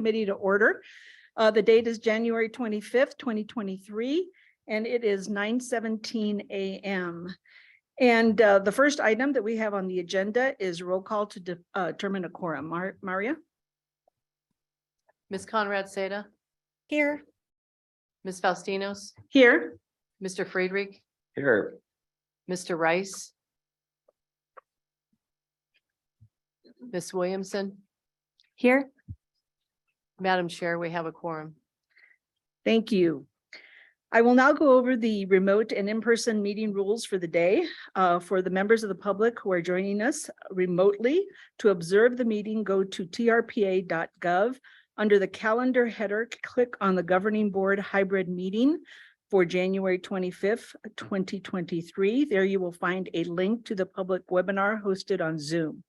Committee to order. The date is January 25th, 2023, and it is 9:17 a.m. And the first item that we have on the agenda is roll call to determine a quorum. Maria? Ms. Conrad Seda, Here. Ms. Faustinos, Here. Mr. Friedrich, Here. Mr. Rice, Ms. Williamson. Here. Madam Chair, we have a quorum. Thank you. I will now go over the remote and in-person meeting rules for the day. For the members of the public who are joining us remotely, to observe the meeting, go to trpa.gov. Under the calendar header, click on the Governing Board Hybrid Meeting for January 25th, 2023. There you will find a link to the public webinar hosted on Zoom.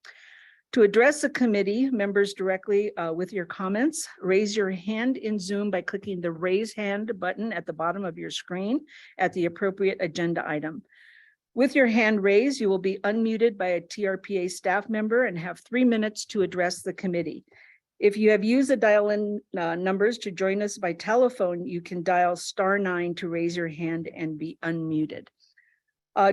To address the committee members directly with your comments, raise your hand in Zoom by clicking the raise hand button at the bottom of your screen at the appropriate agenda item. With your hand raised, you will be unmuted by a TRPA staff member and have 3 minutes to address the committee. If you have used the dial-in numbers to join us by telephone, you can dial *9 to raise your hand and be unmuted.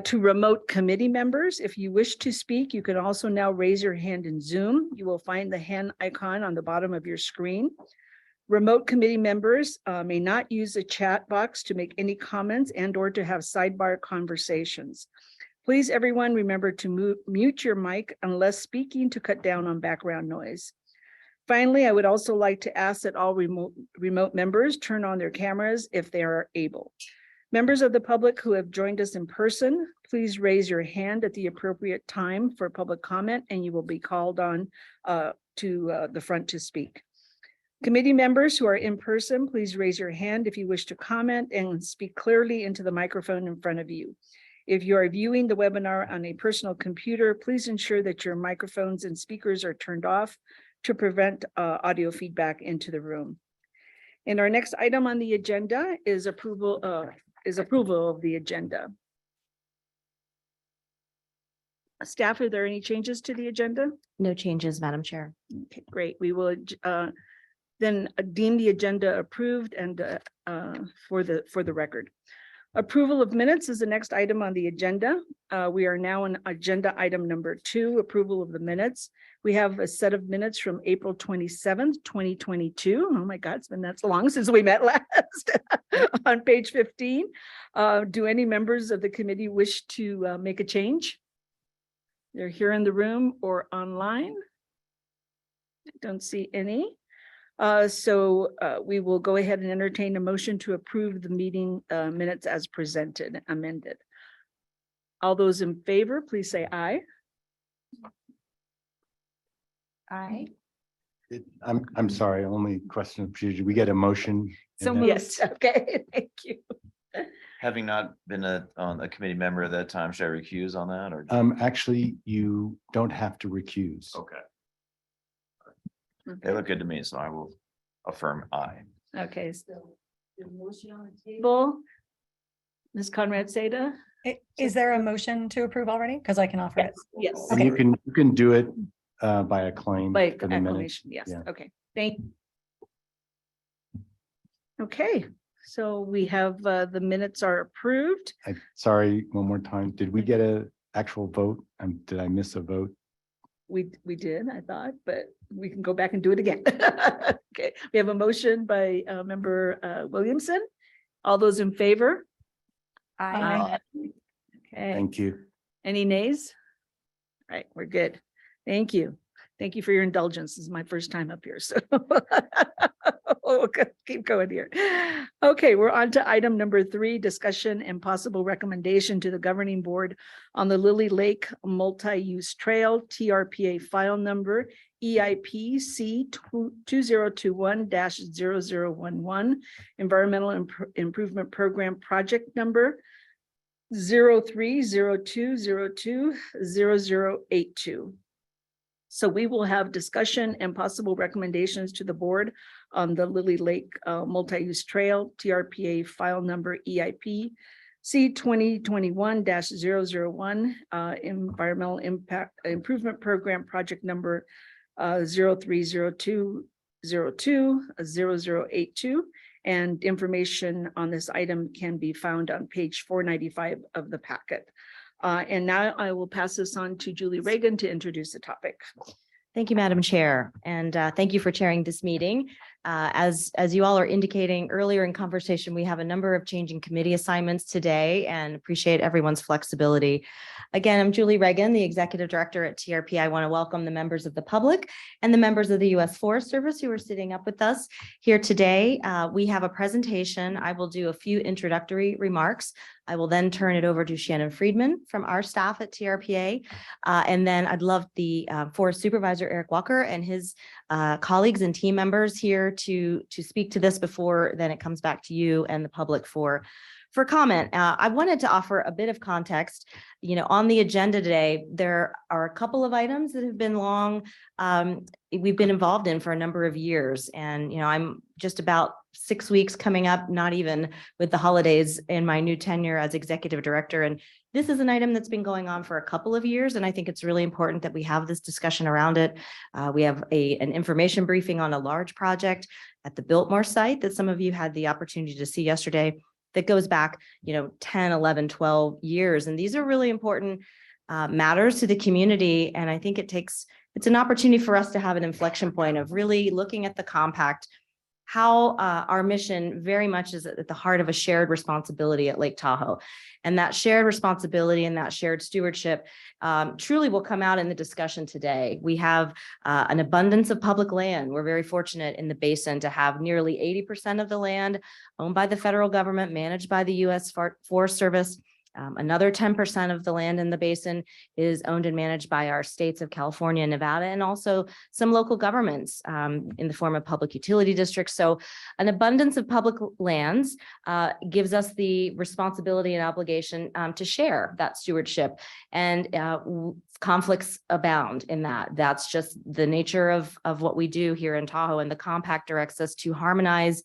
To remote committee members, if you wish to speak, you can also now raise your hand in Zoom. You will find the hand icon on the bottom of your screen. Remote committee members may not use the chat box to make any comments and/or to have sidebar conversations. Please, everyone, remember to mute your mic unless speaking to cut down on background noise. Finally, I would also like to ask that all remote members turn on their cameras if they are able. Members of the public who have joined us in person, please raise your hand at the appropriate time for public comment and you will be called on to the front to speak. Committee members who are in person, please raise your hand if you wish to comment and speak clearly into the microphone in front of you. If you are viewing the webinar on a personal computer, please ensure that your microphones and speakers are turned off to prevent audio feedback into the room. And our next item on the agenda is approval of the agenda. Staff, are there any changes to the agenda? No changes, Madam Chair. Okay, great. We will then deem the agenda approved and for the record. Approval of minutes is the next item on the agenda. We are now on agenda item number 2, approval of the minutes. We have a set of minutes from April 27th, 2022. Oh my God, it's been that long since we met last. On page 15. Do any members of the committee wish to make a change? They're here in the room or online. I don't see any. So we will go ahead and entertain a motion to approve the meeting minutes as presented, amended. All those in favor, please say aye. Aye. I'm sorry, only question of procedure. We get a motion. So and then- yes, okay, thank you. Having not been on a committee member at that time, should I recuse on that or? Actually, you don't have to recuse. Okay, they look good to me, so I will affirm aye. Okay, so the motion on the table. Ms. Conrad Seda? Is there a motion to approve already? Because I can offer it. Yes. And you can do it by acclaim. By for the minutes. acclamation, yes, Yeah. okay, thank you. Okay, so we have the minutes are approved. Sorry, one more time. Did we get a actual vote? Did I miss a vote? We did, I thought, but we can go back and do it again. Okay, we have a motion by member Williamson. All those in favor? Aye. Okay, Thank you. any nays? Right, we're good. Thank you. Thank you for your indulgence. This is my first time up here, so we'll keep going here. Okay, we're on to item number 3, discussion and possible recommendation to the governing board on the Lily Lake Multi-Use Trail TRPA file number EIP C2021-0011 Environmental Improvement Program project number 0302020082. So we will have discussion and possible recommendations to the board on the Lily Lake Multi-Use Trail TRPA file number EIP C2021-001 Environmental Improvement Program project number 0302 02-0082. And information on this item can be found on page 495 of the packet. And now I will pass this on to Julie Reagan to introduce the topic. Thank you, Madam Chair, and thank you for chairing this meeting. As you all are indicating earlier in conversation, we have a number of changing committee assignments today and appreciate everyone's flexibility. Again, I'm Julie Reagan, the Executive Director at TRP. I want to welcome the members of the public and the members of the U.S. Forest Service who are sitting up with us here today. We have a presentation. I will do a few introductory remarks. I will then turn it over to Shannon Friedman from our staff at TRPA. And then I'd love the Forest Supervisor, Eric Walker, and his colleagues and team members here to speak to this before then it comes back to you and the public for comment. I wanted to offer a bit of context. On the agenda today, there are a couple of items that have been we've been involved in for a number of years. And, I'm just about 6 weeks coming up, not even with the holidays in my new tenure as executive director. And this is an item that's been going on for a couple of years. And I think it's really important that we have this discussion around it. We have an information briefing on a large project at the Biltmore site that some of you had the opportunity to see yesterday that goes back, 10, 11, 12 years. And these are really important matters to the community. And I think it's an opportunity for us to have an inflection point of really looking at the compact, how our mission very much is at the heart of a shared responsibility at Lake Tahoe. And that shared responsibility and that shared stewardship truly will come out in the discussion today. We have an abundance of public land. We're very fortunate in the basin to have nearly 80% of the land owned by the federal government, managed by the U.S. Forest Service. Another 10% of the land in the basin is owned and managed by our states of California and Nevada, and also some local governments in the form of public utility districts. So an abundance of public lands gives us the responsibility and obligation to share that stewardship, and conflicts abound in that. That's just the nature of what we do here in Tahoe, and the compact directs us to harmonize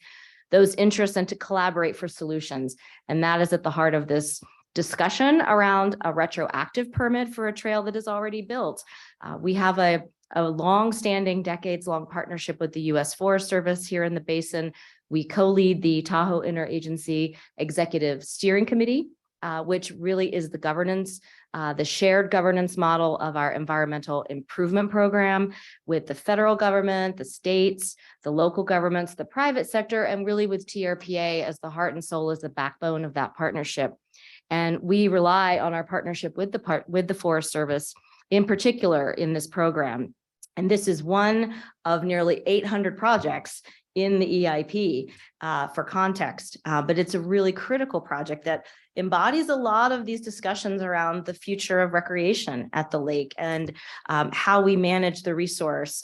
those interests and to collaborate for solutions. And that is at the heart of this discussion around a retroactive permit for a trail that is already built. We have a long-standing, decades-long partnership with the U.S. Forest Service here in the basin. We co-lead the Tahoe Interagency Executive Steering Committee, which really is the governance, the shared governance model of our environmental improvement program with the federal government, the states, the local governments, the private sector, and really with TRPA as the heart and soul, as the backbone of that partnership. And we rely on our partnership with the Forest Service, in particular in this program. And this is one of nearly 800 projects in the EIP for context, but it's a really critical project that embodies a lot of these discussions around the future of recreation at the lake and how we manage the resource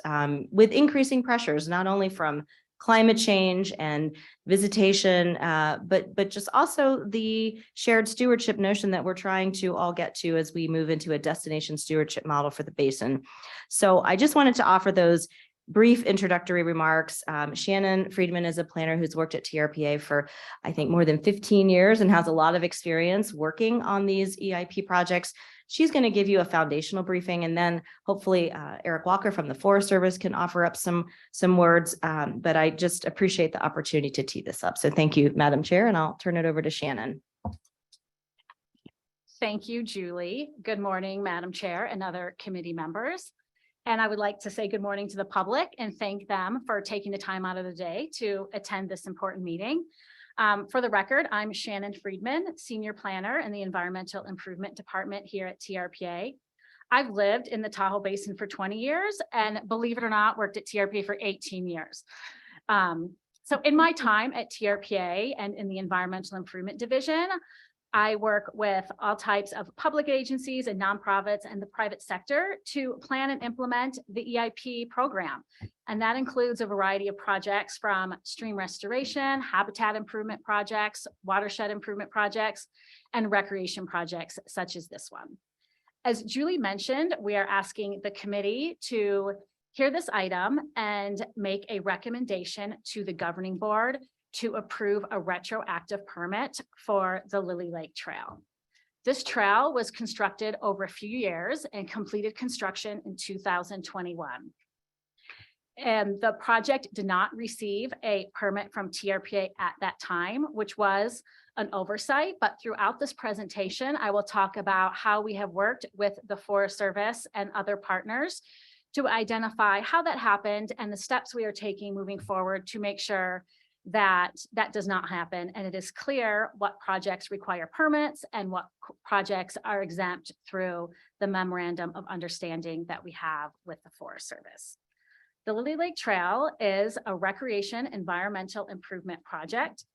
with increasing pressures, not only from climate change and visitation, but just also the shared stewardship notion that we're trying to all get to as we move into a destination stewardship model for the basin. So I just wanted to offer those brief introductory remarks. Shannon Friedman is a planner who's worked at TRPA for, I think, more than 15 years and has a lot of experience working on these EIP projects. She's going to give you a foundational briefing, and then hopefully Eric Walker from the Forest Service can offer up some words. But I just appreciate the opportunity to tee this up. So thank you, Madam Chair, and I'll turn it over to Shannon. Thank you, Julie. Good morning, Madam Chair and other committee members. And I would like to say good morning to the public and thank them for taking the time out of the day to attend this important meeting. For the record, I'm Shannon Friedman, Senior Planner in the Environmental Improvement Department here at TRPA. I've lived in the Tahoe Basin for 20 years and, believe it or not, worked at TRPA for 18 years. So in my time at TRPA and in the Environmental Improvement Division, I work with all types of public agencies and nonprofits and the private sector to plan and implement the EIP program. And that includes a variety of projects from stream restoration, habitat improvement projects, watershed improvement projects, and recreation projects such as this one. As Julie mentioned, we are asking the committee to hear this item and make a recommendation to the governing board to approve a retroactive permit for the Lily Lake Trail. This trail was constructed over a few years and completed construction in 2021. And the project did not receive a permit from TRPA at that time, which was an oversight. But throughout this presentation, I will talk about how we have worked with the Forest Service and other partners to identify how that happened and the steps we are taking moving forward to make sure that that does not happen. And it is clear what projects require permits and what projects are exempt through the memorandum of understanding that we have with the Forest Service. The Lily Lake Trail is a recreation environmental improvement project.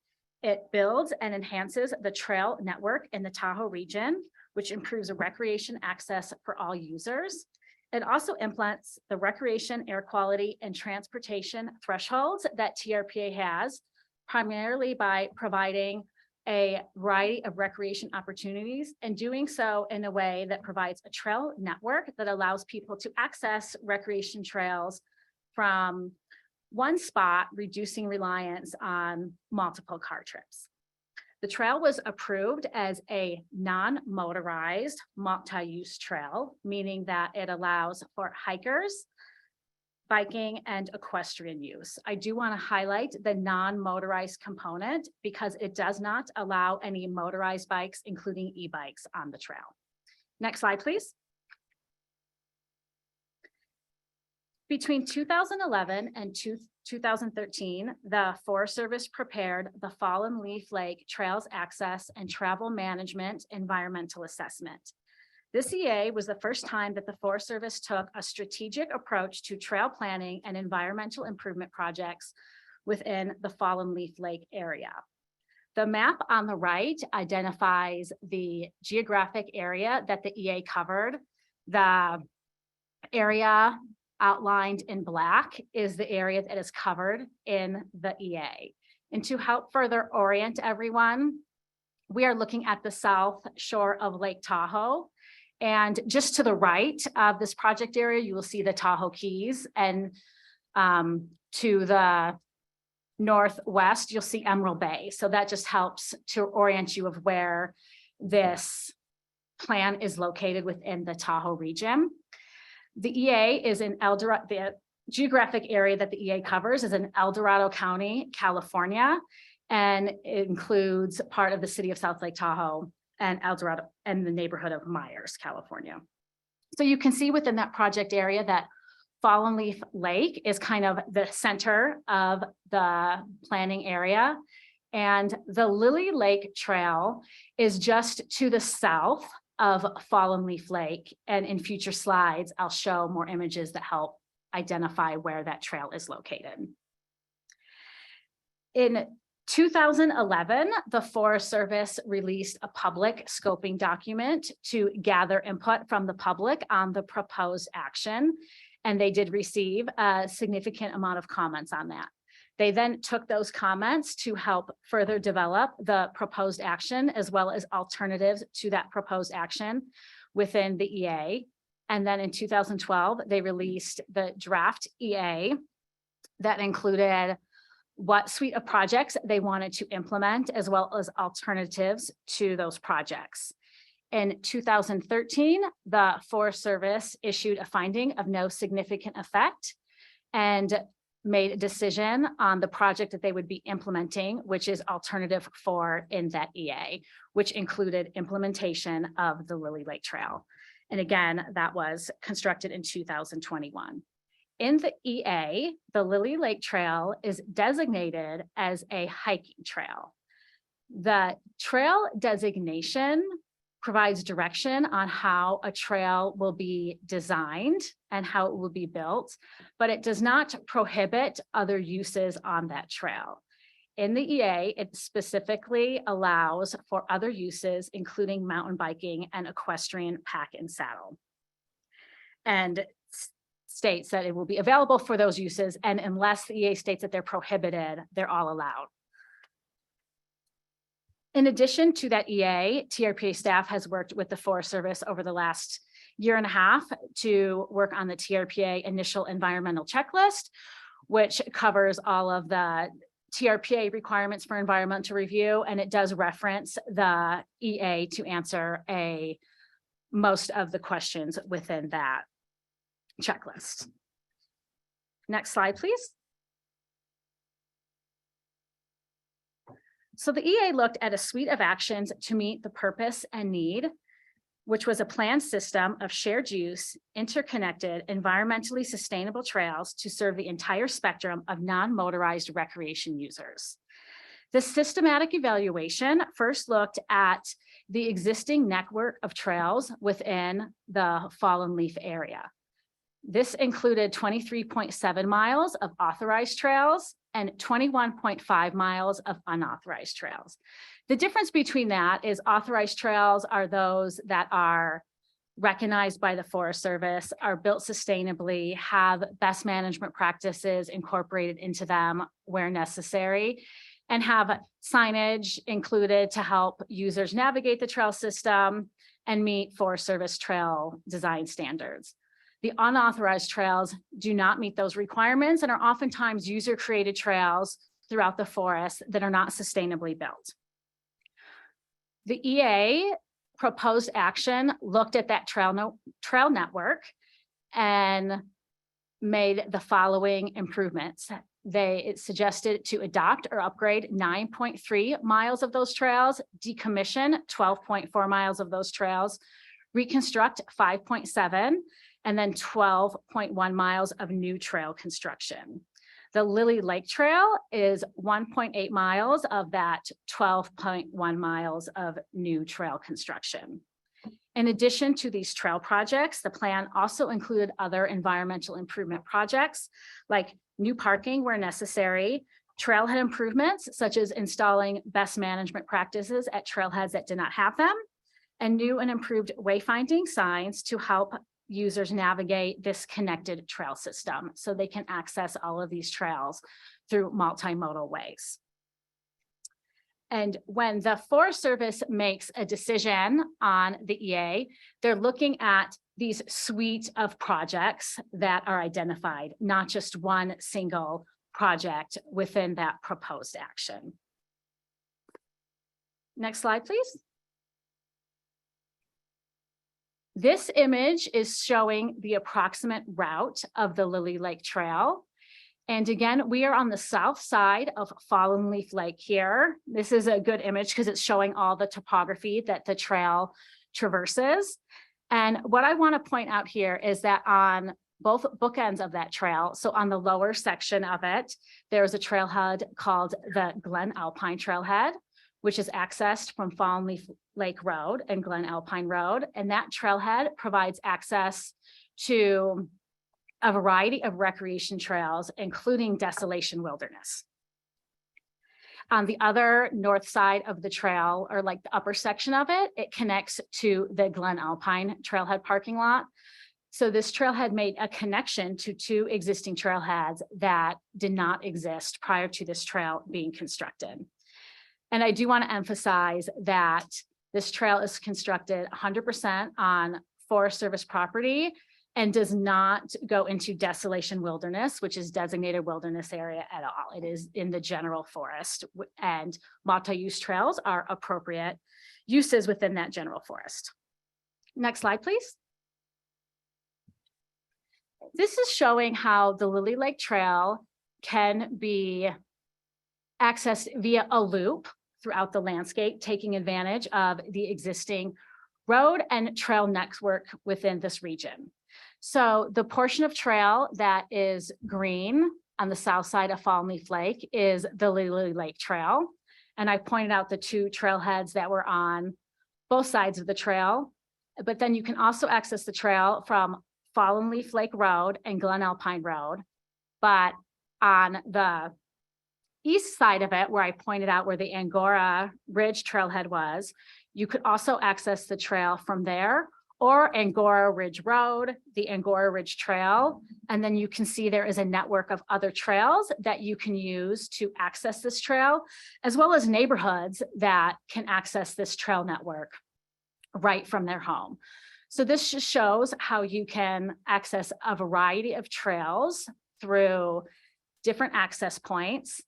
It builds and enhances the trail network in the Tahoe region, which improves recreation access for all users. It also implements the recreation, air quality, and transportation thresholds that TRPA has, primarily by providing a variety of recreation opportunities and doing so in a way that provides a trail network that allows people to access recreation trails from one spot, reducing reliance on multiple car trips. The trail was approved as a non-motorized multi-use trail, meaning that it allows for hikers, biking, and equestrian use. I do want to highlight the non-motorized component because it does not allow any motorized bikes, including e-bikes, on the trail. Next slide, please. Between 2011 and 2013, the Forest Service prepared the Fallen Leaf Lake Trails Access and Travel Management Environmental Assessment. This EA was the first time that the Forest Service took a strategic approach to trail planning and environmental improvement projects within the Fallen Leaf Lake area. The map on the right identifies the geographic area that the EA covered. The area outlined in black is the area that is covered in the EA. And to help further orient everyone, we are looking at the south shore of Lake Tahoe. And just to the right of this project area, you will see the Tahoe Keys. And to the northwest, you'll see Emerald Bay. So that just helps to orient you of where this plan is located within the Tahoe region. The EA is in El Dorado, the geographic area that the EA covers is in El Dorado County, California, and it includes part of the city of South Lake Tahoe and El Dorado and the neighborhood of Myers, California. So you can see within that project area that Fallen Leaf Lake is kind of the center of the planning area. And the Lily Lake Trail is just to the south of Fallen Leaf Lake. And in future slides, I'll show more images that help identify where that trail is located. In 2011, the Forest Service released a public scoping document to gather input from the public on the proposed action. And they did receive a significant amount of comments on that. They then took those comments to help further develop the proposed action as well as alternatives to that proposed action within the EA. And then in 2012, they released the draft EA that included what suite of projects they wanted to implement as well as alternatives to those projects. In 2013, the Forest Service issued a finding of no significant effect and made a decision on the project that they would be implementing, which is alternative 4 in that EA, which included implementation of the Lily Lake Trail. And again, that was constructed in 2021. In the EA, the Lily Lake Trail is designated as a hiking trail. The trail designation provides direction on how a trail will be designed and how it will be built, but it does not prohibit other uses on that trail. In the EA, it specifically allows for other uses, including mountain biking and equestrian pack and saddle. And states that it will be available for those uses, and unless the EA states that they're prohibited, they're all allowed. In addition to that EA, TRPA staff has worked with the Forest Service over the last year and a half to work on the TRPA initial environmental checklist, which covers all of the TRPA requirements for environmental review, and it does reference the EA to answer most of the questions within that checklist. Next slide, please. So the EA looked at a suite of actions to meet the purpose and need, which was a planned system of shared use, interconnected, environmentally sustainable trails to serve the entire spectrum of non-motorized recreation users. The systematic evaluation first looked at the existing network of trails within the Fallen Leaf area. This included 23.7 miles of authorized trails and 21.5 miles of unauthorized trails. The difference between that is authorized trails are those that are recognized by the Forest Service, are built sustainably, have best management practices incorporated into them where necessary, and have signage included to help users navigate the trail system and meet Forest Service trail design standards. The unauthorized trails do not meet those requirements and are oftentimes user-created trails throughout the forest that are not sustainably built. The EA proposed action looked at that trail network and made the following improvements. It suggested to adopt or upgrade 9.3 miles of those trails, decommission 12.4 miles of those trails, reconstruct 5.7, and then 12.1 miles of new trail construction. The Lily Lake Trail is 1.8 miles of that 12.1 miles of new trail construction. In addition to these trail projects, the plan also included other environmental improvement projects like new parking where necessary, trailhead improvements such as installing best management practices at trailheads that did not have them, and new and improved wayfinding signs to help users navigate this connected trail system so they can access all of these trails through multimodal ways. And when the Forest Service makes a decision on the EA, they're looking at these suite of projects that are identified, not just one single project within that proposed action. Next slide, please. This image is showing the approximate route of the Lily Lake Trail. And again, we are on the south side of Fallen Leaf Lake here. This is a good image because it's showing all the topography that the trail traverses. And what I want to point out here is that on both bookends of that trail, so on the lower section of it, there's a trailhead called the Glen Alpine Trailhead, which is accessed from Fallen Leaf Lake Road and Glen Alpine Road. And that trailhead provides access to a variety of recreation trails, including Desolation Wilderness. On the other north side of the trail, or like the upper section of it, it connects to the Glen Alpine Trailhead parking lot. So this trailhead made a connection to two existing trailheads that did not exist prior to this trail being constructed. And I do want to emphasize that this trail is constructed 100% on Forest Service property and does not go into Desolation Wilderness, which is designated wilderness area at all. It is in the general forest, and multi-use trails are appropriate uses within that general forest. Next slide, please. This is showing how the Lily Lake Trail can be accessed via a loop throughout the landscape, taking advantage of the existing road and trail network within this region. So the portion of trail that is green on the south side of Fallen Leaf Lake is the Lily Lake Trail. And I pointed out the two trailheads that were on both sides of the trail. But then you can also access the trail from Fallen Leaf Lake Road and Glen Alpine Road. But on the east side of it, where I pointed out where the Angora Ridge trailhead was, you could also access the trail from there, or Angora Ridge Road, the Angora Ridge Trail. And then you can see there is a network of other trails that you can use to access this trail, as well as neighborhoods that can access this trail network right from their home. So this just shows how you can access a variety of trails through different access points.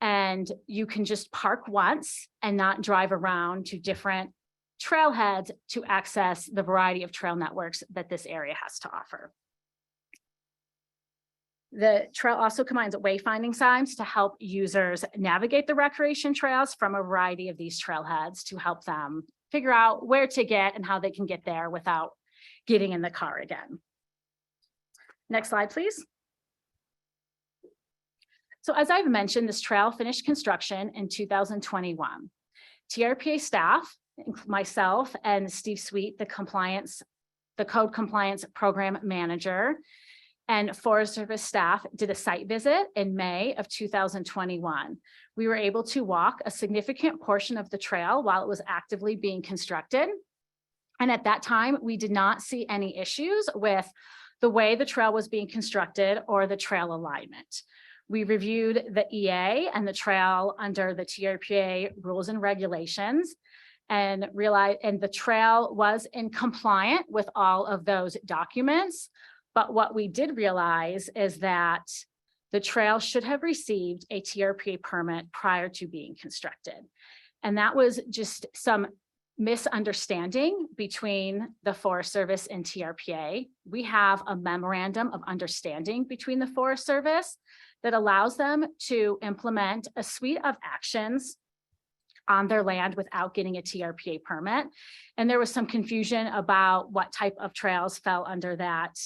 And you can just park once and not drive around to different trailheads to access the variety of trail networks that this area has to offer. The trail also combines wayfinding signs to help users navigate the recreation trails from a variety of these trailheads to help them figure out where to get and how they can get there without getting in the car again. Next slide, please. So as I've mentioned, this trail finished construction in 2021. TRPA staff, myself and Steve Sweet, the code compliance program manager, and Forest Service staff did a site visit in May of 2021. We were able to walk a significant portion of the trail while it was actively being constructed. And at that time, we did not see any issues with the way the trail was being constructed or the trail alignment. We reviewed the EA and the trail under the TRPA rules and regulations and realized, and the trail was in compliant with all of those documents. But what we did realize is that the trail should have received a TRPA permit prior to being constructed. And that was just some misunderstanding between the Forest Service and TRPA. We have a memorandum of understanding between the Forest Service that allows them to implement a suite of actions on their land without getting a TRPA permit. And there was some confusion about what type of trails fell under that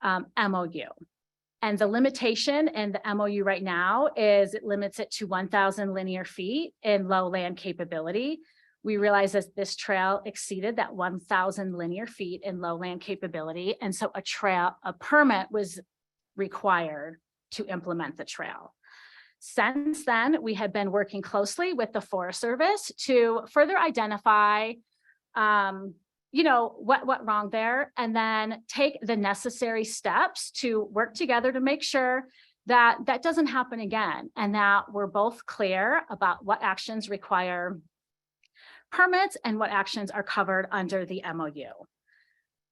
MOU. And the limitation in the MOU right now is it limits it to 1,000 linear feet in low land capability. We realized that this trail exceeded that 1,000 linear feet in low land capability. And so a permit was required to implement the trail. Since then, we have been working closely with the Forest Service to further identify what went wrong there, and then take the necessary steps to work together to make sure that that doesn't happen again, and that we're both clear about what actions require permits and what actions are covered under the MOU.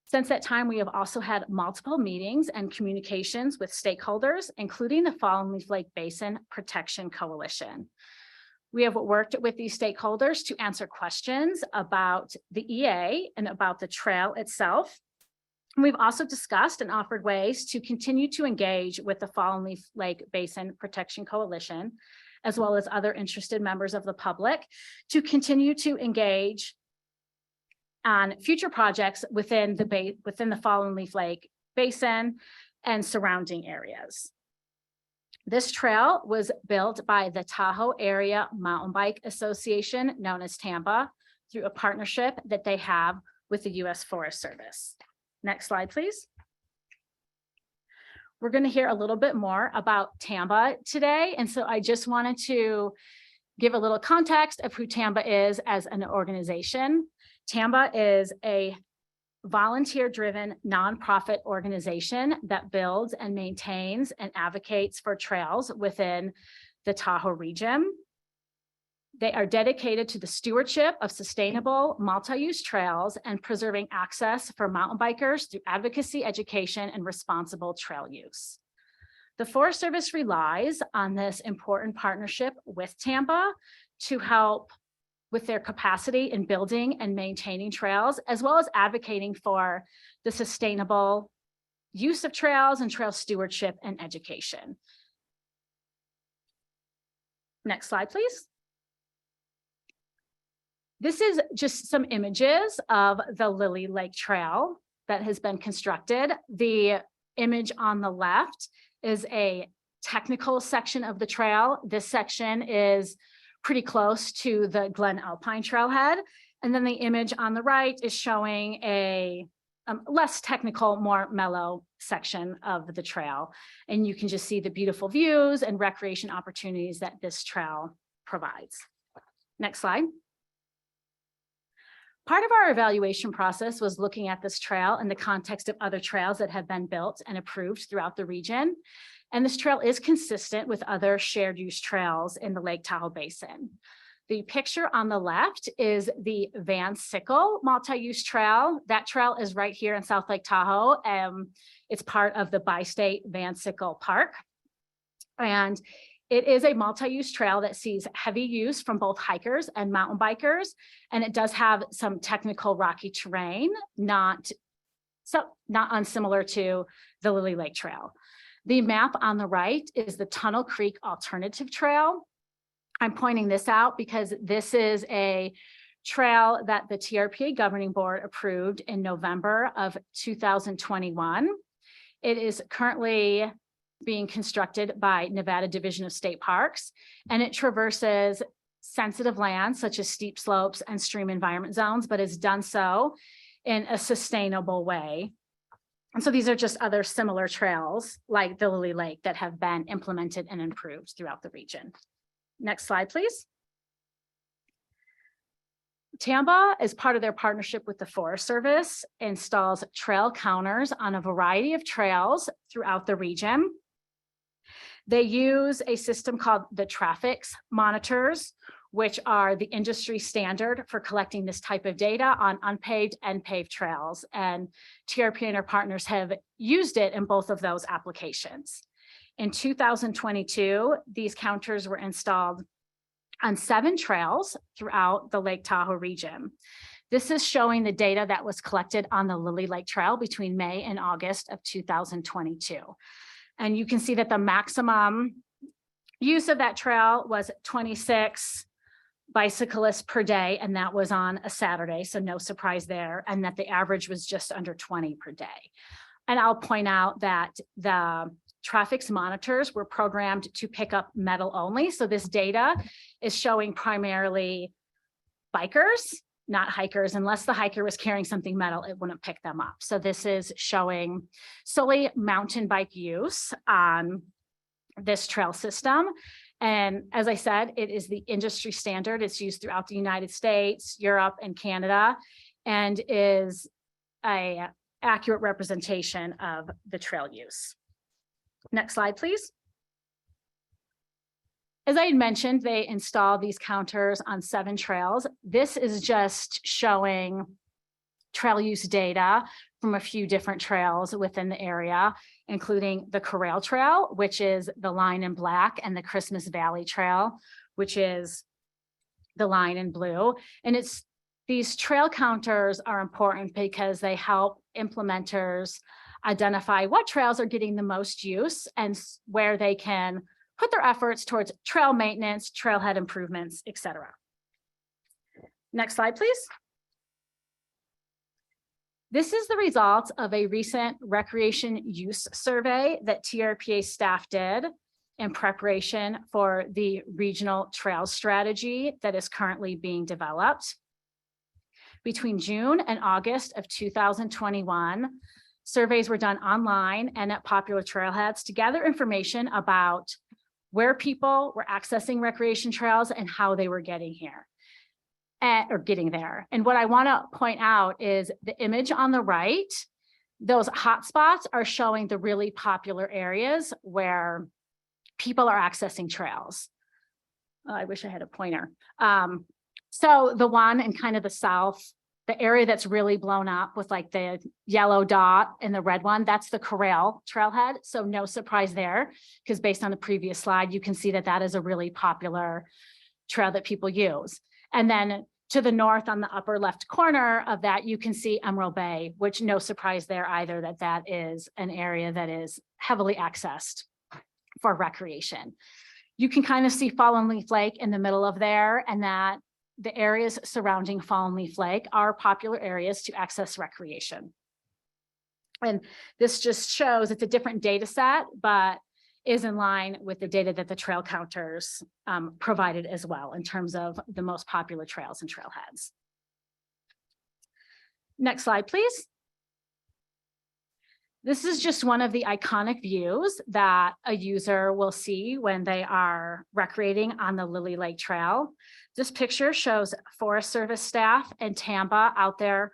Since that time, we have also had multiple meetings and communications with stakeholders, including the Fallen Leaf Lake Basin Protection Coalition. We have worked with these stakeholders to answer questions about the EA and about the trail itself. And we've also discussed and offered ways to continue to engage with the Fallen Leaf Lake Basin Protection Coalition, as well as other interested members of the public, to continue to engage on future projects within the Fallen Leaf Lake Basin and surrounding areas. This trail was built by the Tahoe Area Mountain Bike Association, known as TAMBA, through a partnership that they have with the U.S. Forest Service. Next slide, please. We're going to hear a little bit more about TAMBA today. And so I just wanted to give a little context of who TAMBA is as an organization. TAMBA is a volunteer-driven nonprofit organization that builds and maintains and advocates for trails within the Tahoe region. They are dedicated to the stewardship of sustainable multi-use trails and preserving access for mountain bikers through advocacy, education, and responsible trail use. The Forest Service relies on this important partnership with TAMBA to help with their capacity in building and maintaining trails, as well as advocating for the sustainable use of trails and trail stewardship and education. Next slide, please. This is just some images of the Lily Lake Trail that has been constructed. The image on the left is a technical section of the trail. This section is pretty close to the Glen Alpine Trailhead. And then the image on the right is showing a less technical, more mellow section of the trail. And you can just see the beautiful views and recreation opportunities that this trail provides. Next slide. Part of our evaluation process was looking at this trail in the context of other trails that have been built and approved throughout the region. And this trail is consistent with other shared use trails in the Lake Tahoe Basin. The picture on the left is the Van Sickle multi-use trail. That trail is right here in South Lake Tahoe. It's part of the Bi-State Van Sickle Park. And it is a multi-use trail that sees heavy use from both hikers and mountain bikers. And it does have some technical rocky terrain, not unsimilar to the Lily Lake Trail. The map on the right is the Tunnel Creek Alternative Trail. I'm pointing this out because this is a trail that the TRPA Governing Board approved in November of 2021. It is currently being constructed by Nevada Division of State Parks, and it traverses sensitive lands such as steep slopes and stream environment zones, but has done so in a sustainable way. And so these are just other similar trails like the Lily Lake that have been implemented and improved throughout the region. Next slide, please. TAMBA, as part of their partnership with the Forest Service, installs trail counters on a variety of trails throughout the region. They use a system called the traffics monitors, which are the industry standard for collecting this type of data on unpaved and paved trails. And TRPA and our partners have used it in both of those applications. In 2022, these counters were installed on 7 trails throughout the Lake Tahoe region. This is showing the data that was collected on the Lily Lake Trail between May and August of 2022. And you can see that the maximum use of that trail was 26 bicyclists per day, and that was on a Saturday, so no surprise there, and that the average was just under 20 per day. And I'll point out that the traffic monitors were programmed to pick up metal only, so this data is showing primarily bikers, not hikers. Unless the hiker was carrying something metal, it wouldn't pick them up. So this is showing solely mountain bike use on this trail system. And as I said, it is the industry standard. It's used throughout the United States, Europe, and Canada, and is an accurate representation of the trail use. Next slide, please. As I had mentioned, they installed these counters on 7 trails. This is just showing trail use data from a few different trails within the area, including the Corral Trail, which is the line in black, and the Christmas Valley Trail, which is the line in blue. And these trail counters are important because they help implementers identify what trails are getting the most use and where they can put their efforts towards trail maintenance, trailhead improvements, etc. Next slide, please. This is the result of a recent recreation use survey that TRPA staff did in preparation for the regional trail strategy that is currently being developed. Between June and August of 2021, surveys were done online and at popular trailheads to gather information about where people were accessing recreation trails and how they were getting here. Or getting there. And what I want to point out is the image on the right, those hotspots are showing the really popular areas where people are accessing trails. Oh, I wish I had a pointer. So the one in kind of the south, the area that's really blown up with like the yellow dot and the red one, that's the Corral trailhead. So no surprise there, because based on the previous slide, you can see that that is a really popular trail that people use. And then to the north on the upper left corner of that, you can see Emerald Bay, which no surprise there either, that that is an area that is heavily accessed for recreation. You can kind of see Fallen Leaf Lake in the middle of there, and that the areas surrounding Fallen Leaf Lake are popular areas to access recreation. And this just shows it's a different data set, but is in line with the data that the trail counters provided as well in terms of the most popular trails and trailheads. Next slide, please. This is just one of the iconic views that a user will see when they are recreating on the Lily Lake Trail. This picture shows Forest Service staff and TAMBA out there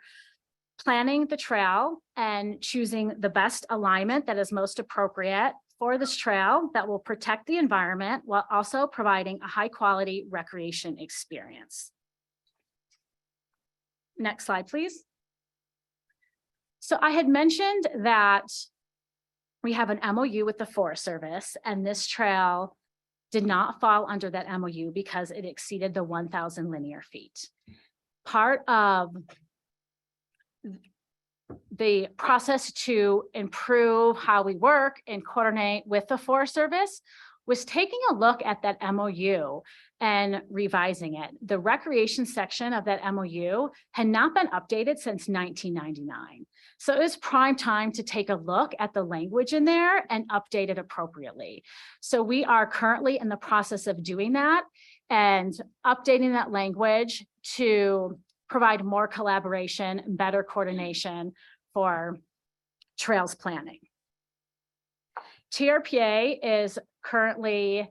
planning the trail and choosing the best alignment that is most appropriate for this trail that will protect the environment while also providing a high quality recreation experience. Next slide, please. So I had mentioned that we have an MOU with the Forest Service, and this trail did not fall under that MOU because it exceeded the 1,000 linear feet. Part of the process to improve how we work and coordinate with the Forest Service was taking a look at that MOU and revising it. The recreation section of that MOU had not been updated since 1999. So it was prime time to take a look at the language in there and update it appropriately. So we are currently in the process of doing that and updating that language to provide more collaboration, better coordination for trails planning. TRPA is currently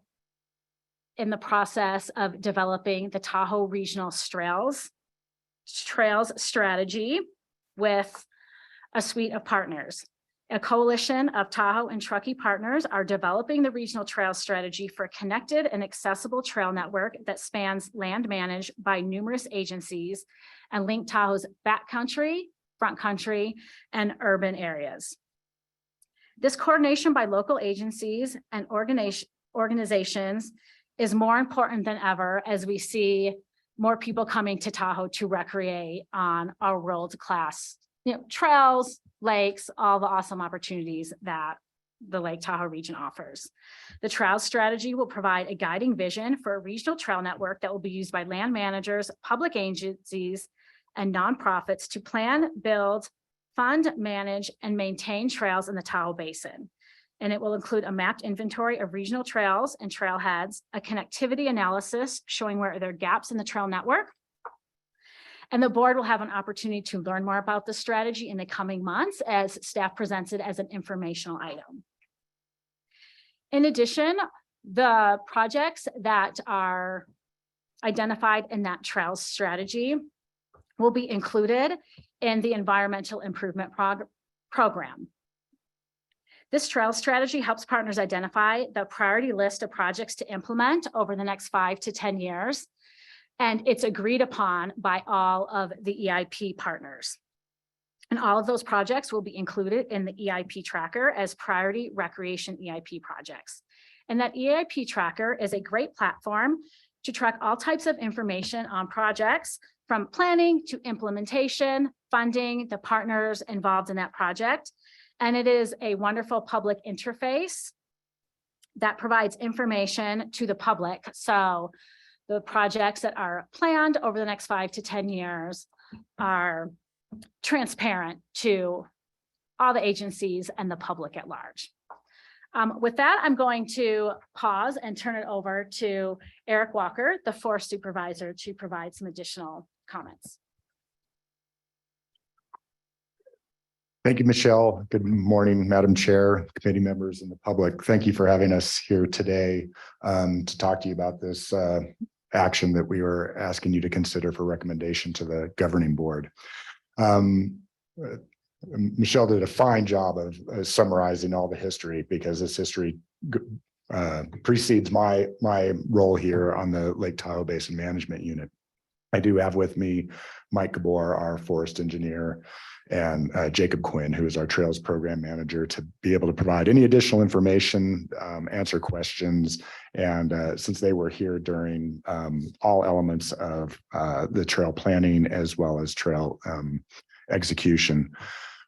in the process of developing the Tahoe Regional Trails strategy with a suite of partners. A coalition of Tahoe and Truckee partners are developing the regional trail strategy for a connected and accessible trail network that spans land managed by numerous agencies and link Tahoe's backcountry, front country, and urban areas. This coordination by local agencies and organizations is more important than ever as we see more people coming to Tahoe to recreate on our world-class, trails, lakes, all the awesome opportunities that the Lake Tahoe region offers. The trail strategy will provide a guiding vision for a regional trail network that will be used by land managers, public agencies, and nonprofits to plan, build, fund, manage, and maintain trails in the Tahoe Basin. And it will include a mapped inventory of regional trails and trailheads, a connectivity analysis showing where there are gaps in the trail network. And the board will have an opportunity to learn more about the strategy in the coming months as staff presents it as an informational item. In addition, the projects that are identified in that trails strategy will be included in the environmental improvement program. This trail strategy helps partners identify the priority list of projects to implement over the next 5 to 10 years. And it's agreed upon by all of the EIP partners. And all of those projects will be included in the EIP tracker as priority recreation EIP projects. And that EIP tracker is a great platform to track all types of information on projects from planning to implementation, funding, the partners involved in that project. And it is a wonderful public interface that provides information to the public. So the projects that are planned over the next 5 to 10 years are transparent to all the agencies and the public at large. With that, I'm going to pause and turn it over to Eric Walker, the forest supervisor, to provide some additional comments. Thank you, Michelle. Good morning, Madam Chair, committee members, and the public. Thank you for having us here today to talk to you about this action that we were asking you to consider for recommendation to the governing board. Michelle did a fine job of summarizing all the history, because this history precedes my role here on the Lake Tahoe Basin Management Unit. I do have with me Mike Gabor, our forest engineer, and Jacob Quinn, who is our Trails Program Manager, to be able to provide any additional information, answer questions. And since they were here during all elements of the trail planning as well as trail execution.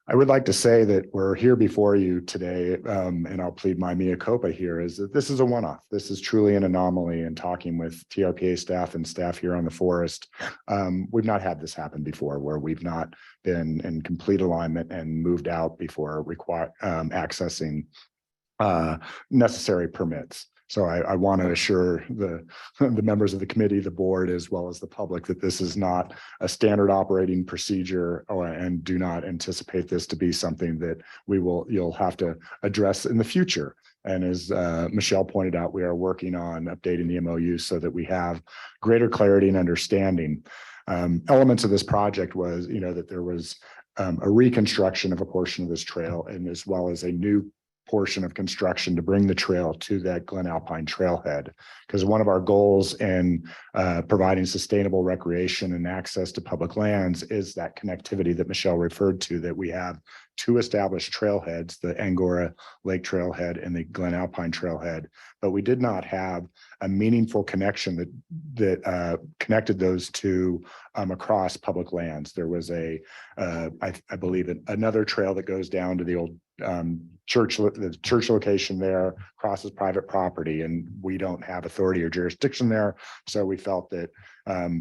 I would like to say that we're here before you today, and I'll plead my mea culpa here, is that this is a one-off. This is truly an anomaly. And talking with TRPA staff and staff here on the forest, we've not had this happen before, where we've not been in complete alignment and moved out before accessing necessary permits. So I want to assure the members of the committee, the board, as well as the public, that this is not a standard operating procedure, and do not anticipate this to be something that you'll have to address in the future. And as Michelle pointed out, we are working on updating the MOU so that we have greater clarity and understanding. Elements of this project was, that there was a reconstruction of a portion of this trail, and as well as a new portion of construction to bring the trail to that Glen Alpine trailhead. Because one of our goals in providing sustainable recreation and access to public lands is that connectivity that Michelle referred to, that we have 2 established trailheads, the Angora Lake Trailhead and the Glen Alpine Trailhead, but we did not have a meaningful connection connected those two across public lands. There was I believe another trail that goes down to the old the church location there, crosses private property, and we don't have authority or jurisdiction there. So we felt that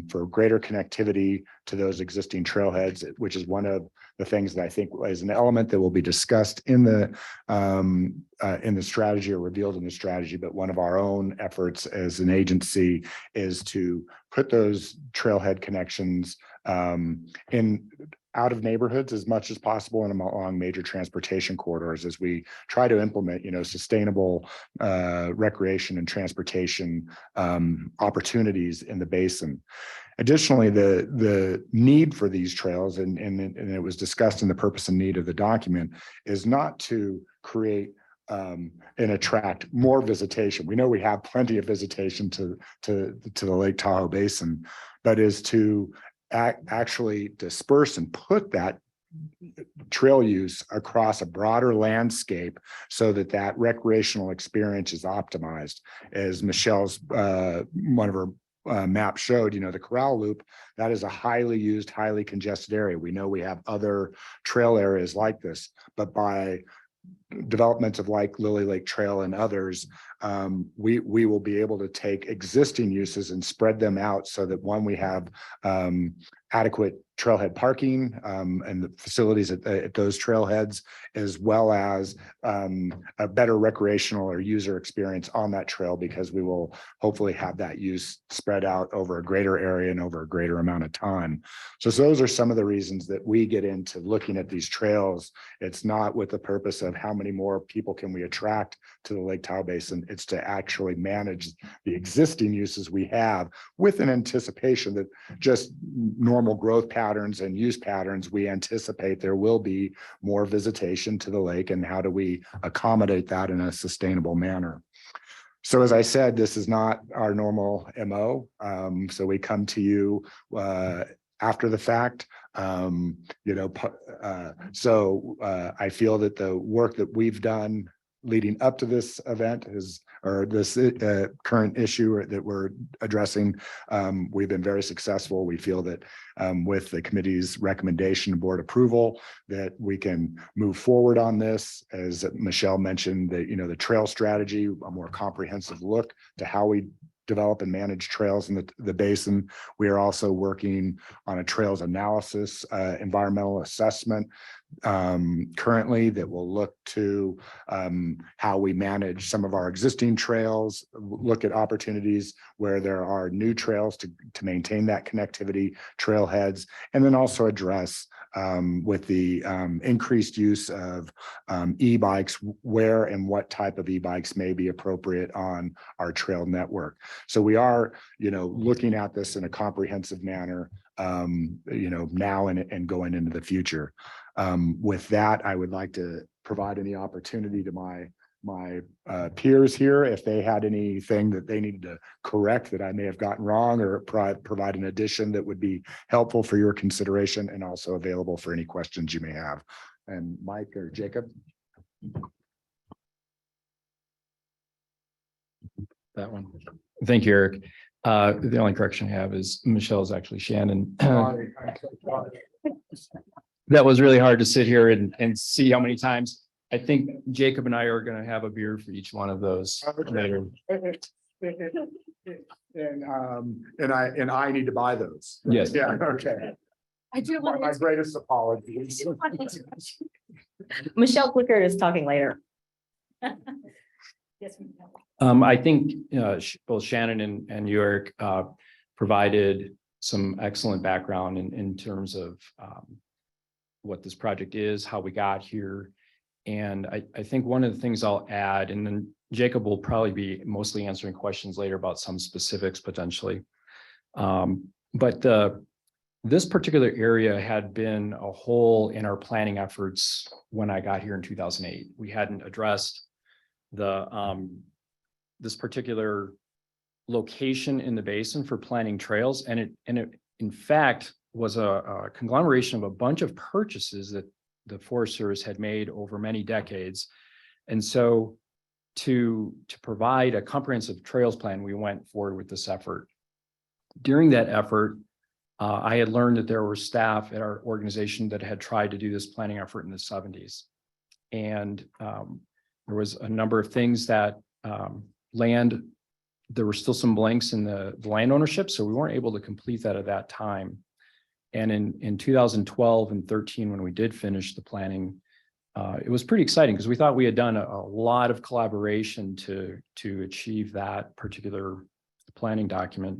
for greater connectivity to those existing trailheads, which is one of the things that I think is an element that will be discussed in the strategy or revealed in the strategy, but one of our own efforts as an agency is to put those trailhead connections in out of neighborhoods as much as possible and along major transportation corridors as we try to implement, sustainable recreation and transportation opportunities in the basin. Additionally, the need for these trails, and it was discussed in the purpose and need of the document, is not to create and attract more visitation. We know we have plenty of visitation to the Lake Tahoe Basin, but is to actually disperse and put that trail use across a broader landscape so that recreational experience is optimized. As Michelle's one of her map showed, the Corral Loop, that is a highly used, highly congested area. We know we have other trail areas like this, but by developments of like Lily Lake Trail and others, we will be able to take existing uses and spread them out so that we have adequate trailhead parking and the facilities at those trailheads, as well as a better recreational or user experience on that trail, because we will hopefully have that use spread out over a greater area and over a greater amount of time. So those are some of the reasons that we get into looking at these trails. It's not with the purpose of how many more people can we attract to the Lake Tahoe Basin. It's to actually manage the existing uses we have with an anticipation that just normal growth patterns and use patterns, we anticipate there will be more visitation to the lake, and how do we accommodate that in a sustainable manner. So as I said, this is not our normal MO. So we come to you after the fact. I feel that the work that we've done leading up to this event or this current issue that we're addressing, we've been very successful. We feel that with the committee's recommendation and board approval, that we can move forward on this. As Michelle mentioned, that the trail strategy, a more comprehensive look to how we develop and manage trails in the basin. We are also working on a trails analysis, environmental assessment currently that will look to how we manage some of our existing trails, look at opportunities where there are new trails to maintain that connectivity, trailheads, and then also address with the increased use of e-bikes, where and what type of e-bikes may be appropriate on our trail network. So we are, looking at this in a comprehensive manner, now and going into the future. With that, I would like to provide any opportunity to my peers here, if they had anything that they needed to correct that I may have gotten wrong, or provide an addition that would be helpful for your consideration and also available for any questions you may have. And Mike or Jacob? That one. Thank you, Eric. The only correction I have is Michelle is actually Shannon. That was really hard to sit here and see how many times. I think Jacob and I are going to have a beer for each one of those later. And I need to buy those. Yes. Yeah. Okay. I do My want greatest apologies. Michelle Clickard is talking later. Yes. I think both Shannon and you, Eric, provided some excellent background in terms of what this project is, how we got here. And I think one of the things I'll add, and then Jacob will probably be mostly answering questions later about some specifics potentially. But this particular area had been a hole in our planning efforts when I got here in 2008. We hadn't addressed this particular location in the basin for planning trails. And it in fact was a conglomeration of a bunch of purchases that the Forest Service had made over many decades. And so to provide a comprehensive trails plan, we went forward with this effort. During that effort, I had learned that there were staff at our organization that had tried to do this planning effort in the 70s. And there was a number of things that there were still some blanks in the land ownership, so we weren't able to complete that at that time. And in 2012 and 13, when we did finish the planning, it was pretty exciting because we thought we had done a lot of collaboration to achieve that particular planning document.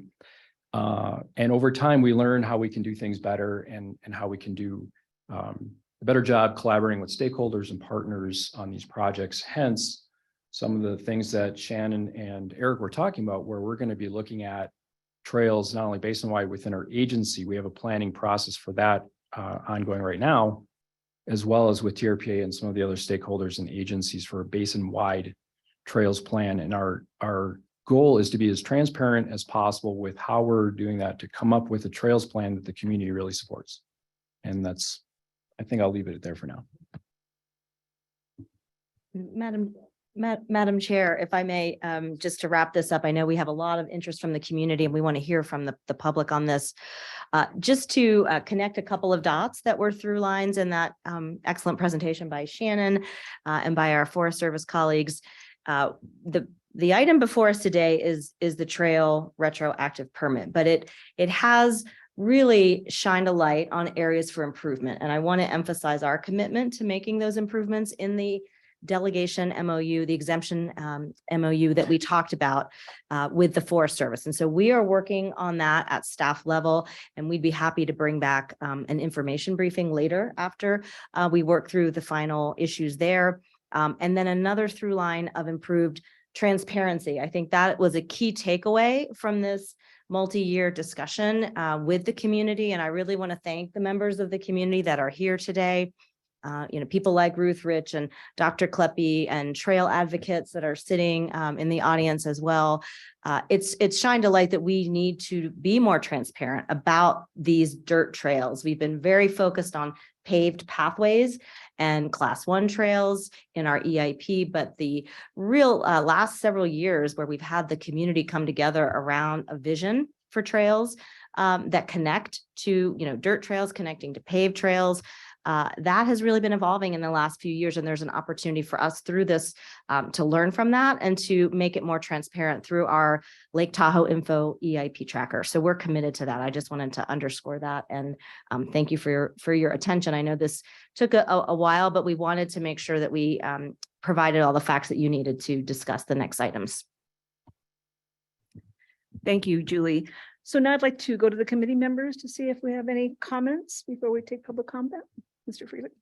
And over time, we learned how we can do things better and how we can do a better job collaborating with stakeholders and partners on these projects. Hence, some of the things that Shannon and Eric were talking about, where we're going to be looking at trails, not only basin-wide within our agency, we have a planning process for that ongoing right now, as well as with TRPA and some of the other stakeholders and agencies for a basin-wide trails plan. And our goal is to be as transparent as possible with how we're doing that to come up with a trails plan that the community really supports. And I think I'll leave it there for now. Madam Chair, if I may, just to wrap this up, I know we have a lot of interest from the community and we want to hear from the public on this. Just to connect a couple of dots that were through lines in that excellent presentation by Shannon and by our Forest Service colleagues. The item before us today is the trail retroactive permit, but it has really shined a light on areas for improvement. And I want to emphasize our commitment to making those improvements in the delegation MOU, the exemption MOU that we talked about with the Forest Service. And so we are working on that at staff level, and we'd be happy to bring back an information briefing later after we work through the final issues there. And then another through line of improved transparency. I think that was a key takeaway from this multi-year discussion with the community. And I really want to thank the members of the community that are here today. People like Ruth Rich and Dr. Kleppe and trail advocates that are sitting in the audience as well. It's shined a light that we need to be more transparent about these dirt trails. We've been very focused on paved pathways and class 1 trails in our EIP, but the real last several years where we've had the community come together around a vision for trails that connect to, dirt trails connecting to paved trails. That has really been evolving in the last few years, and there's an opportunity for us through this to learn from that and to make it more transparent through our Lake Tahoe Info EIP tracker. So we're committed to that. I just wanted to underscore that, and thank you for your attention. I know this took a while, but we wanted to make sure that we provided all the facts that you needed to discuss the next items. Thank you, Julie. So now I'd like to go to the committee members to see if we have any comments before we take public comment. Mr. Friedrich.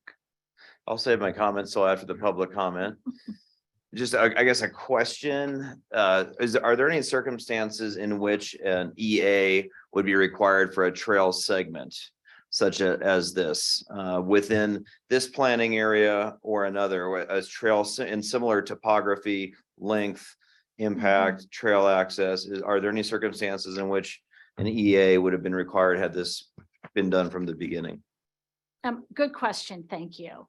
I'll save my comments till after the public comment. Just, I guess, a question, are there any circumstances in which an EA would be required for a trail segment such as this within this planning area or another, as trails in similar topography, length, impact, trail access? Are there any circumstances in which an EA would have been required had this been done from the beginning? Good question. Thank you.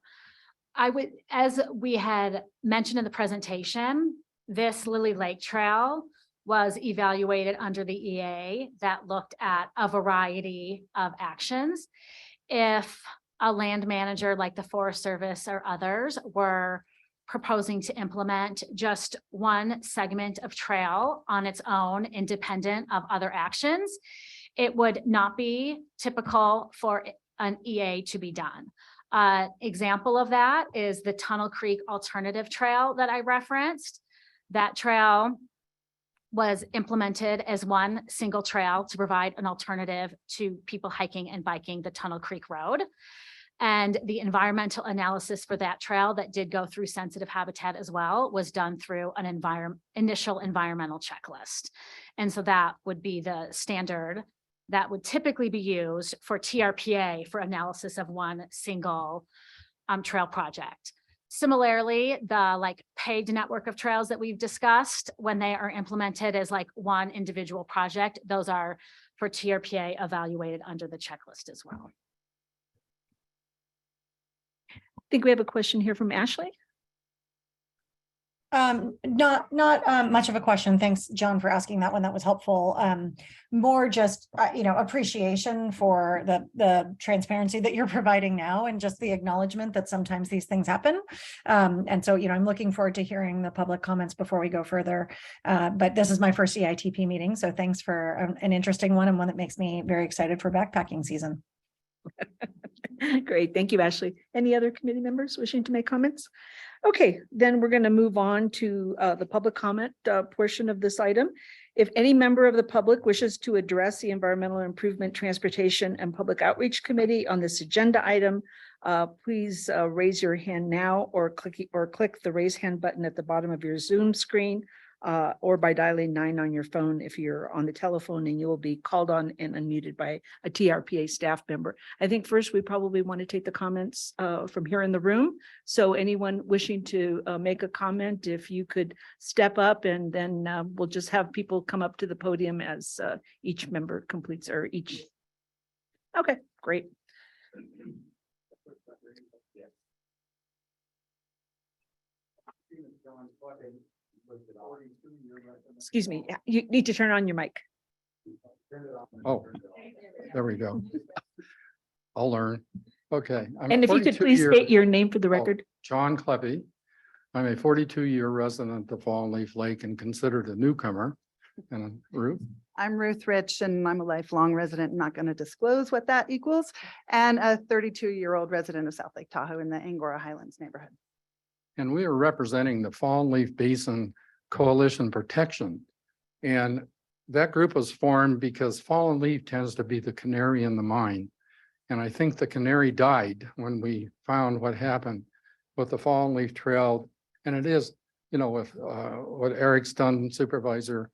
As we had mentioned in the presentation, this Lily Lake Trail was evaluated under the EA that looked at a variety of actions. If a land manager like the Forest Service or others were proposing to implement just one segment of trail on its own, independent of other actions, it would not be typical for an EA to be done. Example of that is the Tunnel Creek Alternative Trail that I referenced. That trail was implemented as one single trail to provide an alternative to people hiking and biking the Tunnel Creek Road. And the environmental analysis for that trail that did go through sensitive habitat as well was done through an initial environmental checklist. And so that would be the standard that would typically be used for TRPA for analysis of one single trail project. Similarly, the paved network of trails that we've discussed, when they are implemented as one individual project, those are for TRPA evaluated under the checklist as well. I think we have a question here from Ashley. Not much of a question. Thanks, John, for asking that one. That was helpful. More just, appreciation for the transparency that you're providing now and just the acknowledgement that sometimes these things happen. And so, I'm looking forward to hearing the public comments before we go further. But this is my first EITP meeting, so thanks for an interesting one and one that makes me very excited for backpacking season. Great. Thank you, Ashley. Any other committee members wishing to make comments? Okay, then we're going to move on to the public comment portion of this item. If any member of the public wishes to address the Environmental Improvement, Transportation and Public Outreach Committee on this agenda item, please raise your hand now or click the raise hand button at the bottom of your Zoom screen, or by dialing 9 on your phone if you're on the telephone, and you will be called on and unmuted by a TRPA staff member. I think first we probably want to take the comments from here in the room. So anyone wishing to make a comment, if you could step up, and then we'll just have people come up to the podium as each member completes or each. Okay, great. Excuse me, you need to turn on your mic. Oh, there we go. I'll learn. Okay. I'm And if you could 42 please year- state your name for the record. John Kleppe. I'm a 42-year resident of Fallen Leaf Lake and considered a newcomer. And Ruth, I'm Ruth Rich and I'm a lifelong resident. I'm not going to disclose what that equals. And a 32-year-old resident of South Lake Tahoe in the Angora Highlands neighborhood. and we are representing the Fallen Leaf Basin Coalition Protection. And that group was formed because fallen leaf tends to be the canary in the mine. And I think the canary died when we found what happened with the Fallen Leaf Trail. And it is, with what Eric's done, supervisor,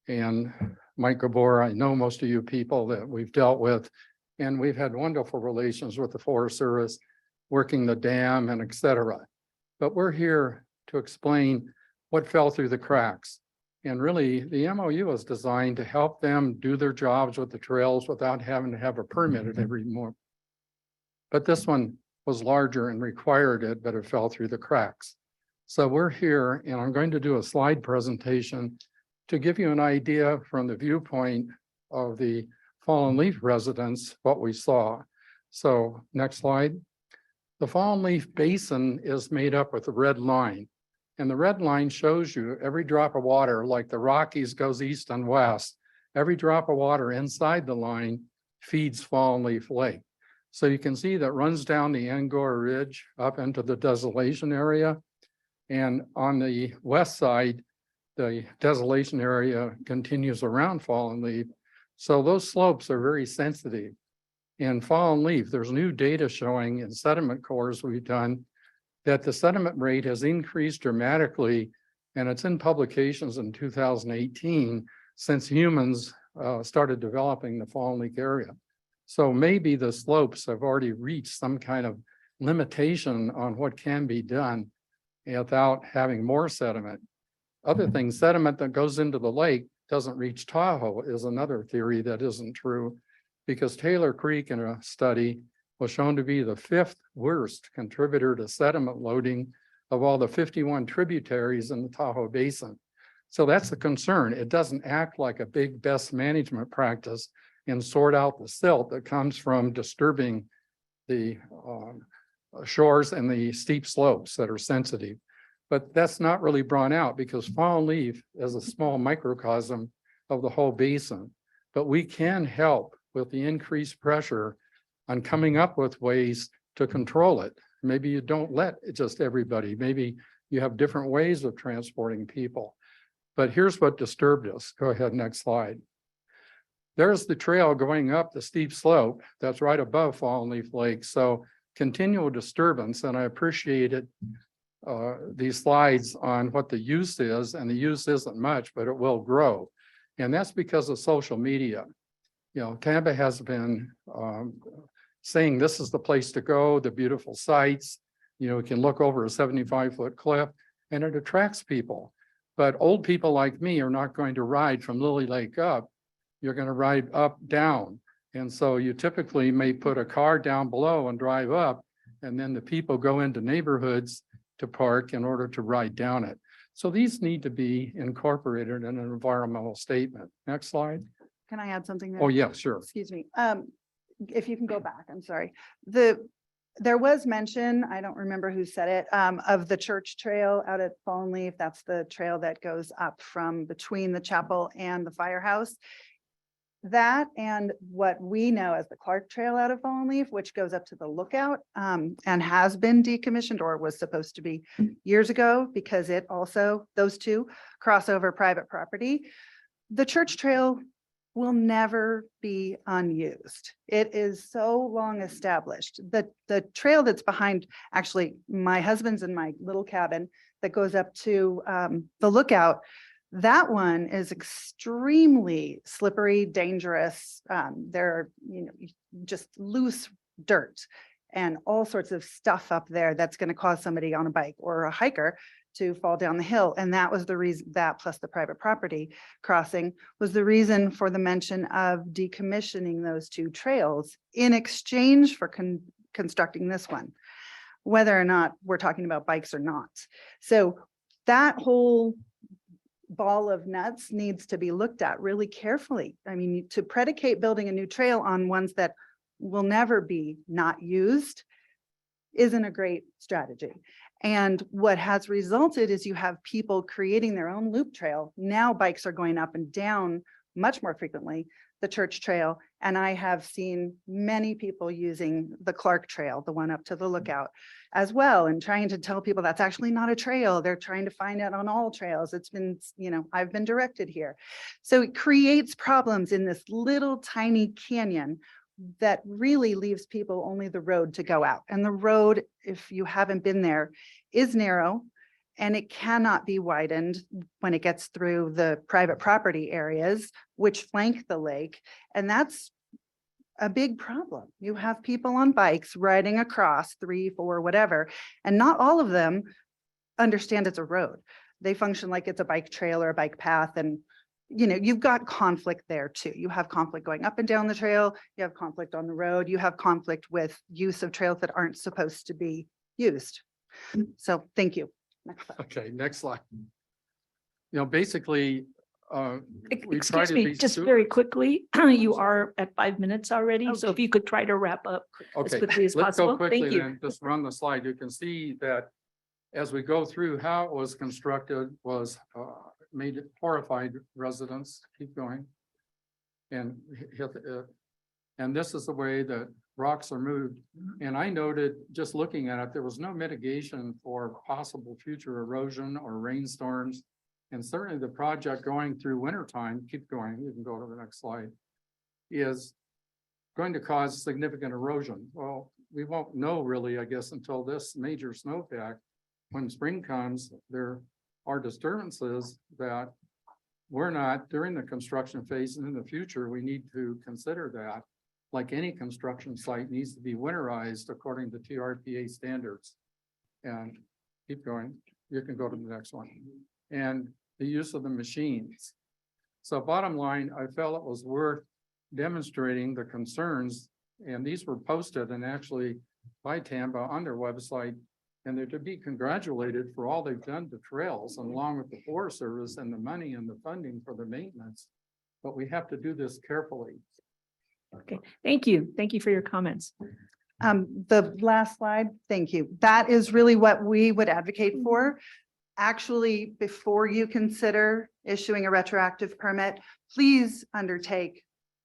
and Mike Gabor, I know most of you people that we've dealt with, and we've had wonderful relations with the Forest Service, working the dam and et cetera. But we're here to explain what fell through the cracks. And really, the MOU was designed to help them do their jobs with the trails without having to have a permit at every more. But this one was larger and required it, but it fell through the cracks. So we're here, and I'm going to do a slide presentation to give you an idea from the viewpoint of the Fallen Leaf residents, what we saw. So next slide. The Fallen Leaf Basin is made up with a red line. And the red line shows you every drop of water, like the Rockies goes east and west, every drop of water inside the line feeds Fallen Leaf Lake. So you can see that runs down the Angora Ridge up into the desolation area. And on the west side, the desolation area continues around Fallen Leaf. So those slopes are very sensitive. In Fallen Leaf, there's new data showing in sediment cores we've done that the sediment rate has increased dramatically, and it's in publications in 2018 since humans started developing the Fallen Leaf area. So maybe the slopes have already reached some kind of limitation on what can be done without having more sediment. Other things, sediment that goes into the lake doesn't reach Tahoe is another theory that isn't true, because Taylor Creek in a study was shown to be the 5th worst contributor to sediment loading of all the 51 tributaries in the Tahoe Basin. So that's the concern. It doesn't act like a big best management practice and sort out the silt that comes from disturbing the shores and the steep slopes that are sensitive. But that's not really brought out because Fallen Leaf is a small microcosm of the whole basin. But we can help with the increased pressure on coming up with ways to control it. Maybe you don't let just everybody, maybe you have different ways of transporting people. But here's what disturbed us. Go ahead, next slide. There's the trail going up the steep slope that's right above Fallen Leaf Lake. So continual disturbance, and I appreciated these slides on what the use is, and the use isn't much, but it will grow. And that's because of social media. Tampa has been saying this is the place to go, the beautiful sights. We can look over a 75-foot cliff and it attracts people. But old people like me are not going to ride from Lily Lake up. You're going to ride up, down. And so you typically may put a car down below and drive up, and then the people go into neighborhoods to park in order to ride down it. So these need to be incorporated in an environmental statement. Next slide. Can I add something there? Oh, yeah, sure. Excuse me. If you can go back, I'm sorry. There was mention, I don't remember who said it, of the church trail out at Fallen Leaf. That's the trail that goes up from between the chapel and the firehouse. That and what we know as the Clark Trail out of Fallen Leaf, which goes up to the lookout, and has been decommissioned or was supposed to be years ago, because it also, those two cross over private property. The church trail will never be unused. It is so long established. The trail that's behind, actually, my husband's and my little cabin that goes up to the lookout, that one is extremely slippery, dangerous. There are, just loose dirt and all sorts of stuff up there that's going to cause somebody on a bike or a hiker to fall down the hill. And that was the reason, that plus the private property crossing was the reason for the mention of decommissioning those two trails in exchange for constructing this one, whether or not we're talking about bikes or not. So that whole ball of nuts needs to be looked at really carefully. I mean, to predicate building a new trail on ones that will never be not used isn't a great strategy. And what has resulted is you have people creating their own loop trail. Now bikes are going up and down much more frequently, the church trail. And I have seen many people using the Clark Trail, the one up to the lookout as well, and trying to tell people that's actually not a trail. They're trying to find it on all trails. It's been, I've been directed here. So it creates problems in this little tiny canyon that really leaves people only the road to go out. And the road, if you haven't been there, is narrow and it cannot be widened when it gets through the private property areas, which flank the lake. And that's a big problem. You have people on bikes riding across 3, 4, whatever, and not all of them understand it's a road. They function like it's a bike trail or a bike path. And you've got conflict there too. You have conflict going up and down the trail. You have conflict on the road. You have conflict with use of trails that aren't supposed to be used. So thank you. Next slide. Okay, next slide. Basically, we try Excuse to me, be just super- very quickly, you are at 5 minutes already, so if Okay. you could try to wrap up as Okay, quickly as let's go possible. quickly Thank you. then, just run the slide. You can see that as we go through how it was constructed was made it horrified residents. Keep going. And and this is the way that rocks are moved. And I noted, just looking at it, there was no mitigation for possible future erosion or rainstorms. And certainly the project going through wintertime, keep going, you can go to the next slide, is going to cause significant erosion. Well, we won't know really, I guess, until this major snowpack. When spring comes, there are disturbances that we're not during the construction phase, and in the future, we need to consider that. Like any construction site needs to be winterized according to TRPA standards. And keep going, you can go to the next one. And the use of the machines. So bottom line, I felt it was worth demonstrating the concerns, and these were posted and actually by TAMBA on their website, and they're to be congratulated for all they've done to trails, and along with the Forest Service and the money and the funding for the maintenance. But we have to do this carefully. Okay, thank you. Thank you for your comments. The last slide, thank you. That is really what we would advocate for. Actually, before you consider issuing a retroactive permit, please undertake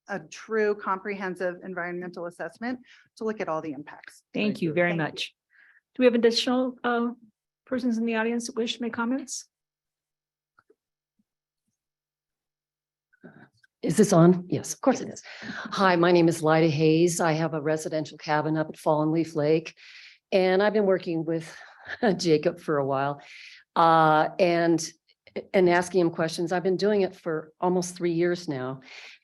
a true comprehensive environmental assessment to look at all the impacts. Thank you very Thank you. much. Do we have additional persons in the audience that wish to make comments? Is this on? Yes, of course it is. Hi, my name is Lyda Hayes. I have a residential cabin up at Fallen Leaf Lake. And I've been working with Jacob for a while and asking him questions. I've been doing it for almost 3 years now.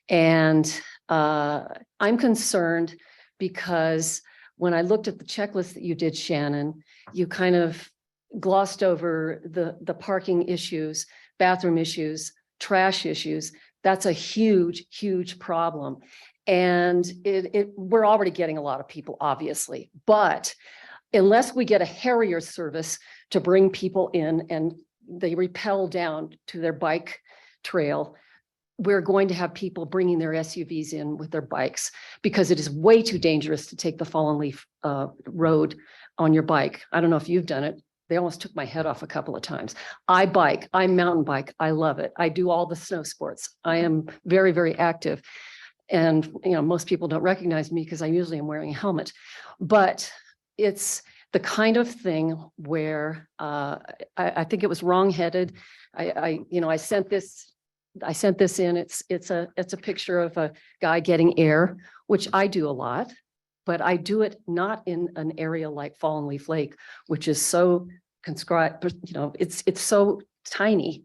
And I'm concerned because when I looked at the checklist that you did, Shannon, you kind of glossed over the parking issues, bathroom issues, trash issues. That's a huge, huge problem. And we're already getting a lot of people, obviously, but unless we get a Harrier service to bring people in and they rappel down to their bike trail, we're going to have people bringing their SUVs in with their bikes because it is way too dangerous to take the fallen leaf road on your bike. I don't know if you've done it. They almost took my head off a couple of times. I bike, I mountain bike. I love it. I do all the snow sports. I am very, very active. And, most people don't recognize me because I usually am wearing a helmet, but it's the kind of thing where I think it was wrongheaded. I sent this in. It's a picture of a guy getting air, which I do a lot, but I do it not in an area like Fallen Leaf Lake, which is so conscribed, it's so tiny.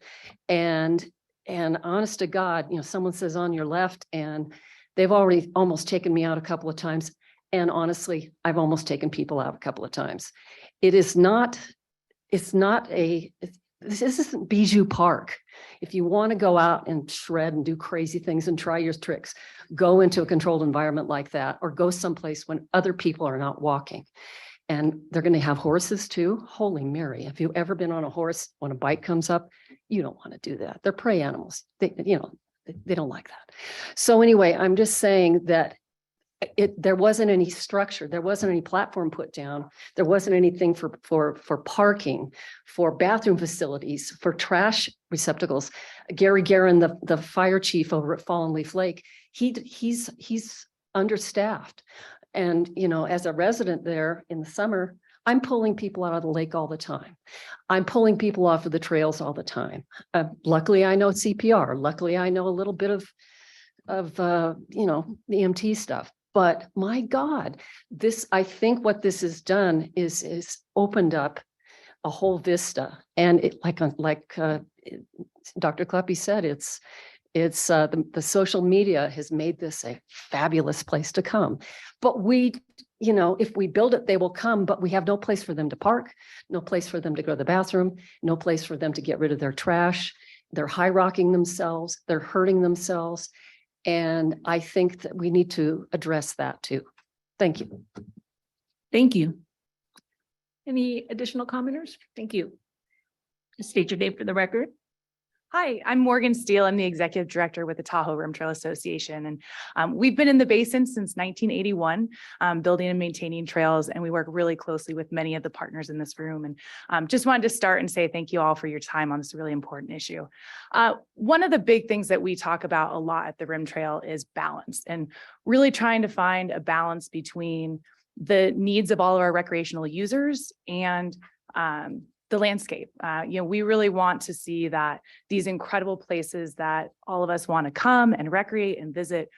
And honest to God, someone says on your left, and they've already almost taken me out a couple of times. And honestly, I've almost taken people out a couple of times. This isn't Bijou Park. If you want to go out and shred and do crazy things and try your tricks, go into a controlled environment like that, or go someplace when other people are not walking. And they're going to have horses too. Holy Mary, have you ever been on a horse when a bike comes up? You don't want to do that. They're prey animals. They don't like that. So anyway, I'm just saying that there wasn't any structure. There wasn't any platform put down. There wasn't anything for parking, for bathroom facilities, for trash receptacles. Gary Guerin, the fire chief over at Fallen Leaf Lake, he's understaffed. And, as a resident there in the summer, I'm pulling people out of the lake all the time. I'm pulling people off of the trails all the time. Luckily, I know CPR. Luckily, I know a little bit of EMT stuff. But my God, I think what this has done is opened up a whole vista. And it, like Dr. Kleppe said, it's the social media has made this a fabulous place to come. But if we build it, they will come, but we have no place for them to park, no place for them to go to the bathroom, no place for them to get rid of their trash. They're high rocking themselves, they're hurting themselves. And I think that we need to address that too. Thank you. Thank you. Any additional commenters? Thank you. Just state your name for the record. Hi, I'm Morgan Steele. I'm the executive director with the Tahoe Rim Trail Association. And we've been in the basin since 1981, building and maintaining trails. And we work really closely with many of the partners in this room. And just wanted to start and say thank you all for your time on this really important issue. One of the big things that we talk about a lot at the Rim Trail is balance, and really trying to find a balance between the needs of all of our recreational users and the landscape. We really want to see that these incredible places that all of us want to come and recreate and visit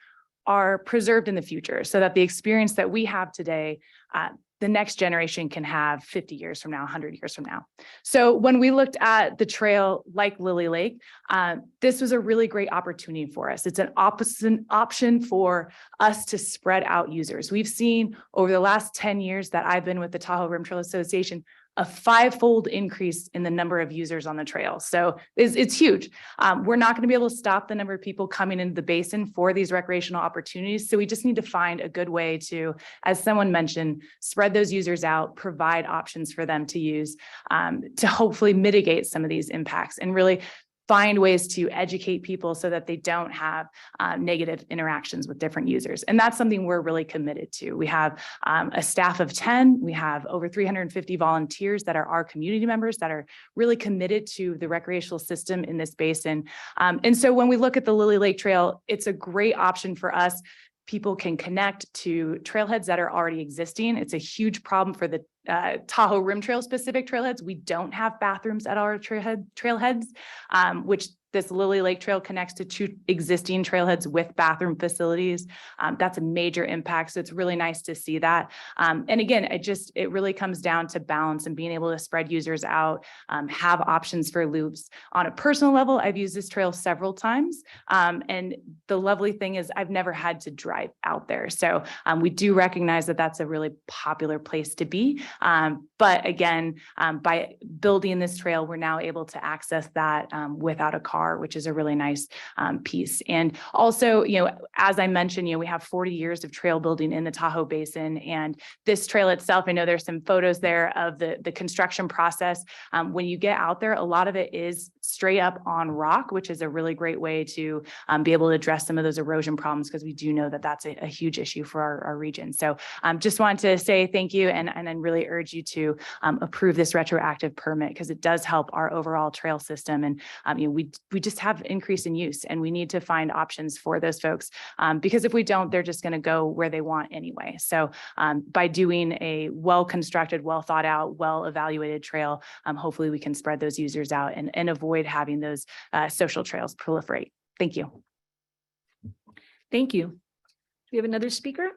are preserved in the future, so that the experience that we have today, the next generation can have 50 years from now, 100 years from now. So when we looked at the trail like Lily Lake, this was a really great opportunity for us. It's an option for us to spread out users. We've seen over the last 10 years that I've been with the Tahoe Rim Trail Association, a 5-fold increase in the number of users on the trail. So it's huge. We're not going to be able to stop the number of people coming into the basin for these recreational opportunities. So we just need to find a good way to, as someone mentioned, spread those users out, provide options for them to use to hopefully mitigate some of these impacts and really find ways to educate people so that they don't have negative interactions with different users. And that's something we're really committed to. We have a staff of 10. We have over 350 volunteers that are our community members that are really committed to the recreational system in this basin. And so when we look at the Lily Lake Trail, it's a great option for us. People can connect to trailheads that are already existing. It's a huge problem for the Tahoe Rim Trail specific trailheads. We don't have bathrooms at our trailheads, which this Lily Lake Trail connects to 2 existing trailheads with bathroom facilities. That's a major impact. So it's really nice to see that. And again, it really comes down to balance and being able to spread users out, have options for loops. On a personal level, I've used this trail several times. And the lovely thing is I've never had to drive out there. So we do recognize that that's a really popular place to be. But again, by building this trail, we're now able to access that without a car are, which is a really nice piece. And also, as I mentioned, we have 40 years of trail building in the Tahoe Basin, and this trail itself, I know there's some photos there of the construction process. When you get out there, a lot of it is straight up on rock, which is a really great way to be able to address some of those erosion problems, because we do know that that's a huge issue for our region. So just want to say thank you, and then really urge you to approve this retroactive permit, because it does help our overall trail system. And we just have increase in use, and we need to find options for those folks, because if we don't, they're just going to go where they want anyway. So by doing a well-constructed, well thought out, well-evaluated trail, hopefully we can spread those users out and avoid having those social trails proliferate. Thank you. Thank you. Do we have another speaker?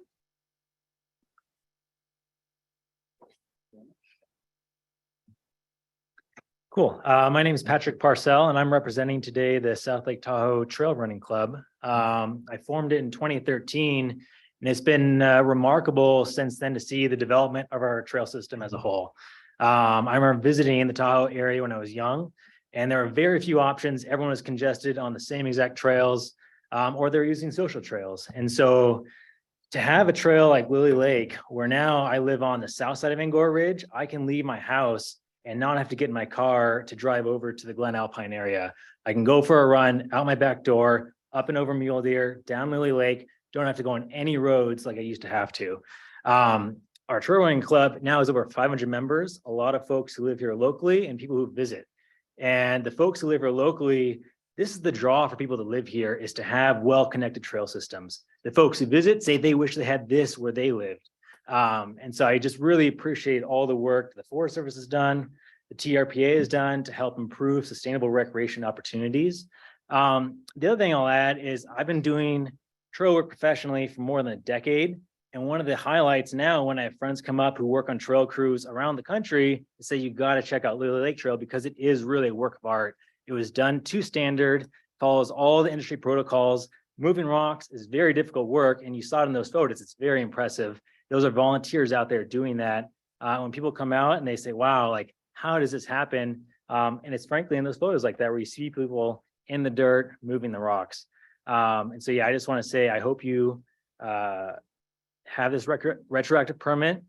Cool. My name is Patrick Parcell, and I'm representing today the South Lake Tahoe Trail Running Club. I formed it in 2013, and it's been remarkable since then to see the development of our trail system as a whole. I remember visiting the Tahoe area when I was young, and there were very few options. Everyone was congested on the same exact trails, or they're using social trails. And so to have a trail like Lily Lake, where now I live on the south side of Angora Ridge, I can leave my house and not have to get in my car to drive over to the Glen Alpine area. I can go for a run out my back door, up and over Mule Deer, down Lily Lake, don't have to go on any roads like I used to have to. Our trail running club now is over 500 members, a lot of folks who live here locally and people who visit. And the folks who live here locally, this is the draw for people to live here, is to have well-connected trail systems. The folks who visit say they wish they had this where they lived. And so I just really appreciate all the work the Forest Service has done, the TRPA has done to help improve sustainable recreation opportunities. The other thing I'll add is I've been doing trail work professionally for more than a decade. And one of the highlights now when I have friends come up who work on trail crews around the country is say, you got to check out Lily Lake Trail, because it is really a work of art. It was done to standard, follows all the industry protocols. Moving rocks is very difficult work, and you saw it in those photos. It's very impressive. Those are volunteers out there doing that. When people come out and they say, wow, like, how does this happen? And it's frankly in those photos like that where you see people in the dirt moving the rocks. And so, yeah, I just want to say, I hope you have this retroactive permit.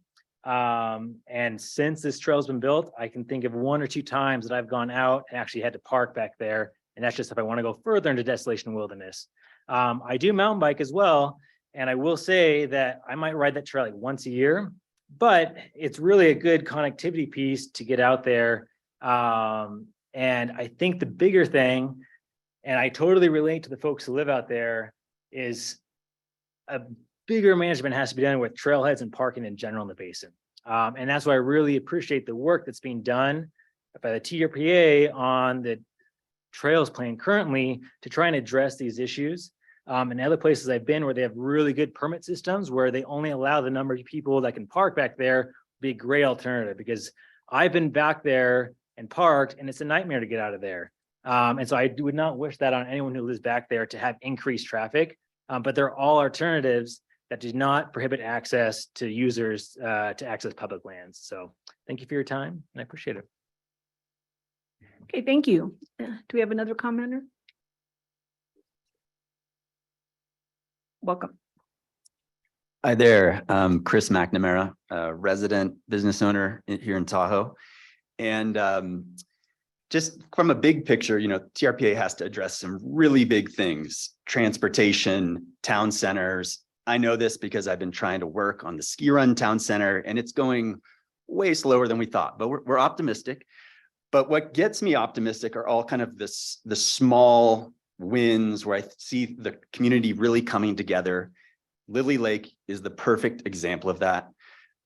And since this trail has been built, I can think of 1 or 2 times that I've gone out and actually had to park back there. And that's just if I want to go further into Desolation Wilderness. I do mountain bike as well. And I will say that I might ride that trail like once a year, but it's really a good connectivity piece to get out there. And I think the bigger thing, and I totally relate to the folks who live out there, is a bigger management has to be done with trailheads and parking in general in the basin. And that's why I really appreciate the work that's being done by the TRPA on the trails plan currently to try and address these issues. And other places I've been where they have really good permit systems where they only allow the number of people that can park back there, be a great alternative, because I've been back there and parked and it's a nightmare to get out of there. And so I would not wish that on anyone who lives back there to have increased traffic, but they're all alternatives that do not prohibit access to users to access public lands. So thank you for your time and I appreciate it. Okay, thank you. Do we have another commenter? Welcome. Hi there, Chris McNamara, resident business owner here in Tahoe. And just from a big picture, TRPA has to address some really big things: transportation, town centers. I know this because I've been trying to work on the Ski Run Town Center, and it's going way slower than we thought, but we're optimistic. But what gets me optimistic are all kind of the small wins where I see the community really coming together. Lily Lake is the perfect example of that.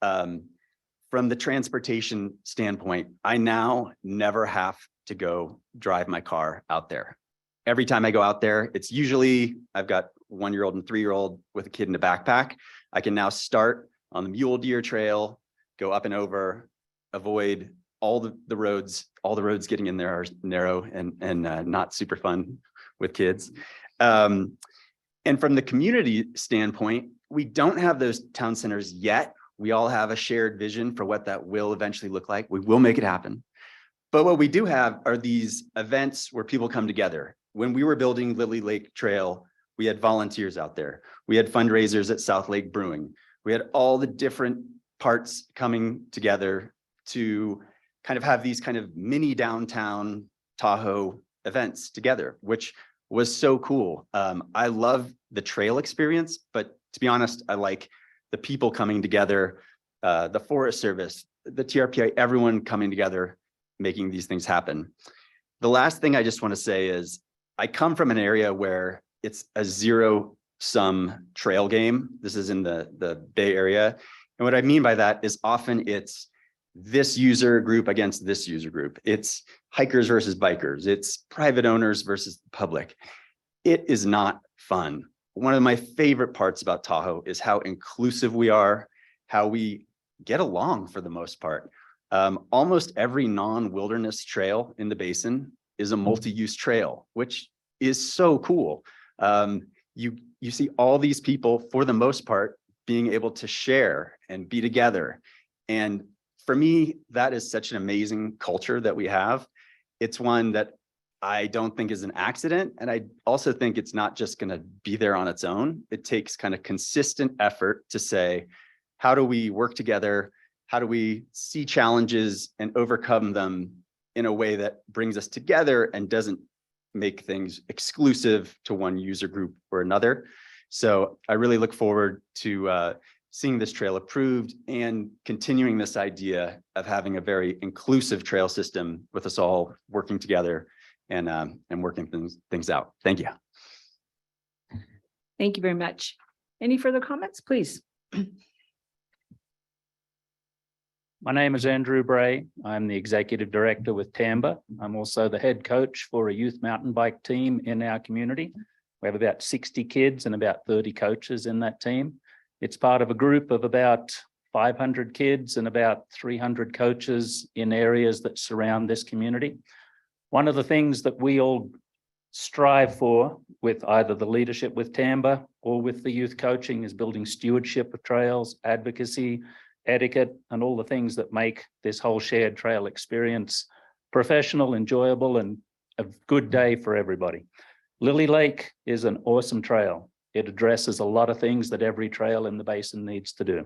From the transportation standpoint, I now never have to go drive my car out there. Every time I go out there, it's usually, I've got 1-year-old and 3-year-old with a kid in a backpack. I can now start on the Mule Deer Trail, go up and over, avoid all the roads. All the roads getting in there are narrow and not super fun with kids. And from the community standpoint, we don't have those town centers yet. We all have a shared vision for what that will eventually look like. We will make it happen. But what we do have are these events where people come together. when we were building Lily Lake Trail, we had volunteers out there. We had fundraisers at South Lake Brewing. We had all the different parts coming together to kind of have these kind of mini downtown Tahoe events together, which was so cool. I love the trail experience, but to be honest, I like the people coming together, the Forest Service, the TRPA, everyone coming together, making these things happen. The last thing I just want to say is I come from an area where it's a zero-sum trail game. This is in the Bay Area. And what I mean by that is often it's this user group against this user group. It's hikers versus bikers. It's private owners versus the public. It is not fun. One of my favorite parts about Tahoe is how inclusive we are, how we get along for the most part. Almost every non-wilderness trail in the basin is a multi-use trail, which is so cool. You see all these people, for the most part, being able to share and be together. And for me, that is such an amazing culture that we have. It's one that I don't think is an accident. And I also think it's not just going to be there on its own. It takes kind of consistent effort to say, how do we work together? How do we see challenges and overcome them in a way that brings us together and doesn't make things exclusive to one user group or another? So I really look forward to seeing this trail approved and continuing this idea of having a very inclusive trail system with us all working together and working things out. Thank you. Thank you very much. Any further comments, please? My name is Andrew Bray. I'm the executive director with TAMBA. I'm also the head coach for a youth mountain bike team in our community. We have about 60 kids and about 30 coaches in that team. It's part of a group of about 500 kids and about 300 coaches in areas that surround this community. One of the things that we all strive for with either the leadership with TAMBA or with the youth coaching is building stewardship of trails, advocacy, etiquette, and all the things that make this whole shared trail experience professional, enjoyable, and a good day for everybody. Lily Lake is an awesome trail. It addresses a lot of things that every trail in the basin needs to do.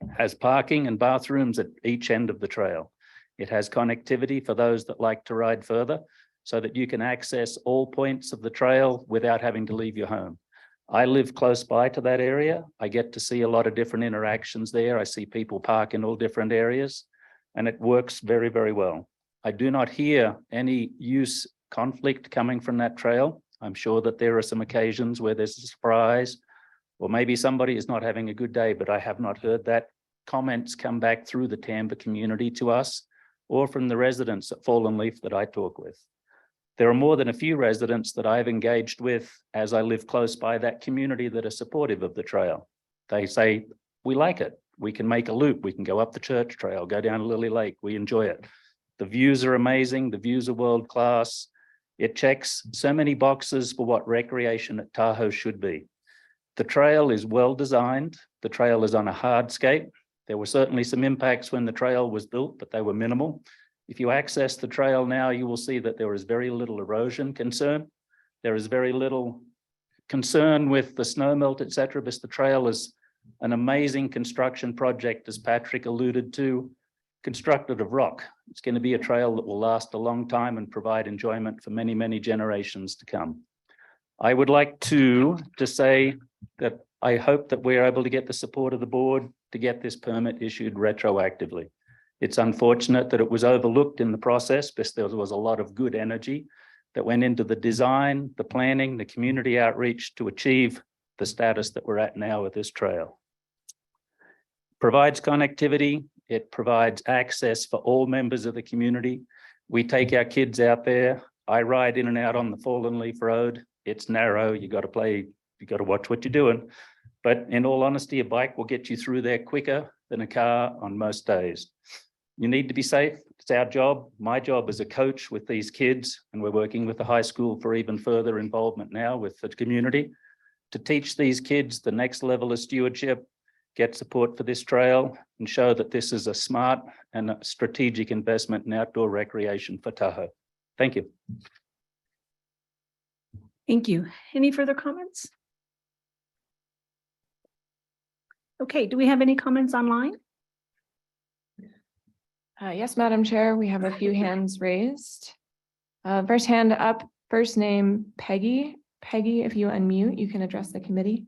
It has parking and bathrooms at each end of the trail. It has connectivity for those that like to ride further so that you can access all points of the trail without having to leave your home. I live close by to that area. I get to see a lot of different interactions there. I see people park in all different areas, and it works very, very well. I do not hear any use conflict coming from that trail. I'm sure that there are some occasions where there's a surprise, or maybe somebody is not having a good day, but I have not heard that. Comments come back through the TAMBA community to us, or from the residents at Fallen Leaf that I talk with. There are more than a few residents that I've engaged with as I live close by that community that are supportive of the trail. They say, we like it. We can make a loop. We can go up the church trail, go down to Lily Lake. We enjoy it. The views are amazing. The views are world class. It checks so many boxes for what recreation at Tahoe should be. The trail is well designed. The trail is on a hardscape. There were certainly some impacts when the trail was built, but they were minimal. If you access the trail now, you will see that there is very little erosion concern. There is very little concern with the snow melt, et cetera, because the trail is an amazing construction project, as Patrick alluded to, constructed of rock. It's going to be a trail that will last a long time and provide enjoyment for many, many generations to come. I would like to say that I hope that we're able to get the support of the board to get this permit issued retroactively. It's unfortunate that it was overlooked in the process because there was a lot of good energy that went into the design, the planning, the community outreach to achieve the status that we're at now with this trail. Provides connectivity. It provides access for all members of the community. We take our kids out there. I ride in and out on the Fallen Leaf Road. It's narrow. You got to watch what you're doing. But in all honesty, a bike will get you through there quicker than a car on most days. You need to be safe. It's our job. My job as a coach with these kids, and we're working with the high school for even further involvement now with the community, to teach these kids the next level of stewardship, get support for this trail, and show that this is a smart and a strategic investment in outdoor recreation for Tahoe. Thank you. Thank you. Any further comments? Okay, do we have any comments online? Yes, Madam Chair, we have a few hands raised. First hand up, first name Peggy. Peggy, if you unmute, you can address the committee.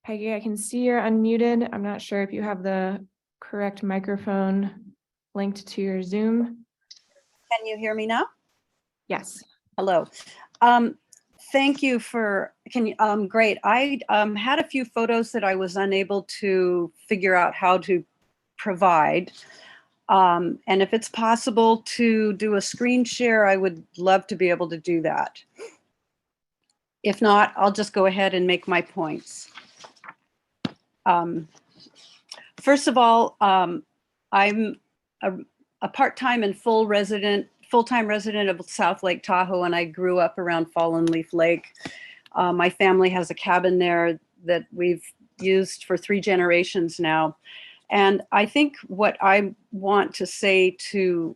Peggy, I can see you're unmuted. I'm not sure if you have the correct microphone linked to your Zoom. Can you hear me now? Yes. Hello. Thank you for, great. I had a few photos that I was unable to figure out how to provide. And if it's possible to do a screen share, I would love to be able to do that. If not, I'll just go ahead and make my points. First of all, I'm a part-time and full-time resident of South Lake Tahoe, and I grew up around Fallen Leaf Lake. My family has a cabin there that we've used for 3 generations now. And I think what I want to say to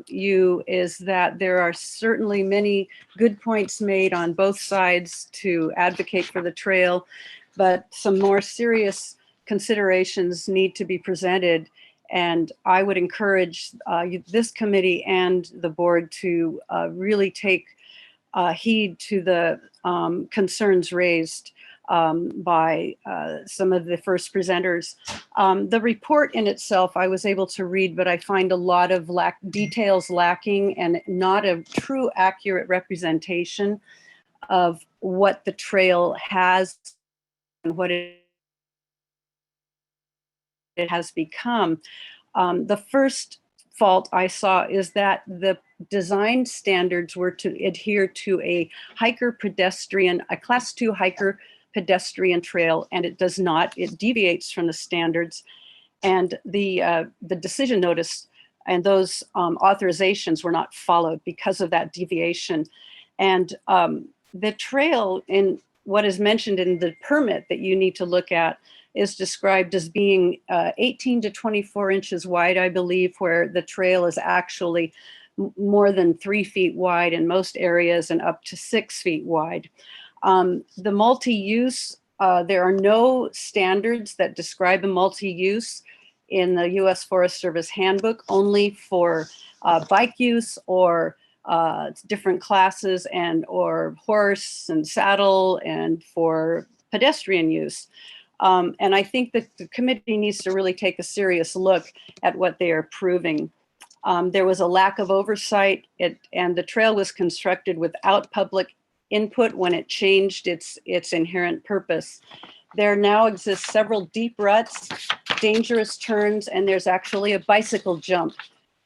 you is that there are certainly many good points made on both sides to advocate for the trail, but some more serious considerations need to be presented. And I would encourage this committee and the board to really take heed to the concerns raised by some of the first presenters. The report in itself, I was able to read, but I find a lot of details lacking and not a true accurate representation of what the trail has and what it has become. The first fault I saw is that the design standards were to adhere to a class 2 hiker pedestrian trail, and it does not. It deviates from the standards. And the decision notice and those authorizations were not followed because of that deviation. And the trail, in what is mentioned in the permit that you need to look at, is described as being 18 to 24 inches wide, I believe, where the trail is actually more than 3 feet wide in most areas and up to 6 feet wide. The multi-use, there are no standards that describe a multi-use in the U.S. Forest Service handbook, only for bike use or different classes or horse and saddle and for pedestrian use. And I think that the committee needs to really take a serious look at what they are approving. There was a lack of oversight, and the trail was constructed without public input when it changed its inherent purpose. There now exist several deep ruts, dangerous turns, and there's actually a bicycle jump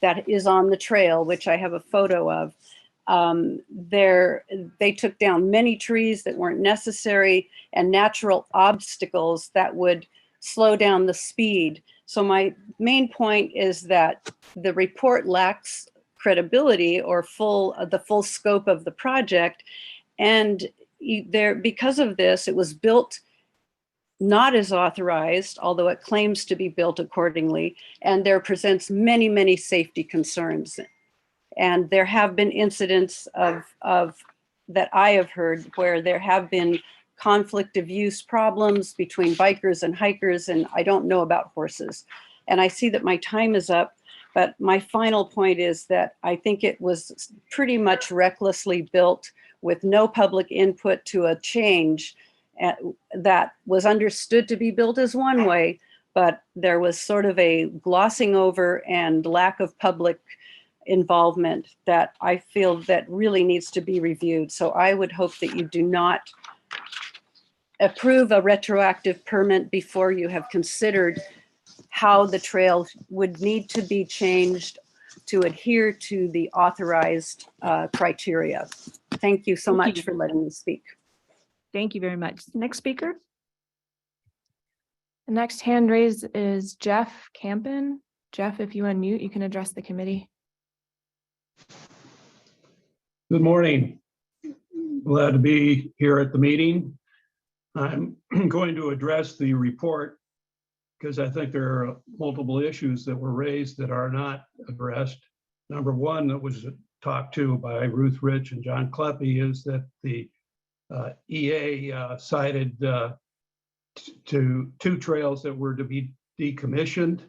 that is on the trail, which I have a photo of. They took down many trees that weren't necessary and natural obstacles that would slow down the speed. So my main point is that the report lacks credibility or the full scope of the project. And because of this, it was built not as authorized, although it claims to be built accordingly. And there presents many, many safety concerns. And there have been incidents of that I have heard where there have been conflict of use problems between bikers and hikers, and I don't know about horses. And I see that my time is up, but my final point is that I think it was pretty much recklessly built with no public input to a change that was understood to be built as one way, but there was sort of a glossing over and lack of public involvement that I feel that really needs to be reviewed. So I would hope that you do not approve a retroactive permit before you have considered how the trail would need to be changed to adhere to the authorized criteria. Thank you so much for letting me speak. Thank you very much. Next speaker. The next hand raised is Jeff Campen. Jeff, if you unmute, you can address the committee. Good morning. Glad to be here at the meeting. I'm going to address the report because I think there are multiple issues that were raised that are not addressed. Number one that was talked to by Ruth Rich and John Kleppe is that the EA cited to two trails that were to be decommissioned.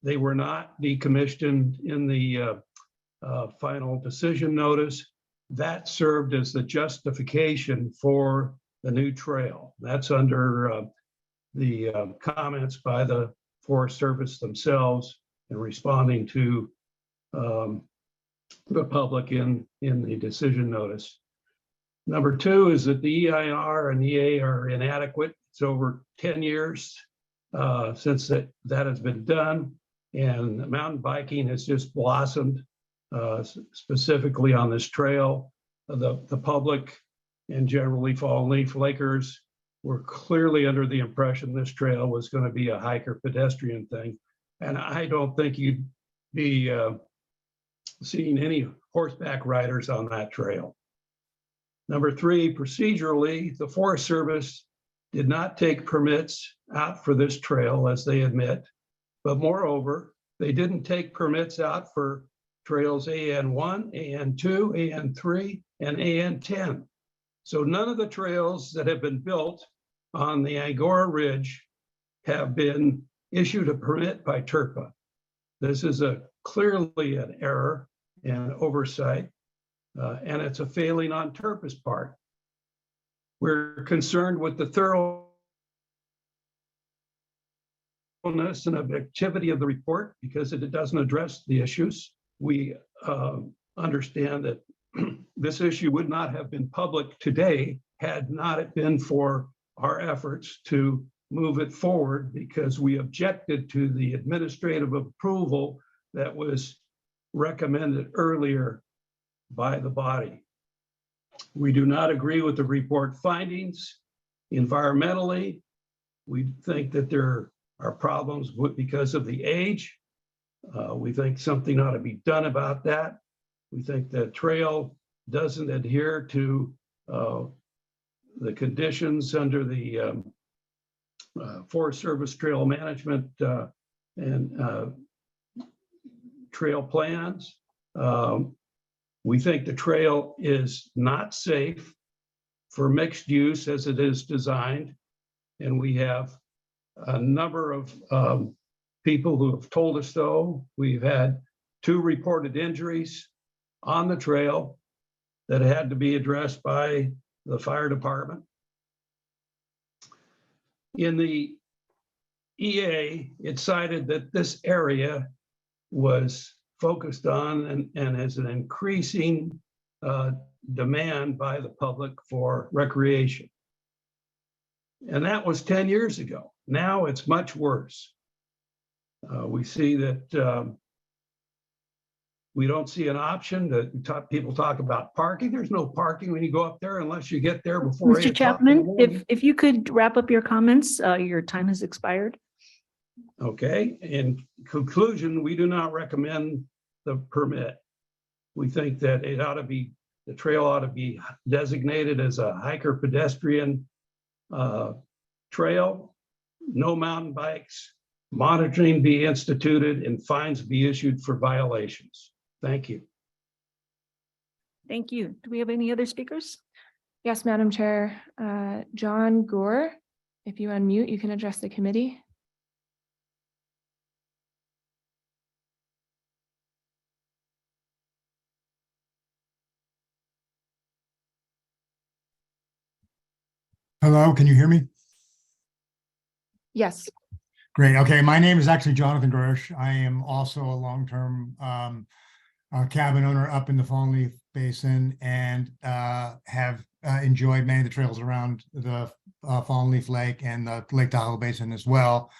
They were not decommissioned in the final decision notice. That served as the justification for the new trail. That's under the comments by the Forest Service themselves and responding to the public in the decision notice. Number two is that the EIR and EA are inadequate. It's over 10 years since that has been done, and mountain biking has just blossomed, specifically on this trail. The public and generally Fallen Leaf Lakers were clearly under the impression this trail was going to be a hiker pedestrian thing, and I don't think you'd be seeing any horseback riders on that trail. Number three, procedurally, the Forest Service did not take permits out for this trail, as they admit, but moreover, they didn't take permits out for trails AN1, AN2, AN3, and AN10. So none of the trails that have been built on the Angora Ridge have been issued a permit by TERPA. This is clearly an error and oversight, and it's a failing on TERPA's part. We're concerned with the thoroughness and objectivity of the report because it doesn't address the issues. We understand that this issue would not have been public today had not it been for our efforts to move it forward, because we objected to the administrative approval that was recommended earlier by the body. We do not agree with the report findings. Environmentally, we think that there are problems because of the age. We think something ought to be done about that. We think the trail doesn't adhere to the conditions under the Forest Service trail management and trail plans. We think the trail is not safe for mixed use as it is designed. And we have a number of people who have told us so. We've had 2 reported injuries on the trail that had to be addressed by the fire department. In the EA, it cited that this area was focused on and has an increasing demand by the public for recreation. And that was 10 years ago. Now it's much worse. We see that we don't see an option that people talk about parking. There's no parking when you go up there unless you get there before 8 Mr. o'clock in the Chapman, morning. if you could wrap up your comments, your time has expired. Okay, in conclusion, we do not recommend the permit. We think that it ought to be, the trail ought to be designated as a hiker pedestrian trail, no mountain bikes, monitoring be instituted, and fines be issued for violations. Thank you. Thank you. Do we have any other speakers? Yes, Madam Chair. John Gore, if you unmute, you can address the committee. Hello, can you hear me? Yes. Great. Okay, my name is actually Jonathan Grosh. I am also a long-term cabin owner up in the Fallen Leaf Basin and have enjoyed many of the trails around the Fallen Leaf Lake and the Lake Tahoe Basin as well.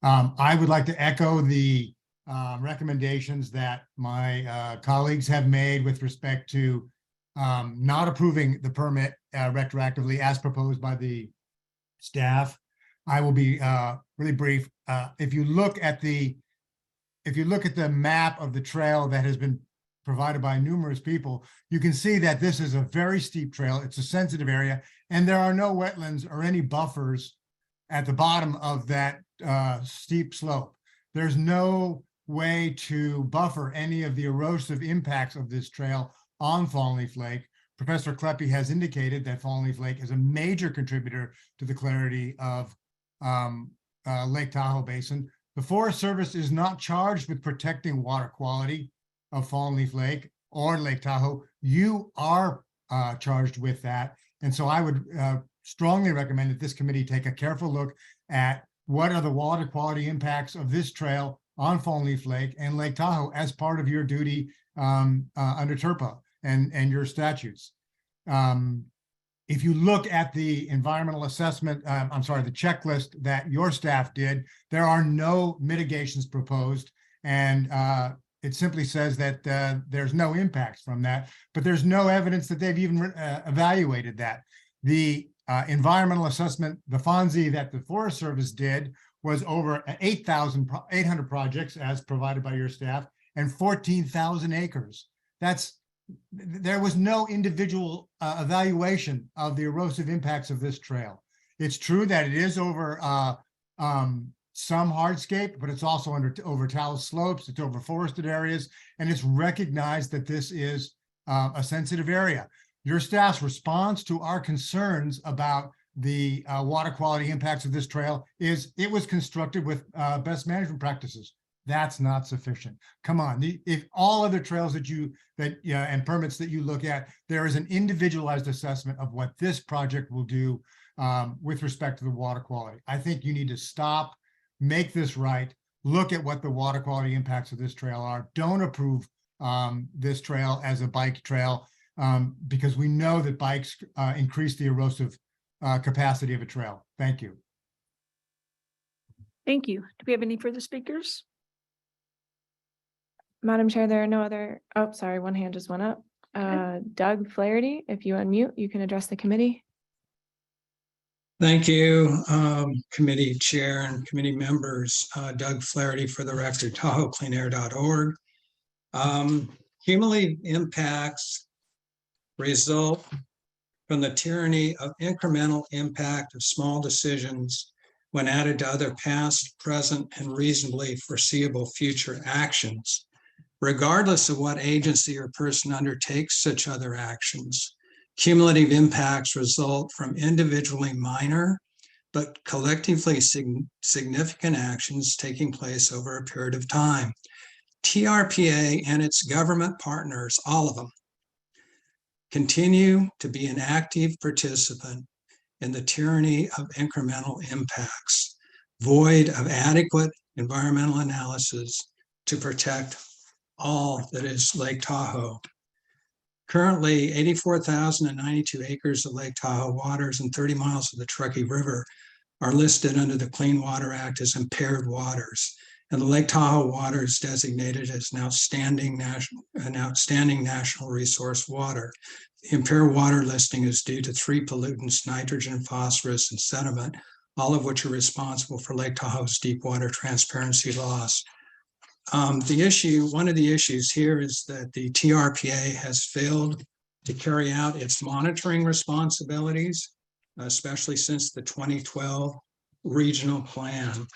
I would like to echo the recommendations that my colleagues have made with respect to not approving the permit retroactively as proposed by the staff. I will be really brief. If you look at the map of the trail that has been provided by numerous people, you can see that this is a very steep trail. It's a sensitive area, and there are no wetlands or any buffers at the bottom of that steep slope. There's no way to buffer any of the erosive impacts of this trail on Fallen Leaf Lake. Professor Kleppe has indicated that Fallen Leaf Lake is a major contributor to the clarity of Lake Tahoe Basin. The Forest Service is not charged with protecting water quality of Fallen Leaf Lake or Lake Tahoe. You are charged with that. And so I would strongly recommend that this committee take a careful look at what are the water quality impacts of this trail on Fallen Leaf Lake and Lake Tahoe as part of your duty under TERPA and your statutes. If you look at the environmental assessment, the checklist that your staff did, there are no mitigations proposed. And it simply says that there's no impacts from that, but there's no evidence that they've even evaluated that. The environmental assessment, the FONSI that the Forest Service did was over 800 projects as provided by your staff and 14,000 acres. There was no individual evaluation of the erosive impacts of this trail. It's true that it is over some hardscape, but it's also over talus slopes, it's over forested areas, and it's recognized that this is a sensitive area. Your staff's response to our concerns about the water quality impacts of this trail is it was constructed with best management practices. That's not sufficient. Come on, if all other trails and permits that you look at, there is an individualized assessment of what this project will do with respect to the water quality. I think you need to stop, make this right, look at what the water quality impacts of this trail are. Don't approve this trail as a bike trail because we know that bikes increase the erosive capacity of a trail. Thank you. Thank you. Do we have any further speakers? Madam Chair, there are no other, oh, sorry, one hand just went up. Doug Flaherty, if you unmute, you can address the committee. Thank you, committee chair and committee members. Doug Flaherty for the record, TahoeCleanAir.org. Cumulative impacts result from the tyranny of incremental impact of small decisions when added to other past, present, and reasonably foreseeable future actions. Regardless of what agency or person undertakes such other actions, cumulative impacts result from individually minor, but collectively significant actions taking place over a period of time. TRPA and its government partners, all of them, continue to be an active participant in the tyranny of incremental impacts, void of adequate environmental analysis to protect all that is Lake Tahoe. Currently, 84,092 acres of Lake Tahoe waters and 30 miles of the Truckee River are listed under the Clean Water Act as impaired waters. And the Lake Tahoe water is designated as an outstanding national resource water. The impaired water listing is due to 3 pollutants, nitrogen, phosphorus, and sediment, all of which are responsible for Lake Tahoe's deep water transparency loss. One of the issues here is that the TRPA has failed to carry out its monitoring responsibilities, especially since the 2012 regional plan.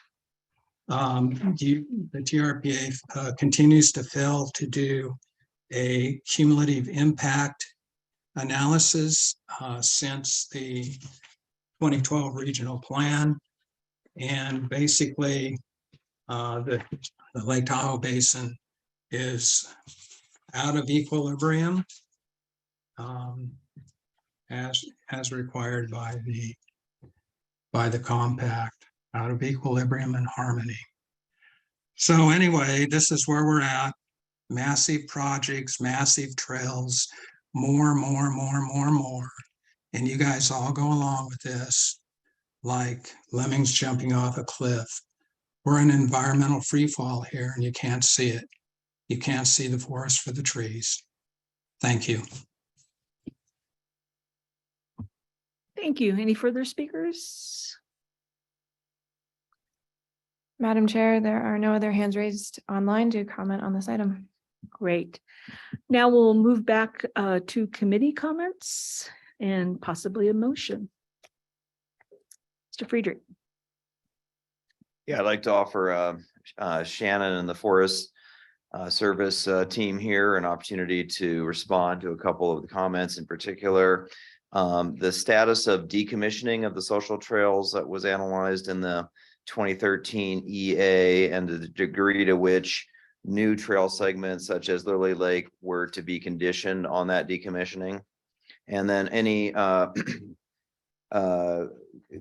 The TRPA continues to fail to do a cumulative impact analysis since the 2012 regional plan. And basically, the Lake Tahoe Basin is out of equilibrium as required by the compact, out of equilibrium and harmony. So anyway, this is where we're at. Massive projects, massive trails, more. And you guys all go along with this like lemmings jumping off a cliff. We're in environmental free fall here and you can't see it. You can't see the forest for the trees. Thank you. Thank you. Any further speakers? Madam Chair, there are no other hands raised online to comment on this item. Great. Now we'll move back to committee comments and possibly a motion. Mr. Friedrich. Yeah, I'd like to offer Shannon and the Forest Service team here an opportunity to respond to a couple of the comments in particular. The status of decommissioning of the social trails that was analyzed in the 2013 EA and the degree to which new trail segments such as Lily Lake were to be conditioned on that decommissioning. And then any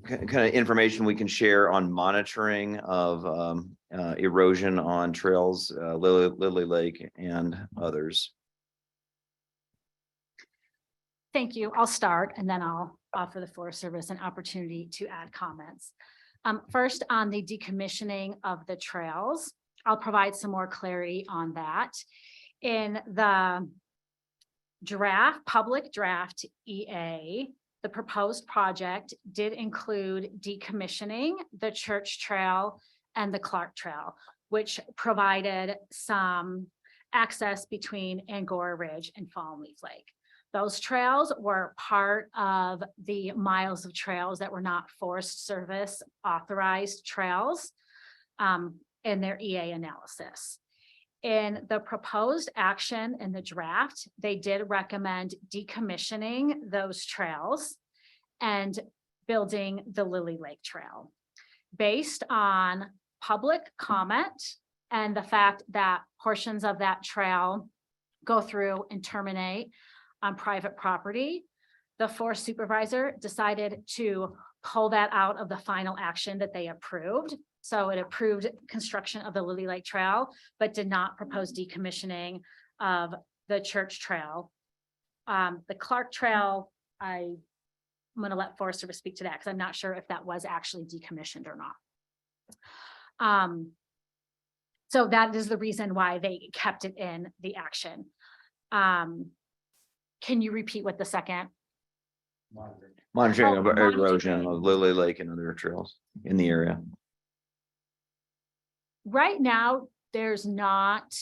kind of information we can share on monitoring of erosion on trails, Lily Lake and others. Thank you. I'll start and then I'll offer the Forest Service an opportunity to add comments. First, on the decommissioning of the trails, I'll provide some more clarity on that. In the public draft EA, the proposed project did include decommissioning the Church Trail and the Clark Trail, which provided some access between Angora Ridge and Fallen Leaf Lake. Those trails were part of the miles of trails that were not Forest Service authorized trails in their EA analysis. In the proposed action in the draft, they did recommend decommissioning those trails and building the Lily Lake Trail. Based on public comment and the fact that portions of that trail go through and terminate on private property, the forest supervisor decided to pull that out of the final action that they approved. So it approved construction of the Lily Lake Trail, but did not propose decommissioning of the Church Trail. The Clark Trail, I'm going to let Forest Service speak to that because I'm not sure if that was actually decommissioned or not. So that is the reason why they kept it in the action. Can you repeat what the second? Monitoring of monitoring. erosion of Lily Lake and other trails in the area. Right now, there's not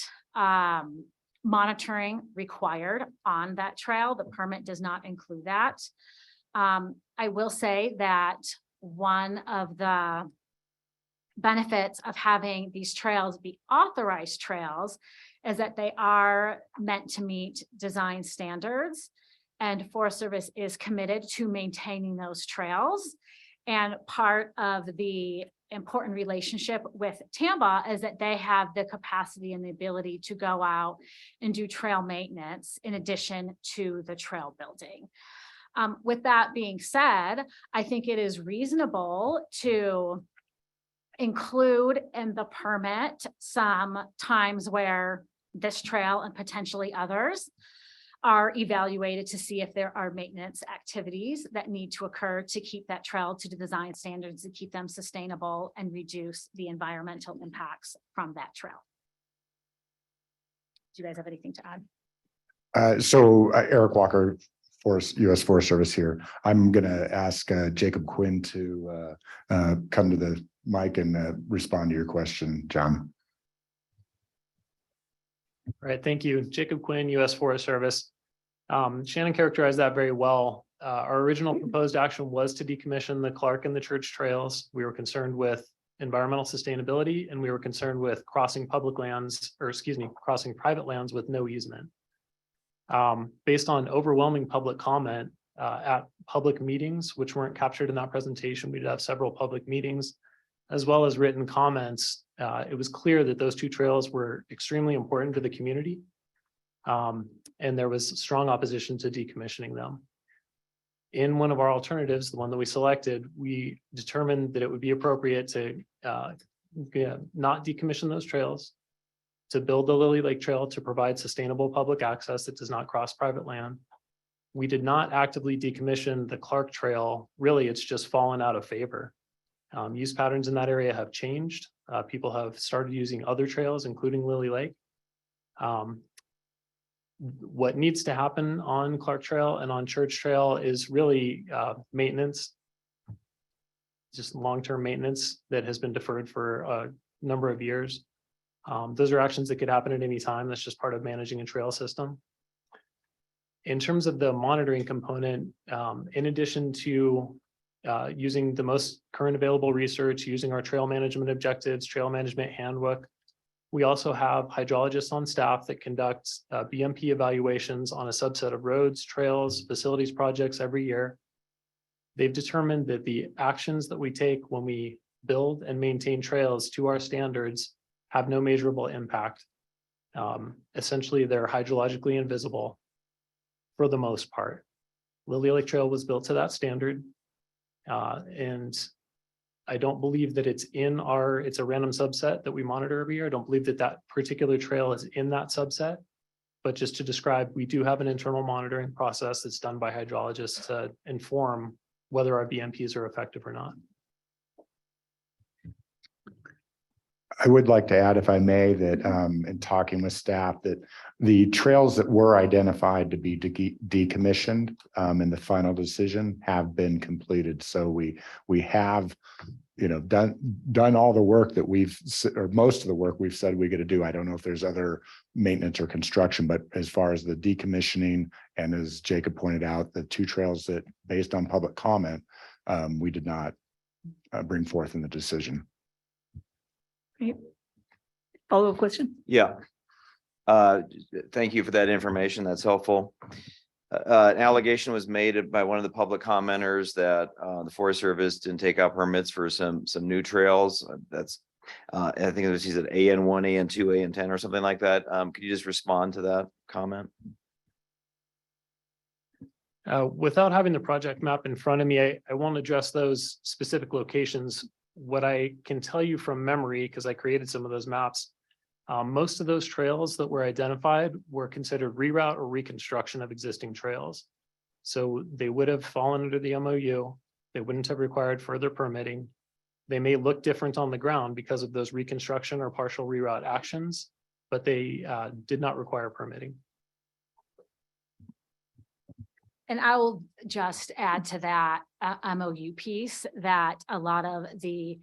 monitoring required on that trail. The permit does not include that. I will say that one of the benefits of having these trails be authorized trails is that they are meant to meet design standards, and Forest Service is committed to maintaining those trails. And part of the important relationship with TAMBA is that they have the capacity and the ability to go out and do trail maintenance in addition to the trail building. With that being said, I think it is reasonable to include in the permit some times where this trail and potentially others are evaluated to see if there are maintenance activities that need to occur to keep that trail to the design standards, to keep them sustainable and reduce the environmental impacts from that trail. Do you guys have anything to add? Eric Walker, U.S. Forest Service here. I'm going to ask Jacob Quinn to come to the mic and respond to your question, John. All right, thank you. Jacob Quinn, U.S. Forest Service. Shannon characterized that very well. Our original proposed action was to decommission the Clark and the Church trails. We were concerned with environmental sustainability, and we were concerned with crossing public lands, or excuse me, crossing private lands with no easement. Based on overwhelming public comment at public meetings, which weren't captured in that presentation, we did have several public meetings, as well as written comments. It was clear that those two trails were extremely important to the community. And there was strong opposition to decommissioning them. In one of our alternatives, the one that we selected, we determined that it would be appropriate to not decommission those trails, to build the Lily Lake Trail to provide sustainable public access that does not cross private land. We did not actively decommission the Clark Trail. Really, it's just fallen out of favor. Use patterns in that area have changed. People have started using other trails, including Lily Lake. What needs to happen on Clark Trail and on Church Trail is really maintenance, just long-term maintenance that has been deferred for a number of years. Those are actions that could happen at any time. That's just part of managing a trail system. In terms of the monitoring component, in addition to using the most current available research, using our trail management objectives, trail management handbook. We also have hydrologists on staff that conduct BMP evaluations on a subset of roads, trails, facilities projects every year. They've determined that the actions that we take when we build and maintain trails to our standards have no measurable impact. Essentially, they're hydrologically invisible for the most part. Lily Lake Trail was built to that standard. And I don't believe that it's a random subset that we monitor every year. I don't believe that that particular trail is in that subset. But just to describe, we do have an internal monitoring process that's done by hydrologists to inform whether our BMPs are effective or not. I would like to add, if I may, that in talking with staff, that the trails that were identified to be decommissioned in the final decision have been completed. So we have, done all the work that or most of the work we've said we're going to do. I don't know if there's other maintenance or construction, but as far as the decommissioning, and as Jacob pointed out, the 2 trails that, based on public comment, we did not bring forth in the decision. Great. Follow-up question? Yeah. Thank you for that information. That's helpful. An allegation was made by one of the public commenters that the Forest Service didn't take out permits for some new trails. That's I think it was, he said AN1, AN2, AN10 or something like that. Could you just respond to that comment? Without having the project map in front of me, I won't address those specific locations. What I can tell you from memory, because I created some of those maps, most of those trails that were identified were considered reroute or reconstruction of existing trails. So they would have fallen under the MOU. They wouldn't have required further permitting. They may look different on the ground because of those reconstruction or partial reroute actions, but they did not require permitting. And I will just add to that MOU piece that a lot of the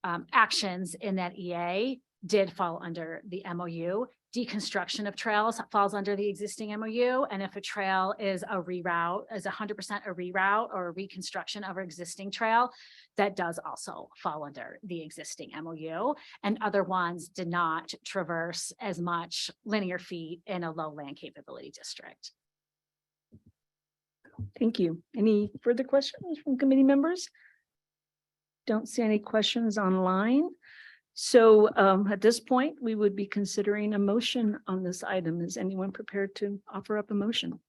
actions in that EA did fall under the MOU. Deconstruction of trails falls under the existing MOU. And if a trail is a reroute, is 100% a reroute or a reconstruction of an existing trail, that does also fall under the existing MOU. And other ones did not traverse as much linear feet in a low land capability district. Thank you. Any further questions from committee members? Don't see any questions online. So at this point, we would be considering a motion on this item. Is anyone prepared to offer up a motion?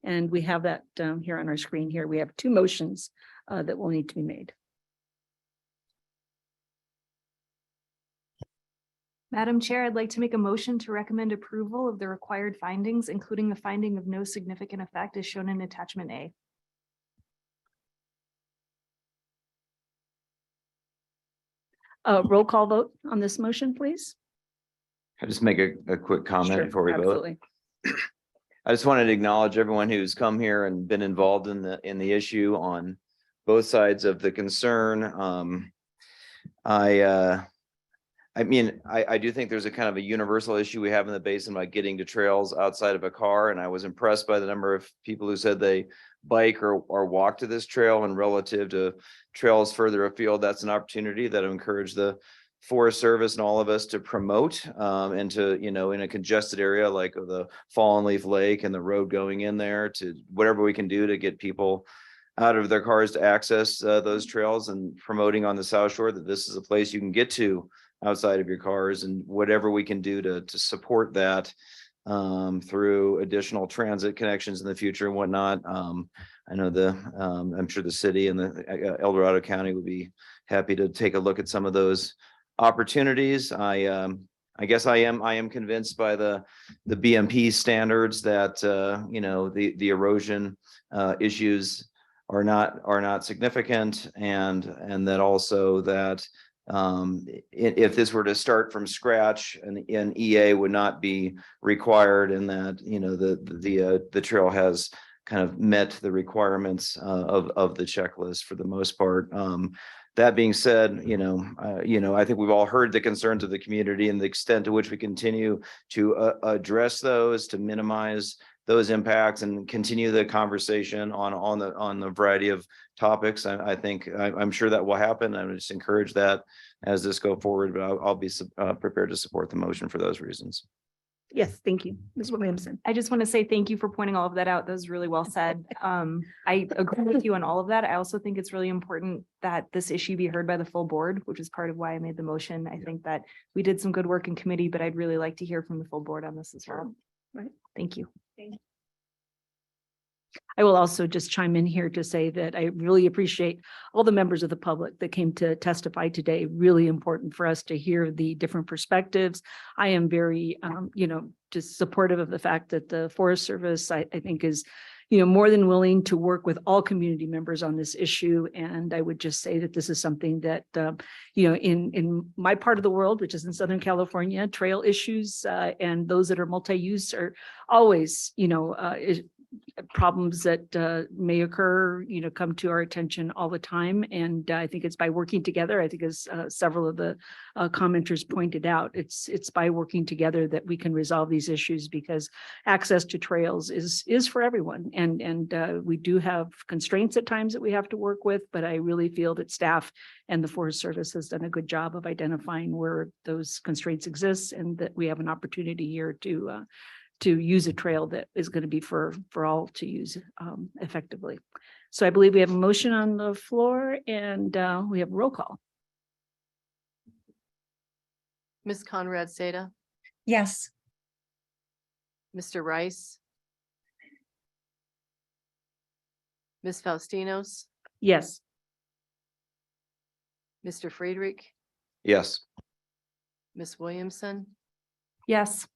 And we have that here on our screen here. We have 2 motions that will need to be made. Madam Chair, I'd like to make a motion to recommend approval of the required findings, including the finding of no significant effect as shown in attachment A. Roll call vote on this motion, please. I'll just make a quick comment Sure, before we vote. absolutely. I just wanted to acknowledge everyone who's come here and been involved in the issue on both sides of the concern. I mean, I do think there's a kind of a universal issue we have in the basin about getting to trails outside of a car. And I was impressed by the number of people who said they bike or walk to this trail, and relative to trails further afield, that's an opportunity that I encourage the Forest Service and all of us to promote and to, in a congested area like the Fallen Leaf Lake and the road going in there, to whatever we can do to get people out of their cars to access those trails, and promoting on the South Shore that this is a place you can get to outside of your cars, and whatever we can do to support that through additional transit connections in the future and whatnot. I know I'm sure the city and the El Dorado County would be happy to take a look at some of those opportunities. I guess I am convinced by the BMP standards that the erosion issues are not significant, and that also that if this were to start from scratch, an EA would not be required, and that the trail has kind of met the requirements of the checklist for the most part. That being said, I think we've all heard the concerns of the community and the extent to which we continue to address those, to minimize those impacts and continue the conversation on the variety of topics. I think, I'm sure that will happen. I would just encourage that as this go forward, but I'll be prepared to support the motion for those reasons. Yes, thank you. Ms. Williamson. I just want to say thank you for pointing all of that out. That was really well said. I agree with you on all of that. I also think it's really important that this issue be heard by the full board, which is part of why I made the motion. I think that we did some good work in committee, but I'd really like to hear from the full board on this as well. Right. Thank you. I will also just chime in here to say that I really appreciate all the members of the public that came to testify today. Really important for us to hear the different perspectives. I am very, just supportive of the fact that the Forest Service, I think is, more than willing to work with all community members on this issue. And I would just say that this is something that, in my part of the world, which is in Southern California, trail issues and those that are multi-use are always, problems that may occur, come to our attention all the time. And I think it's by working together. I think as several of the commenters pointed out, it's by working together that we can resolve these issues, because access to trails is for everyone. And we do have constraints at times that we have to work with, but I really feel that staff and the Forest Service has done a good job of identifying where those constraints exist, and that we have an opportunity here to use a trail that is going to be for all to use effectively. So I believe we have a motion on the floor, and we have a roll call. Ms. Conrad Seda, Yes. Mr. Rice, Ms. Faustinos, Yes. Mr. Friedrich, Yes. Ms. Williamson, Yes.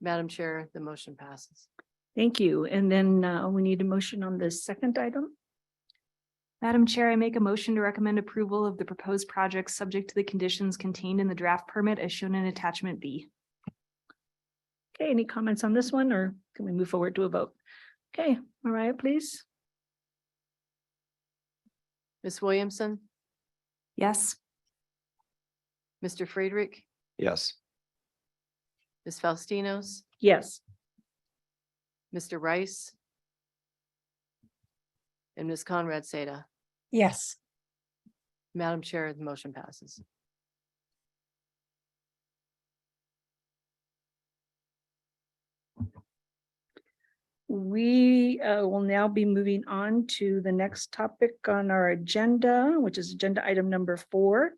Madam Chair, the motion passes. Thank you. And then we need a motion on the second item. Madam Chair, I make a motion to recommend approval of the proposed project subject to the conditions contained in the draft permit as shown in attachment B. Okay, any comments on this one, or can we move forward to a vote? Okay, Mariah, please. Ms. Williamson, Yes. Mr. Friedrich, Yes. Ms. Faustinos, Yes. Mr. Rice, and Ms. Conrad Seda. Yes. Madam Chair, the motion passes. We will now be moving on to the next topic on our agenda, which is agenda item number 4.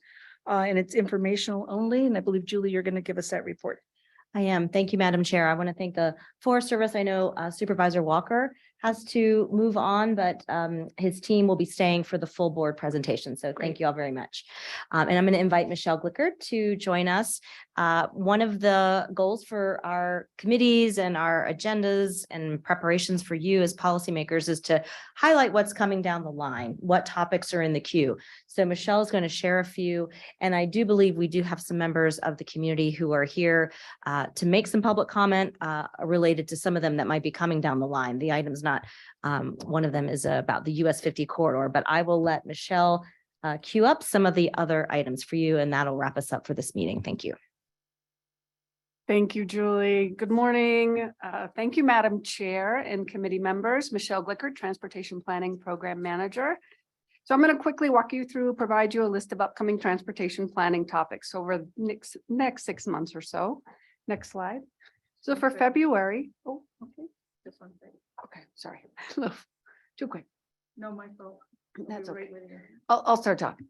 And it's informational only. And I believe, Julie, you're going to give us that report. I am. Thank you, Madam Chair. I want to thank the Forest Service. I know Supervisor Walker has to move on, but his team will be staying for the full board presentation. So thank you all very much. And I'm going to invite Michelle Glickard to join us. One of the goals for our committees and our agendas and preparations for you as policymakers is to highlight what's coming down the line, what topics are in the queue. So Michelle is going to share a few, and I do believe we do have some members of the community who are here to make some public comment related to some of them that might be coming down the line. The item's not, one of them is about the US 50 corridor, but I will let Michelle queue up some of the other items for you, and that'll wrap us up for this meeting. Thank you. Thank you, Julie. Good morning. Thank you, Madam Chair and committee members. Michelle Glickard, Transportation Planning Program Manager. So I'm going to quickly walk you through, provide you a list of upcoming transportation planning topics over the next 6 months or so. Next slide. So for February, okay. This one. Okay, sorry. Too quick. No, my fault. That's okay. I'll start talking.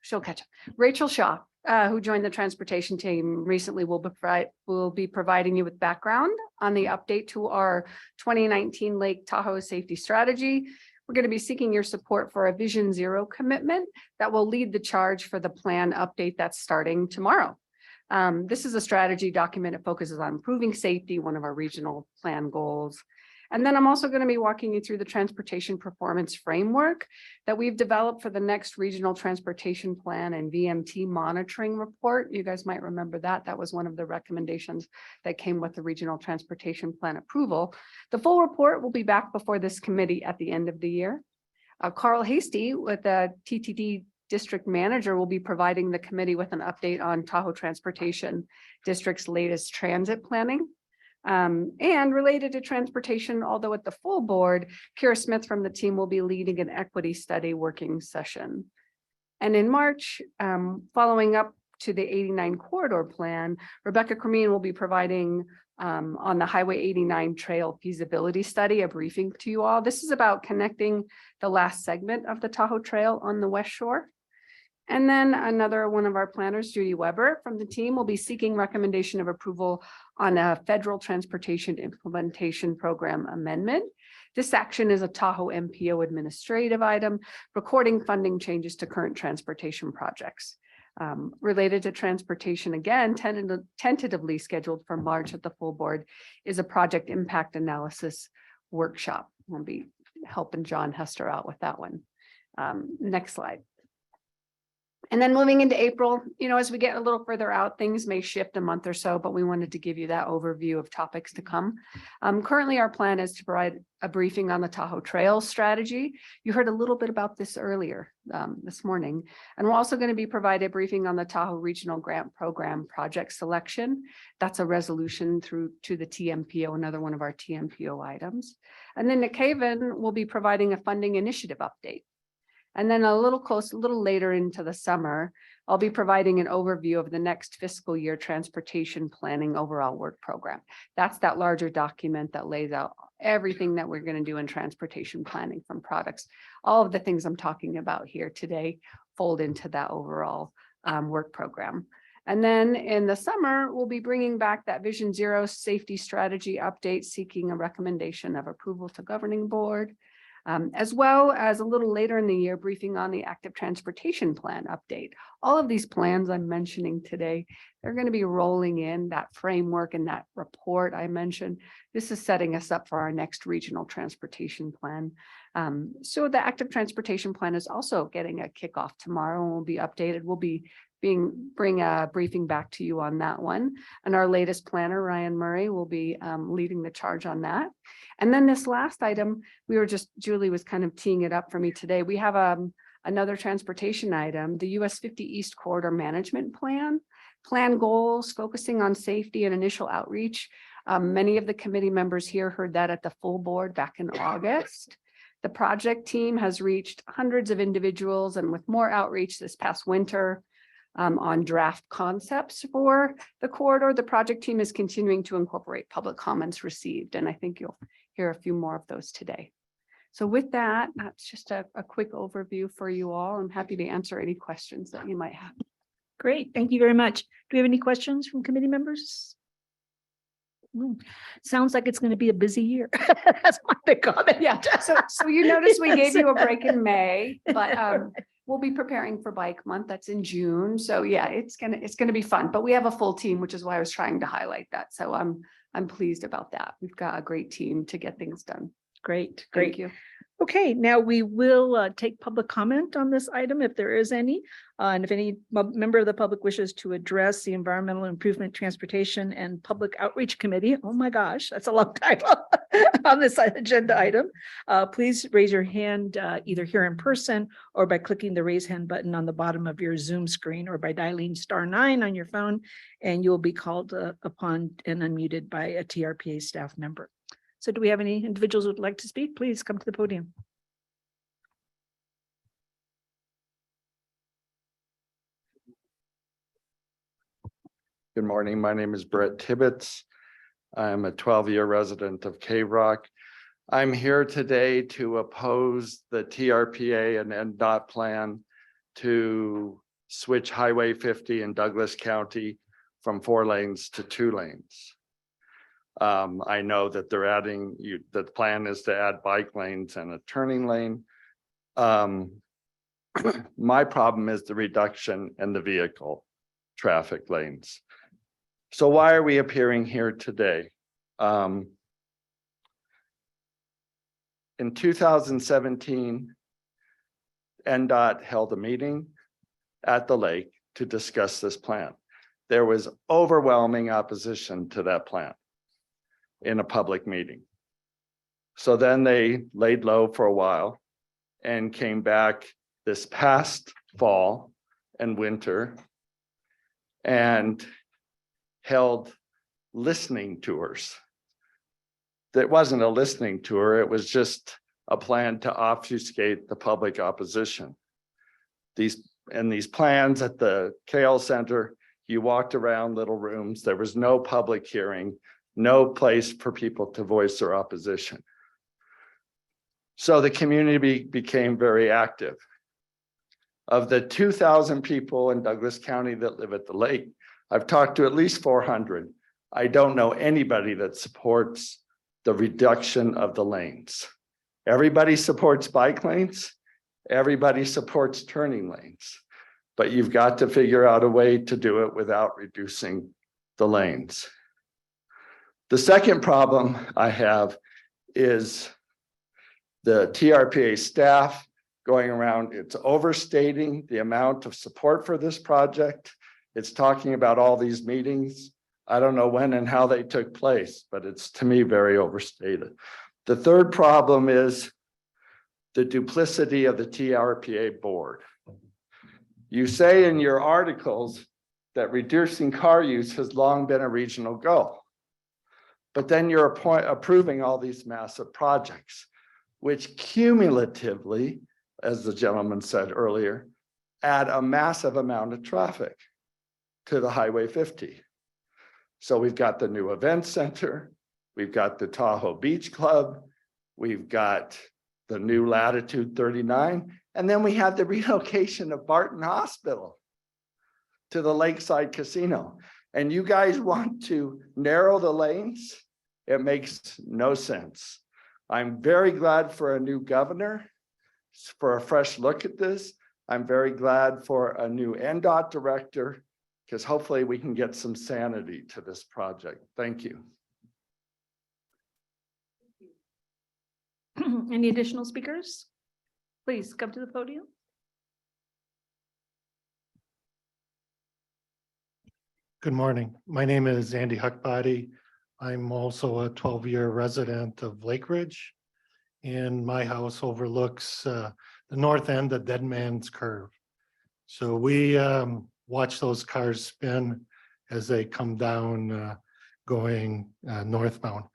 She'll catch up. Rachel Shaw, who joined the transportation team recently, will be providing you with background on the update to our 2019 Lake Tahoe safety strategy. We're going to be seeking your support for a Vision Zero commitment that will lead the charge for the plan update that's starting tomorrow. This is a strategy document. It focuses on improving safety, one of our regional plan goals. And then I'm also going to be walking you through the transportation performance framework that we've developed for the next regional transportation plan and VMT monitoring report. You guys might remember that. That was one of the recommendations that came with the regional transportation plan approval. The full report will be back before this committee at the end of the year. Carl Hasty, with the TTD District Manager, will be providing the committee with an update on Tahoe Transportation District's latest transit planning. And related to transportation, although at the full board, Kira Smith from the team will be leading an equity study working session. And in March, following up to the 89 corridor plan, Rebecca Cremeen will be providing on the Highway 89 trail feasibility study, a briefing to you all. This is about connecting the last segment of the Tahoe Trail on the West Shore. And then another one of our planners, Judy Weber from the team, will be seeking recommendation of approval on a federal transportation implementation program amendment. This action is a Tahoe MPO administrative item, recording funding changes to current transportation projects. Related to transportation, again, tentatively scheduled for March at the full board is a project impact analysis workshop. We'll be helping John Hester out with that one. Next slide. And then moving into April, you know, as we get a little further out, things may shift a month or so, but we wanted to give you that overview of topics to come. Currently, our plan is to provide a briefing on the Tahoe Trail strategy. You heard a little bit about this earlier this morning. And we're also going to be provided a briefing on the Tahoe Regional Grant Program project selection. That's a resolution through to the TMPO, another one of our TMPO items. And then Nick Haven will be providing a funding initiative update. And then a little later into the summer, I'll be providing an overview of the next fiscal year transportation planning overall work program. That's that larger document that lays out everything that we're going to do in transportation planning, from products. All of the things I'm talking about here today fold into that overall work program. And then in the summer, we'll be bringing back that Vision Zero safety strategy update, seeking a recommendation of approval to governing board. As well as a little later in the year, briefing on the active transportation plan update. All of these plans I'm mentioning today, they're going to be rolling in that framework and that report I mentioned. This is setting us up for our next regional transportation plan. So the active transportation plan is also getting a kickoff tomorrow and will be updated. We'll be bring a briefing back to you on that one. And our latest planner, Ryan Murray, will be leading the charge on that. And then this last item, Julie was kind of teeing it up for me today. We have another transportation item, the US 50 East Corridor Management Plan goals, focusing on safety and initial outreach. Many of the committee members here heard that at the full board back in August. The project team has reached hundreds of individuals, and with more outreach this past winter, on draft concepts for the corridor, the project team is continuing to incorporate public comments received, and I think you'll hear a few more of those today. So with that, that's just a quick overview for you all. I'm happy to answer any questions that you might have. Great, thank you very much. Do we have any questions from committee members? Sounds like it's going to be a busy year. That's my big comment. Yeah, so you notice we gave you a break in May, but we'll be preparing for Bike Month. That's in June. So yeah, it's gonna be fun. But we have a full team, which is why I was trying to highlight that. So I'm pleased about that. We've got a great team to get things done. Great, Thank you. Okay, now we will take public comment on this item if there is any. And if any member of the public wishes to address the Environmental Improvement, Transportation and Public Outreach Committee, oh my gosh, that's a long title on this agenda item. Please raise your hand either here in person or by clicking the raise hand button on the bottom of your Zoom screen, or by dialing *9 on your phone, and you'll be called upon and unmuted by a TRPA staff member. So do we have any individuals who would like to speak? Please come to the podium. Good morning. My name is Brett Tibbetts. I'm a 12-year resident of Cave Rock. I'm here today to oppose the TRPA and NDOT plan to switch Highway 50 in Douglas County from 4 lanes to 2 lanes. I know that they're adding, the plan is to add bike lanes and a turning lane. My problem is the reduction in the vehicle traffic lanes. So why are we appearing here today? In 2017, NDOT held a meeting at the lake to discuss this plan. There was overwhelming opposition to that plan in a public meeting. So then they laid low for a while and came back this past fall and winter and held listening tours that wasn't a listening tour. It was just a plan to obfuscate the public opposition. These plans at the Kale Center, you walked around little rooms. There was no public hearing, no place for people to voice their opposition. So the community became very active. Of the 2,000 people in Douglas County that live at the lake, I've talked to at least 400. I don't know anybody that supports the reduction of the lanes. Everybody supports bike lanes. Everybody supports turning lanes, but you've got to figure out a way to do it without reducing the lanes. The second problem I have is the TRPA staff going around. It's overstating the amount of support for this project. It's talking about all these meetings. I don't know when and how they took place, but it's to me very overstated. The third problem is the duplicity of the TRPA board. You say in your articles that reducing car use has long been a regional goal, but then you're approving all these massive projects, which cumulatively, as the gentleman said earlier, add a massive amount of traffic to the Highway 50. So we've got the new event center, we've got the Tahoe Beach Club, we've got the new Latitude 39, and then we have the relocation of Barton Hospital to the Lakeside Casino. And you guys want to narrow the lanes? It makes no sense. I'm very glad for a new governor, for a fresh look at this. I'm very glad for a new NDOT director, because hopefully we can get some sanity to this project. Thank you. Any additional speakers? Please come to the podium. Good morning. My name is Andy Huckbody. I'm also a 12-year resident of Lake Ridge, and my house overlooks the north end of Dead Man's Curve. So we watch those cars spin as they come down going northbound.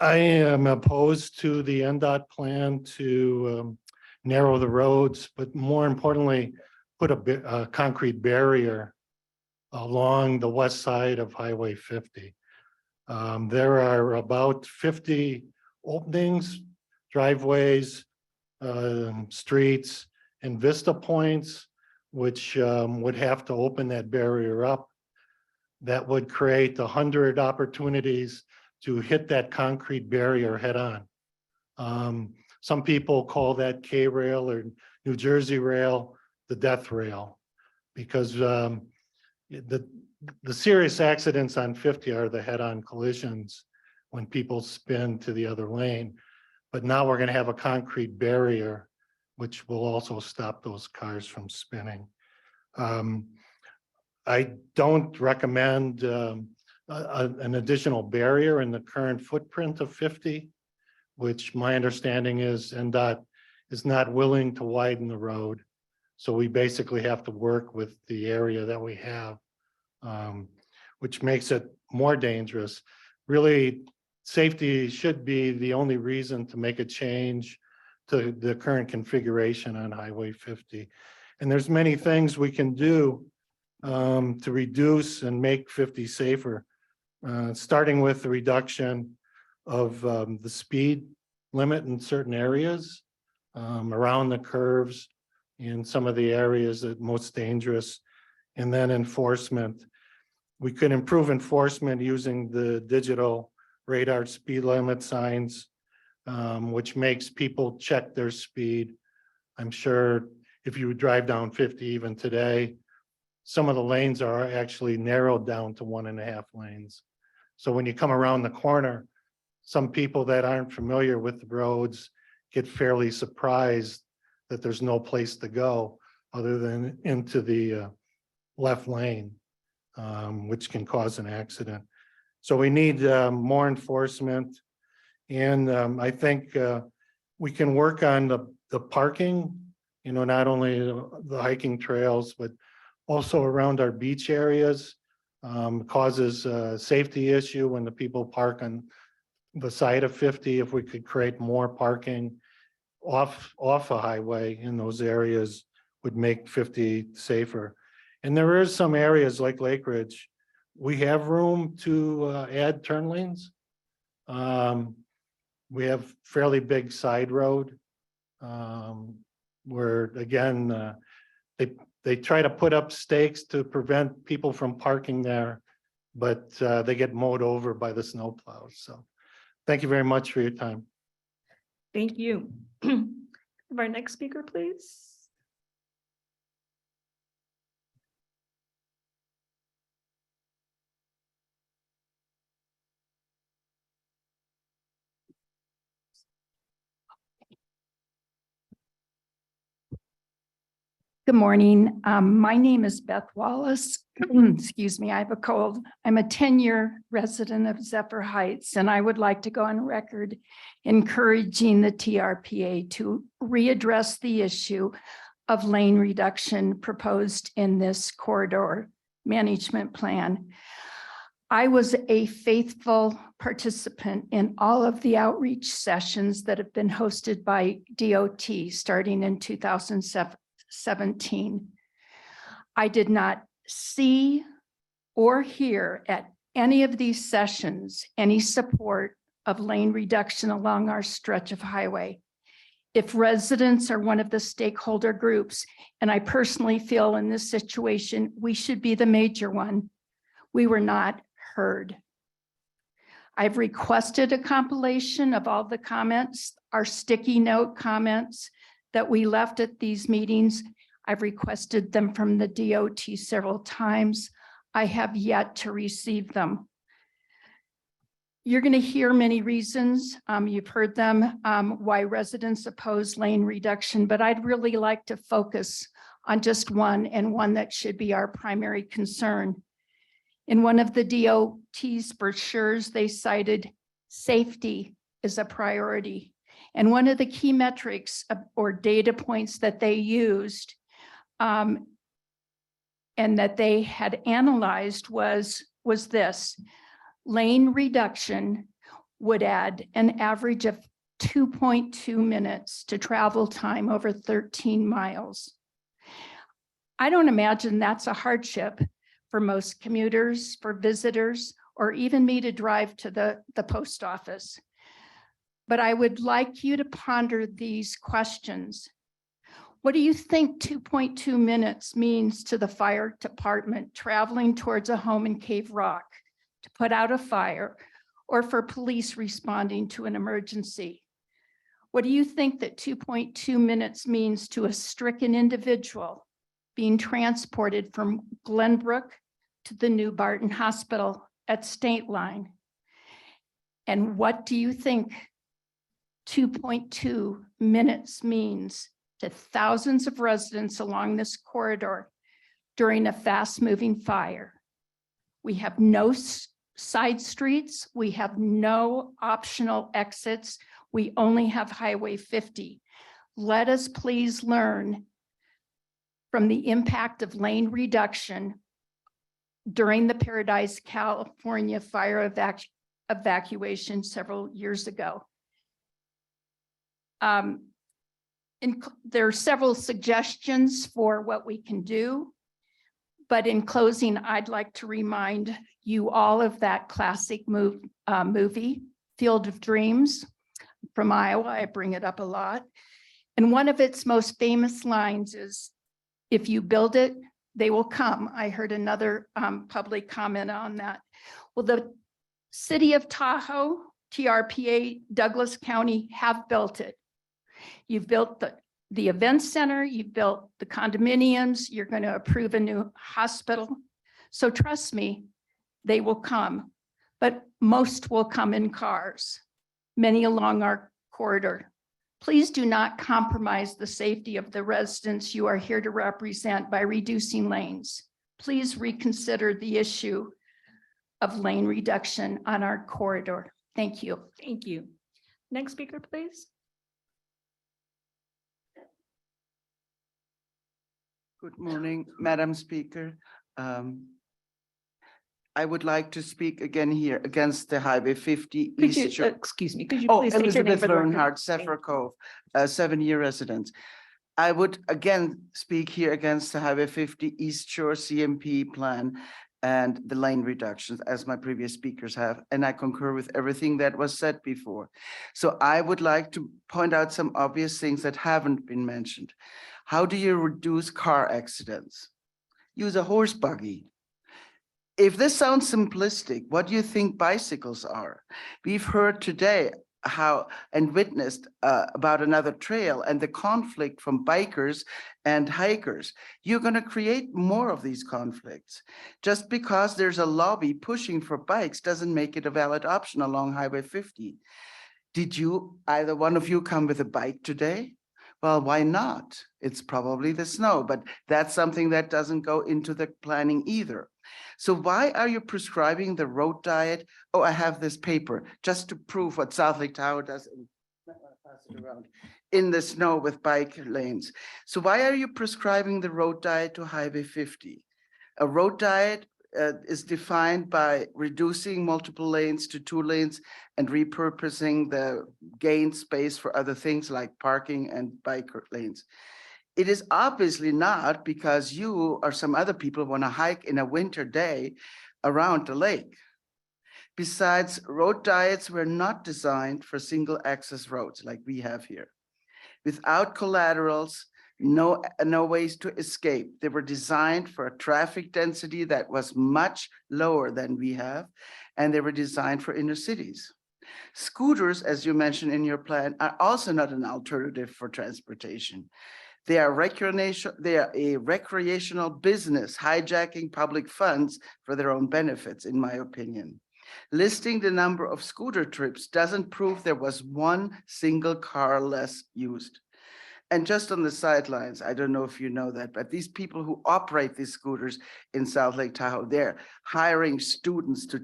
I am opposed to the NDOT plan to narrow the roads, but more importantly, put a concrete barrier along the west side of Highway 50. There are about 50 openings, driveways, streets, and vista points, which would have to open that barrier up. That would create 100 opportunities to hit that concrete barrier head on. Some people call that K-rail or New Jersey rail the death rail, because the serious accidents on 50 are the head-on collisions when people spin to the other lane. But now we're going to have a concrete barrier, which will also stop those cars from spinning. I don't recommend an additional barrier in the current footprint of 50, which my understanding is NDOT is not willing to widen the road. So we basically have to work with the area that we have, which makes it more dangerous. Really, safety should be the only reason to make a change to the current configuration on Highway 50. And there's many things we can do to reduce and make 50 safer, starting with the reduction of the speed limit in certain areas, around the curves, in some of the areas that most dangerous, and then enforcement. We could improve enforcement using the digital radar speed limit signs, which makes people check their speed. I'm sure if you drive down 50 even today, some of the lanes are actually narrowed down to 1.5 lanes. So when you come around the corner, some people that aren't familiar with the roads get fairly surprised that there's no place to go other than into the left lane, which can cause an accident. So we need more enforcement. And I think we can work on the parking, not only the hiking trails, but also around our beach areas. Causes a safety issue when the people park on the side of 50, if we could create more parking off a highway in those areas would make 50 safer. And there is some areas like Lake Ridge, we have room to add turn lanes. We have fairly big side road where again, they try to put up stakes to prevent people from parking there, but they get mowed over by the snow plows. So thank you very much for your time. Thank you. Our next speaker, please. Good morning. My name is Beth Wallace. Excuse me, I have a cold. I'm a 10-year resident of Zephyr Heights, and I would like to go on record encouraging the TRPA to readdress the issue of lane reduction proposed in this corridor management plan. I was a faithful participant in all of the outreach sessions that have been hosted by DOT starting in 2017. I did not see or hear at any of these sessions any support of lane reduction along our stretch of highway. If residents are one of the stakeholder groups, and I personally feel in this situation, we should be the major one, we were not heard. I've requested a compilation of all the comments, our sticky note comments that we left at these meetings. I've requested them from the DOT several times. I have yet to receive them. You're going to hear many reasons. You've heard them, why residents oppose lane reduction, but I'd really like to focus on just one, and one that should be our primary concern. In one of the DOT's brochures, they cited safety as a priority. And one of the key metrics or data points that they used and that they had analyzed was this: lane reduction would add an average of 2.2 minutes to travel time over 13 miles. I don't imagine that's a hardship for most commuters, for visitors, or even me to drive to the post office. But I would like you to ponder these questions. What do you think 2.2 minutes means to the fire department traveling towards a home in Cave Rock to put out a fire, or for police responding to an emergency? What do you think that 2.2 minutes means to a stricken individual being transported from Glenbrook to the New Barton Hospital at State Line? And what do you think 2.2 minutes means to thousands of residents along this corridor during a fast-moving fire? We have no side streets. We have no optional exits. We only have Highway 50. Let us please learn from the impact of lane reduction during the Paradise, California fire evacuation several years ago. There are several suggestions for what we can do, but in closing, I'd like to remind you all of that classic movie, Field of Dreams from Iowa. I bring it up a lot. And one of its most famous lines is, "If you build it, they will come." I heard another public comment on that. Well, the city of Tahoe, TRPA, Douglas County have built it. You've built the event center, you've built the condominiums, you're going to approve a new hospital. So trust me, they will come, but most will come in cars, many along our corridor. Please do not compromise the safety of the residents you are here to represent by reducing lanes. Please reconsider the issue of lane reduction on our corridor. Thank you. Thank you. Next speaker, please. Good morning, Madam Speaker. I would like to speak again here against the Highway 50 Could you, East Shore. excuse me, could you Oh, please state your name Elizabeth for the record? Learnhardt, Zephyr Cove, 7-year resident. I would again speak here against the Highway 50 East Shore CMP plan and the lane reductions, as my previous speakers have, and I concur with everything that was said before. So I would like to point out some obvious things that haven't been mentioned. How do you reduce car accidents? Use a horse buggy. If this sounds simplistic, what do you think bicycles are? We've heard today how and witnessed about another trail and the conflict from bikers and hikers. You're going to create more of these conflicts. Just because there's a lobby pushing for bikes doesn't make it a valid option along Highway 50. Did you, either one of you, come with a bike today? Well, why not? It's probably the snow, but that's something that doesn't go into the planning either. So why are you prescribing the road diet? Oh, I have this paper just to prove what South Lake Tahoe does in the snow with bike lanes. So why are you prescribing the road diet to Highway 50? A road diet is defined by reducing multiple lanes to 2 lanes and repurposing the gained space for other things like parking and bike lanes. It is obviously not because you or some other people want to hike in a winter day around the lake. Besides, road diets were not designed for single access roads like we have here. Without collaterals, no ways to escape. They were designed for a traffic density that was much lower than we have, and they were designed for inner cities. Scooters, as you mentioned in your plan, are also not an alternative for transportation. They are a recreational business hijacking public funds for their own benefits, in my opinion. Listing the number of scooter trips doesn't prove there was one single car less used. And just on the sidelines, I don't know if you know that, but these people who operate these scooters in South Lake Tahoe, they're hiring students to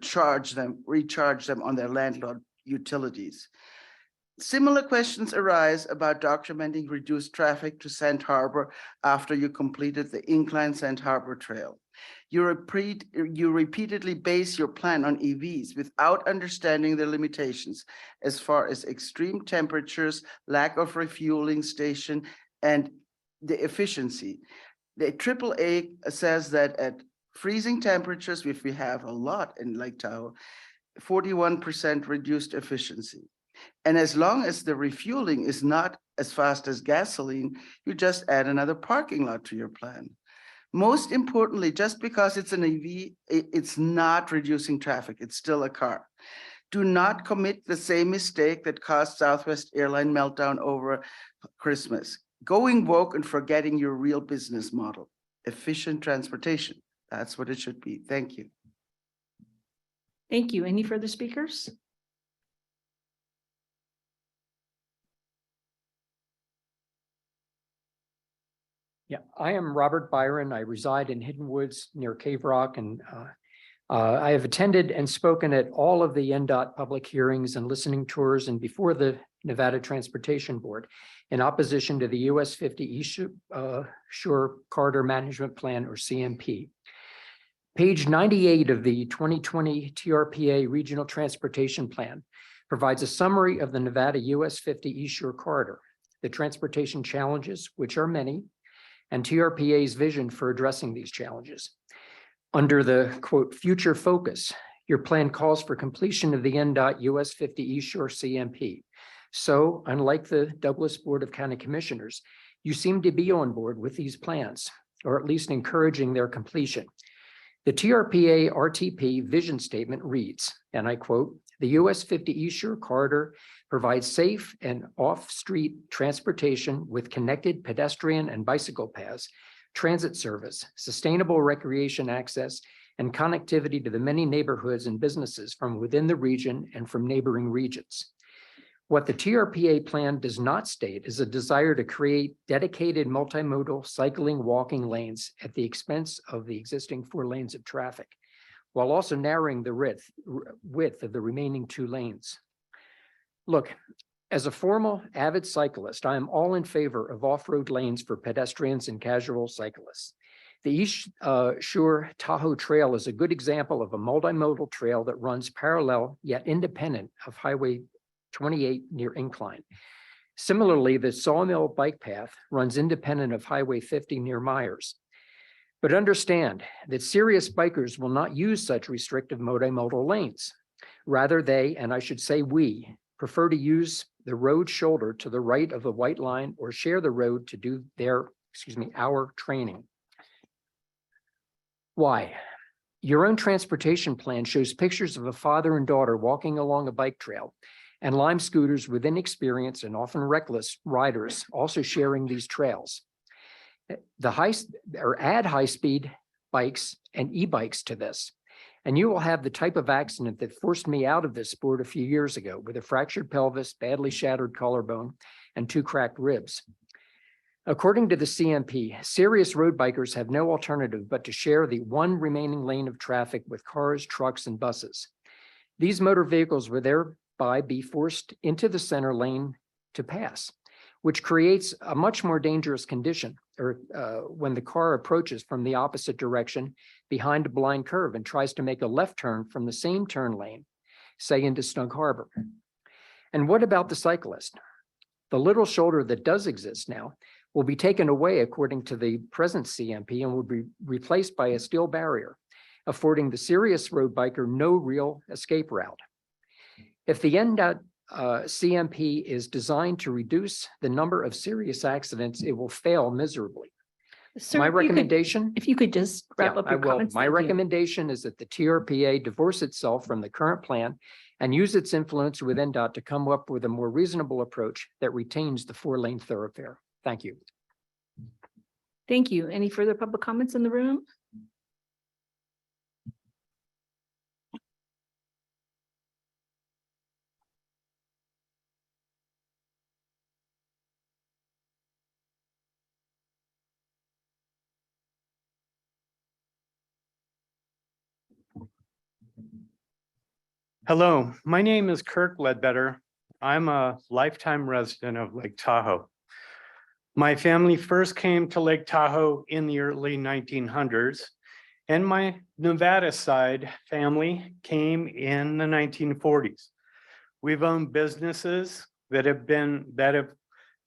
recharge them on their landlord utilities. Similar questions arise about documenting reduced traffic to Sand Harbor after you completed the incline Sand Harbor Trail. You repeatedly base your plan on EVs without understanding the limitations as far as extreme temperatures, lack of refueling station, and the efficiency. The AAA says that at freezing temperatures, which we have a lot in Lake Tahoe, 41% reduced efficiency. And as long as the refueling is not as fast as gasoline, you just add another parking lot to your plan. Most importantly, just because it's an EV, it's not reducing traffic. It's still a car. Do not commit the same mistake that caused Southwest Airline meltdown over Christmas. Going woke and forgetting your real business model. Efficient transportation. That's what it should be. Thank you. Thank you. Any further speakers? Yeah, I am Robert Byron. I reside in Hidden Woods near Cave Rock, and I have attended and spoken at all of the NDOT public hearings and listening tours and before the Nevada Transportation Board in opposition to the US 50 East Shore Corridor Management Plan, or CMP. Page 98 of the 2020 TRPA Regional Transportation Plan provides a summary of the Nevada US 50 East Shore Corridor, the transportation challenges, which are many, and TRPA's vision for addressing these challenges. Under the quote, future focus, your plan calls for completion of the NDOT US 50 East Shore CMP. So unlike the Douglas Board of County Commissioners, you seem to be on board with these plans, or at least encouraging their completion. The TRPA RTP vision statement reads, and I quote, the US 50 East Shore Corridor provides safe and off-street transportation with connected pedestrian and bicycle paths, transit service, sustainable recreation access, and connectivity to the many neighborhoods and businesses from within the region and from neighboring regions. What the TRPA plan does not state is a desire to create dedicated multimodal cycling, walking lanes at the expense of the existing 4 lanes of traffic, while also narrowing the width of the remaining 2 lanes. Look, as a formal avid cyclist, I am all in favor of off-road lanes for pedestrians and casual cyclists. The East Shore Tahoe Trail is a good example of a multimodal trail that runs parallel yet independent of Highway 28 near Incline. Similarly, the Sawmill Bike Path runs independent of Highway 50 near Myers. But understand that serious bikers will not use such restrictive multimodal lanes. Rather, they, and I should say we, prefer to use the road shoulder to the right of the white line or share the road to do our training. Why? Your own transportation plan shows pictures of a father and daughter walking along a bike trail and Lime scooters with inexperienced and often reckless riders also sharing these trails. Add high-speed bikes and e-bikes to this, and you will have the type of accident that forced me out of this sport a few years ago with a fractured pelvis, badly shattered collarbone, and 2 cracked ribs. According to the CMP, serious road bikers have no alternative but to share the one remaining lane of traffic with cars, trucks, and buses. These motor vehicles will thereby be forced into the center lane to pass, which creates a much more dangerous condition when the car approaches from the opposite direction behind a blind curve and tries to make a left turn from the same turn lane, say into Snug Harbor. And what about the cyclist? The little shoulder that does exist now will be taken away according to the present CMP and will be replaced by a steel barrier, affording the serious road biker no real escape route. If the NDOT CMP is designed to reduce the number of serious accidents, it will fail miserably. Sir, My if you could- recommendation. If you could just wrap Yeah, up I your will. comments. My thank you. recommendation is that the TRPA divorce itself from the current plan and use its influence with NDOT to come up with a more reasonable approach that retains the 4-lane thoroughfare. Thank you. Thank you. Any further public comments in the room? Hello, my name is Kirk Ledbetter. I'm a lifetime resident of Lake Tahoe. My family first came to Lake Tahoe in the early 1900s, and my Nevada side family came in the 1940s. We've owned businesses that have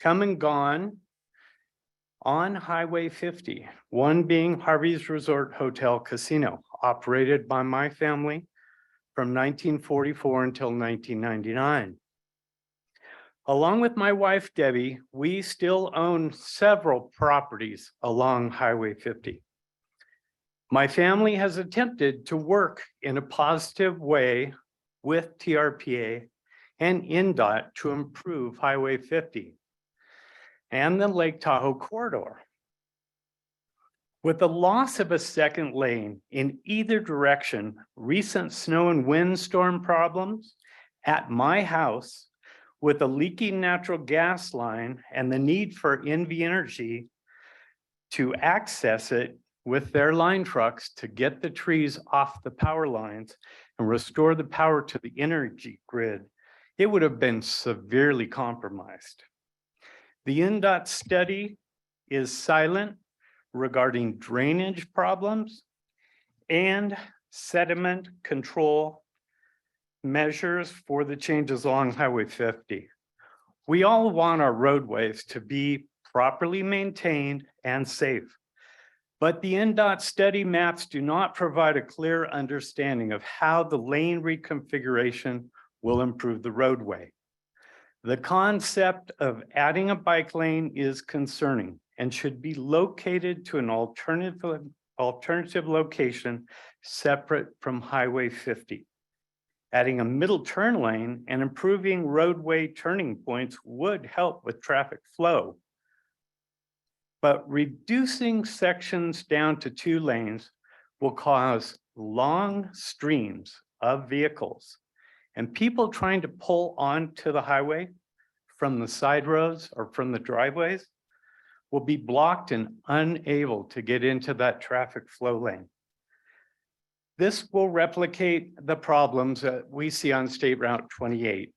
come and gone on Highway 50, one being Harvey's Resort Hotel Casino, operated by my family from 1944 until 1999. Along with my wife, Debbie, we still own several properties along Highway 50. My family has attempted to work in a positive way with TRPA and NDOT to improve Highway 50 and the Lake Tahoe corridor. With the loss of a second lane in either direction, recent snow and windstorm problems at my house with a leaking natural gas line and the need for NV Energy to access it with their line trucks to get the trees off the power lines and restore the power to the energy grid, it would have been severely compromised. The NDOT study is silent regarding drainage problems and sediment control measures for the changes along Highway 50. We all want our roadways to be properly maintained and safe, but the NDOT study maps do not provide a clear understanding of how the lane reconfiguration will improve the roadway. The concept of adding a bike lane is concerning and should be located to an alternative location separate from Highway 50. Adding a middle turn lane and improving roadway turning points would help with traffic flow. But reducing sections down to 2 lanes will cause long streams of vehicles and people trying to pull onto the highway from the side roads or from the driveways will be blocked and unable to get into that traffic flow lane. This will replicate the problems that we see on State Route 28.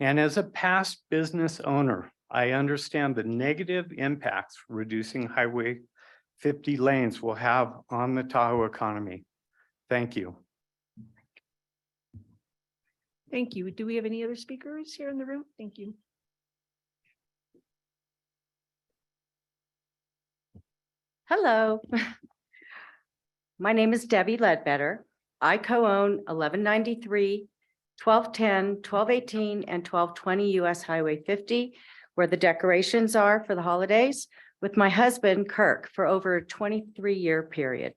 And as a past business owner, I understand the negative impacts reducing highway 50 lanes will have on the Tahoe economy. Thank you. Thank you. Do we have any other speakers here in the room? Thank you. Hello. My name is Debbie Ledbetter. I co-own 1193, 1210, 1218, and 1220 US Highway 50, where the decorations are for the holidays, with my husband Kirk for over a 23-year period.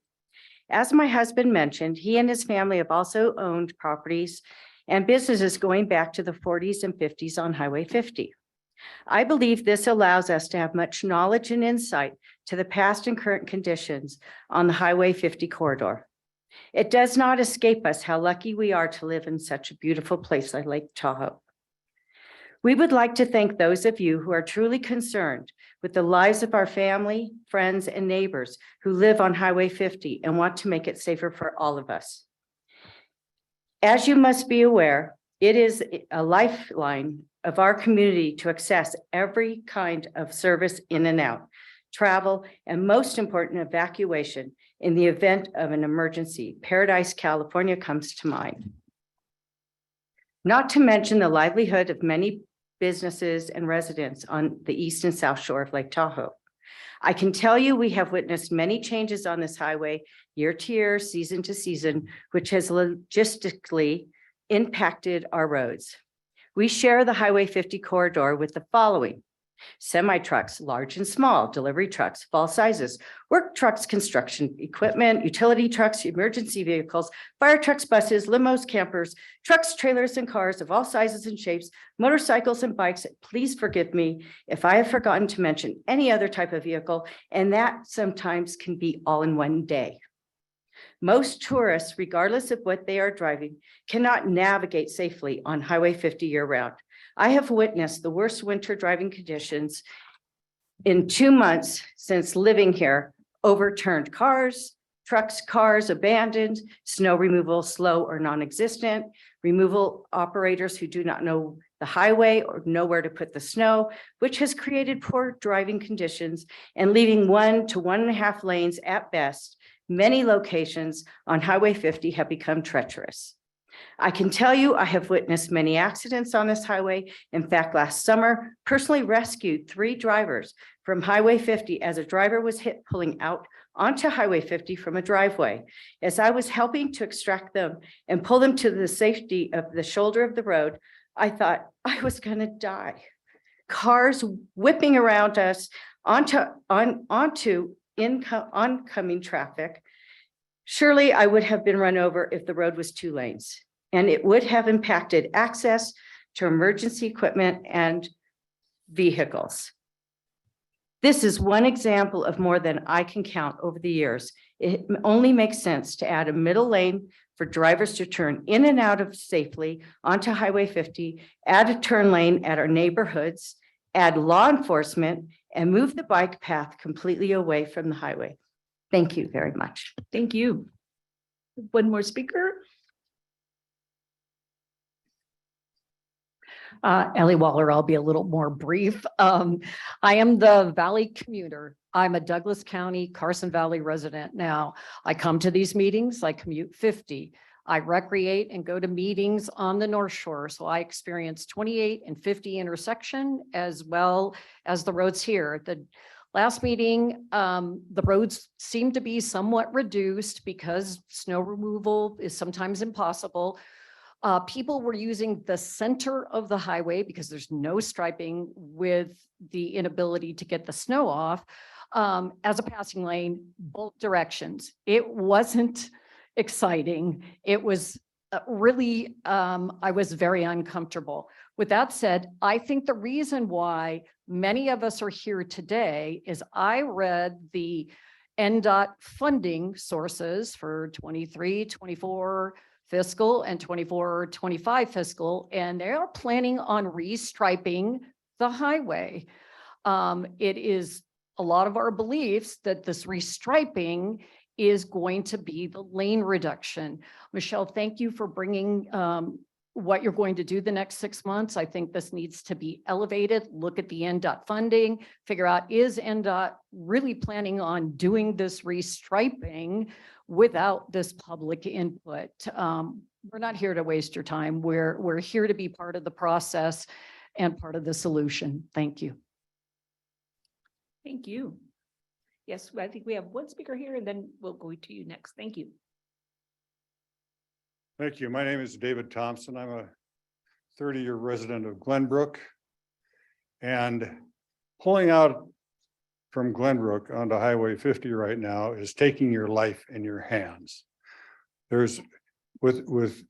As my husband mentioned, he and his family have also owned properties and businesses going back to the 40s and 50s on Highway 50. I believe this allows us to have much knowledge and insight to the past and current conditions on the Highway 50 corridor. It does not escape us how lucky we are to live in such a beautiful place like Lake Tahoe. We would like to thank those of you who are truly concerned with the lives of our family, friends, and neighbors who live on Highway 50 and want to make it safer for all of us. As you must be aware, it is a lifeline of our community to access every kind of service in and out, travel, and most important, evacuation in the event of an emergency. Paradise, California comes to mind. Not to mention the livelihood of many businesses and residents on the east and south shore of Lake Tahoe. I can tell you we have witnessed many changes on this highway year to year, season to season, which has logistically impacted our roads. We share the Highway 50 corridor with the following: semi-trucks, large and small, delivery trucks, of all sizes, work trucks, construction equipment, utility trucks, emergency vehicles, fire trucks, buses, limos, campers, trucks, trailers, and cars of all sizes and shapes, motorcycles and bikes. Please forgive me if I have forgotten to mention any other type of vehicle, and that sometimes can be all in one day. Most tourists, regardless of what they are driving, cannot navigate safely on Highway 50 year-round. I have witnessed the worst winter driving conditions in 2 months since living here: overturned cars, trucks, cars abandoned, snow removal slow or non-existent, removal operators who do not know the highway or know where to put the snow, which has created poor driving conditions and leaving 1 to 1.5 lanes at best. Many locations on Highway 50 have become treacherous. I can tell you I have witnessed many accidents on this highway. In fact, last summer, personally rescued 3 drivers from Highway 50 as a driver was hit pulling out onto Highway 50 from a driveway. As I was helping to extract them and pull them to the safety of the shoulder of the road, I thought I was going to die. Cars whipping around us onto oncoming traffic. Surely I would have been run over if the road was 2 lanes, and it would have impacted access to emergency equipment and vehicles. This is one example of more than I can count over the years. It only makes sense to add a middle lane for drivers to turn in and out of safely onto Highway 50, add a turn lane at our neighborhoods, add law enforcement, and move the bike path completely away from the highway. Thank you very much. Thank you. One more speaker. Ellie Waller, I'll be a little more brief. I am the Valley commuter. I'm a Douglas County, Carson Valley resident now. I come to these meetings, I commute 50. I recreate and go to meetings on the North Shore. So I experience 28 and 50 intersection as well as the roads here. The last meeting, the roads seem to be somewhat reduced because snow removal is sometimes impossible. People were using the center of the highway because there's no striping with the inability to get the snow off as a passing lane, both directions. It wasn't exciting. It was really, I was very uncomfortable. With that said, I think the reason why many of us are here today is I read the NDOT funding sources for 23, 24 fiscal and 24, 25 fiscal, and they are planning on restriping the highway. It is a lot of our beliefs that this restriping is going to be the lane reduction. Michelle, thank you for bringing what you're going to do the next 6 months. I think this needs to be elevated. Look at the NDOT funding, figure out, is NDOT really planning on doing this restriping without this public input? We're not here to waste your time. We're here to be part of the process and part of the solution. Thank you. Thank you. Yes, I think we have one speaker here and then we'll go to you next. Thank you. Thank you. My name is David Thompson. I'm a 30-year resident of Glenbrook. And pulling out from Glenbrook onto Highway 50 right now is taking your life in your hands. There's with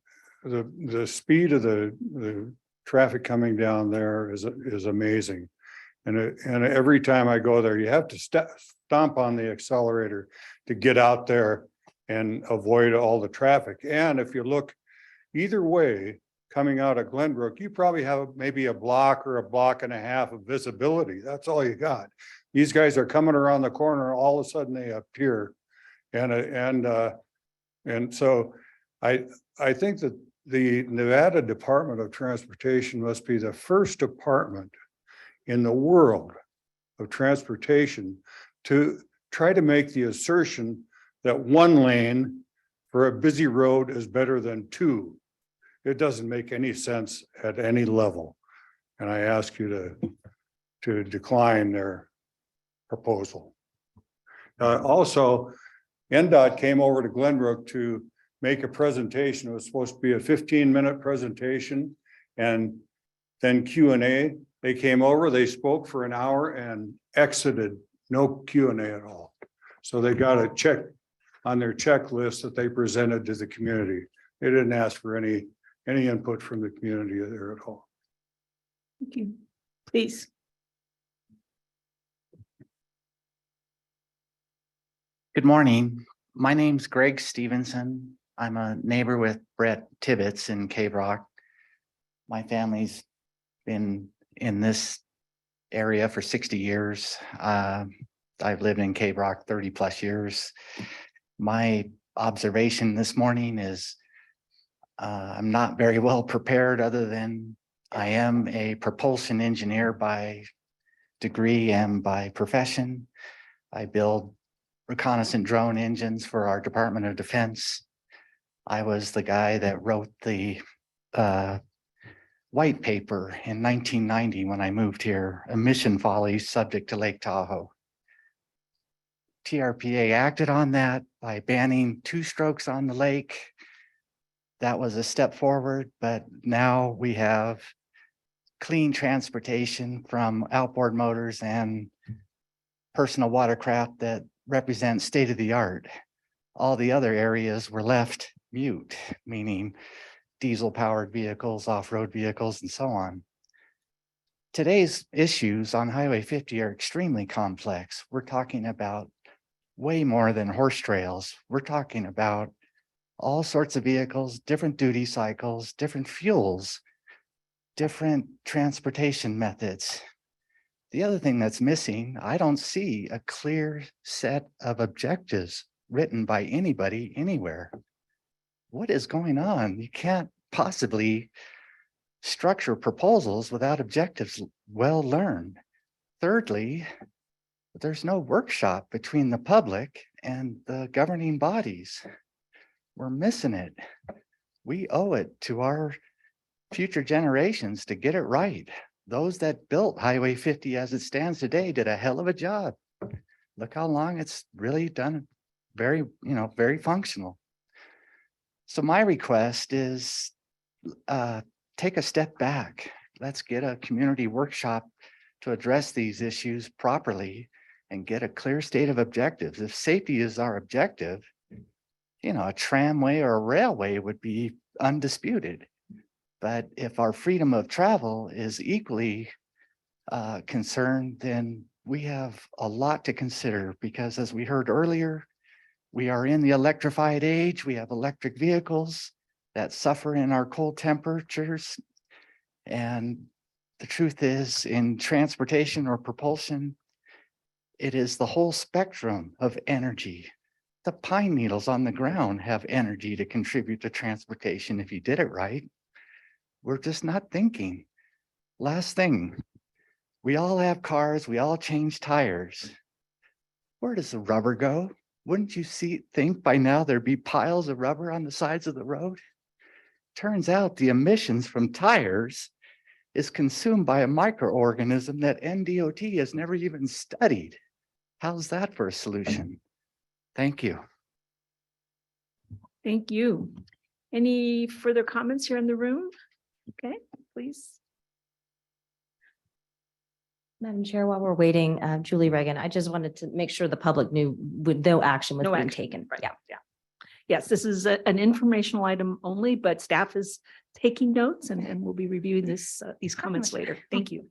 the speed of the traffic coming down there is amazing. And every time I go there, you have to stomp on the accelerator to get out there and avoid all the traffic. And if you look either way, coming out of Glenbrook, you probably have maybe a block or a block and a half of visibility. That's all you got. These guys are coming around the corner, all of a sudden they appear. And so I think that the Nevada Department of Transportation must be the first department in the world of transportation to try to make the assertion that one lane for a busy road is better than two. It doesn't make any sense at any level. And I ask you to decline their proposal. Also, NDOT came over to Glenbrook to make a presentation. It was supposed to be a 15-minute presentation and then Q&A. They came over, they spoke for an hour and exited, no Q&A at all. So they got a check on their checklist that they presented to the community. They didn't ask for any input from the community there at all. Thank you. Please. Good morning. My name's Greg Stevenson. I'm a neighbor with Brett Tibbetts in Cave Rock. My family's been in this area for 60 years. I've lived in Cave Rock 30 plus years. My observation this morning is I'm not very well prepared, other than I am a propulsion engineer by degree and by profession. I build reconnaissance drone engines for our Department of Defense. I was the guy that wrote the white paper in 1990 when I moved here, emission follies subject to Lake Tahoe. TRPA acted on that by banning two strokes on the lake. That was a step forward, but now we have clean transportation from outboard motors and personal watercraft that represent state of the art. All the other areas were left mute, meaning diesel powered vehicles, off-road vehicles, and so on. Today's issues on Highway 50 are extremely complex. We're talking about way more than horse trails. We're talking about all sorts of vehicles, different duty cycles, different fuels, different transportation methods. The other thing that's missing, I don't see a clear set of objectives written by anybody anywhere. What is going on? You can't possibly structure proposals without objectives well learned. Thirdly, there's no workshop between the public and the governing bodies. We're missing it. We owe it to our future generations to get it right. Those that built Highway 50 as it stands today did a hell of a job. Look how long it's really done. Very, very functional. So my request is take a step back. Let's get a community workshop to address these issues properly and get a clear state of objectives. If safety is our objective, a tramway or a railway would be undisputed. But if our freedom of travel is equally concerned, then we have a lot to consider, because as we heard earlier, we are in the electrified age. We have electric vehicles that suffer in our cold temperatures. And the truth is, in transportation or propulsion, it is the whole spectrum of energy. The pine needles on the ground have energy to contribute to transportation if you did it right. we're just not thinking. Last thing, we all have cars, we all change tires. Where does the rubber go? Wouldn't you think by now there'd be piles of rubber on the sides of the road? Turns out the emissions from tires is consumed by a microorganism that NDOT has never even studied. How's that for a solution? Thank you. Thank you. Any further comments here in the room? Okay, please. Madam Chair, while we're waiting, Julie Reagan, I just wanted to make sure the public knew with no action was No being action, taken. right, Yeah. yeah. Yes, this is an informational item only, but staff is taking notes and we'll be reviewing these comments later. Thank you.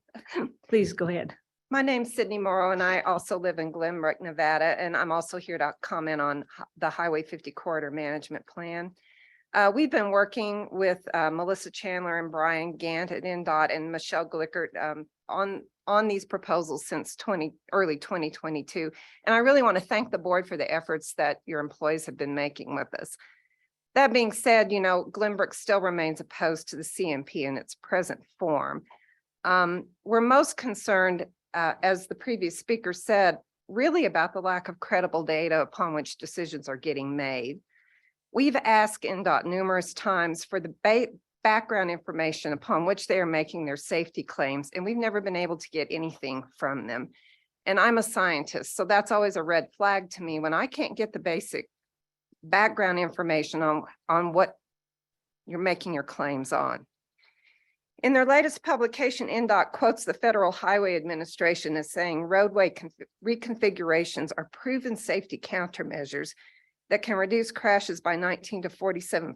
Please go ahead. My name's Sydney Morrow and I also live in Glenbrook, Nevada, and I'm also here to comment on the Highway 50 Corridor Management Plan. We've been working with Melissa Chandler and Brian Gant at NDOT and Michelle Glickert on these proposals since early 2022. And I really want to thank the board for the efforts that your employees have been making with us. That being said, Glenbrook still remains opposed to the CMP in its present form. We're most concerned, as the previous speaker said, really about the lack of credible data upon which decisions are getting made. We've asked NDOT numerous times for the background information upon which they are making their safety claims, and we've never been able to get anything from them. And I'm a scientist, so that's always a red flag to me when I can't get the basic background information on what you're making your claims on. In their latest publication, NDOT quotes the Federal Highway Administration as saying roadway reconfigurations are proven safety countermeasures that can reduce crashes by 19 to 47%.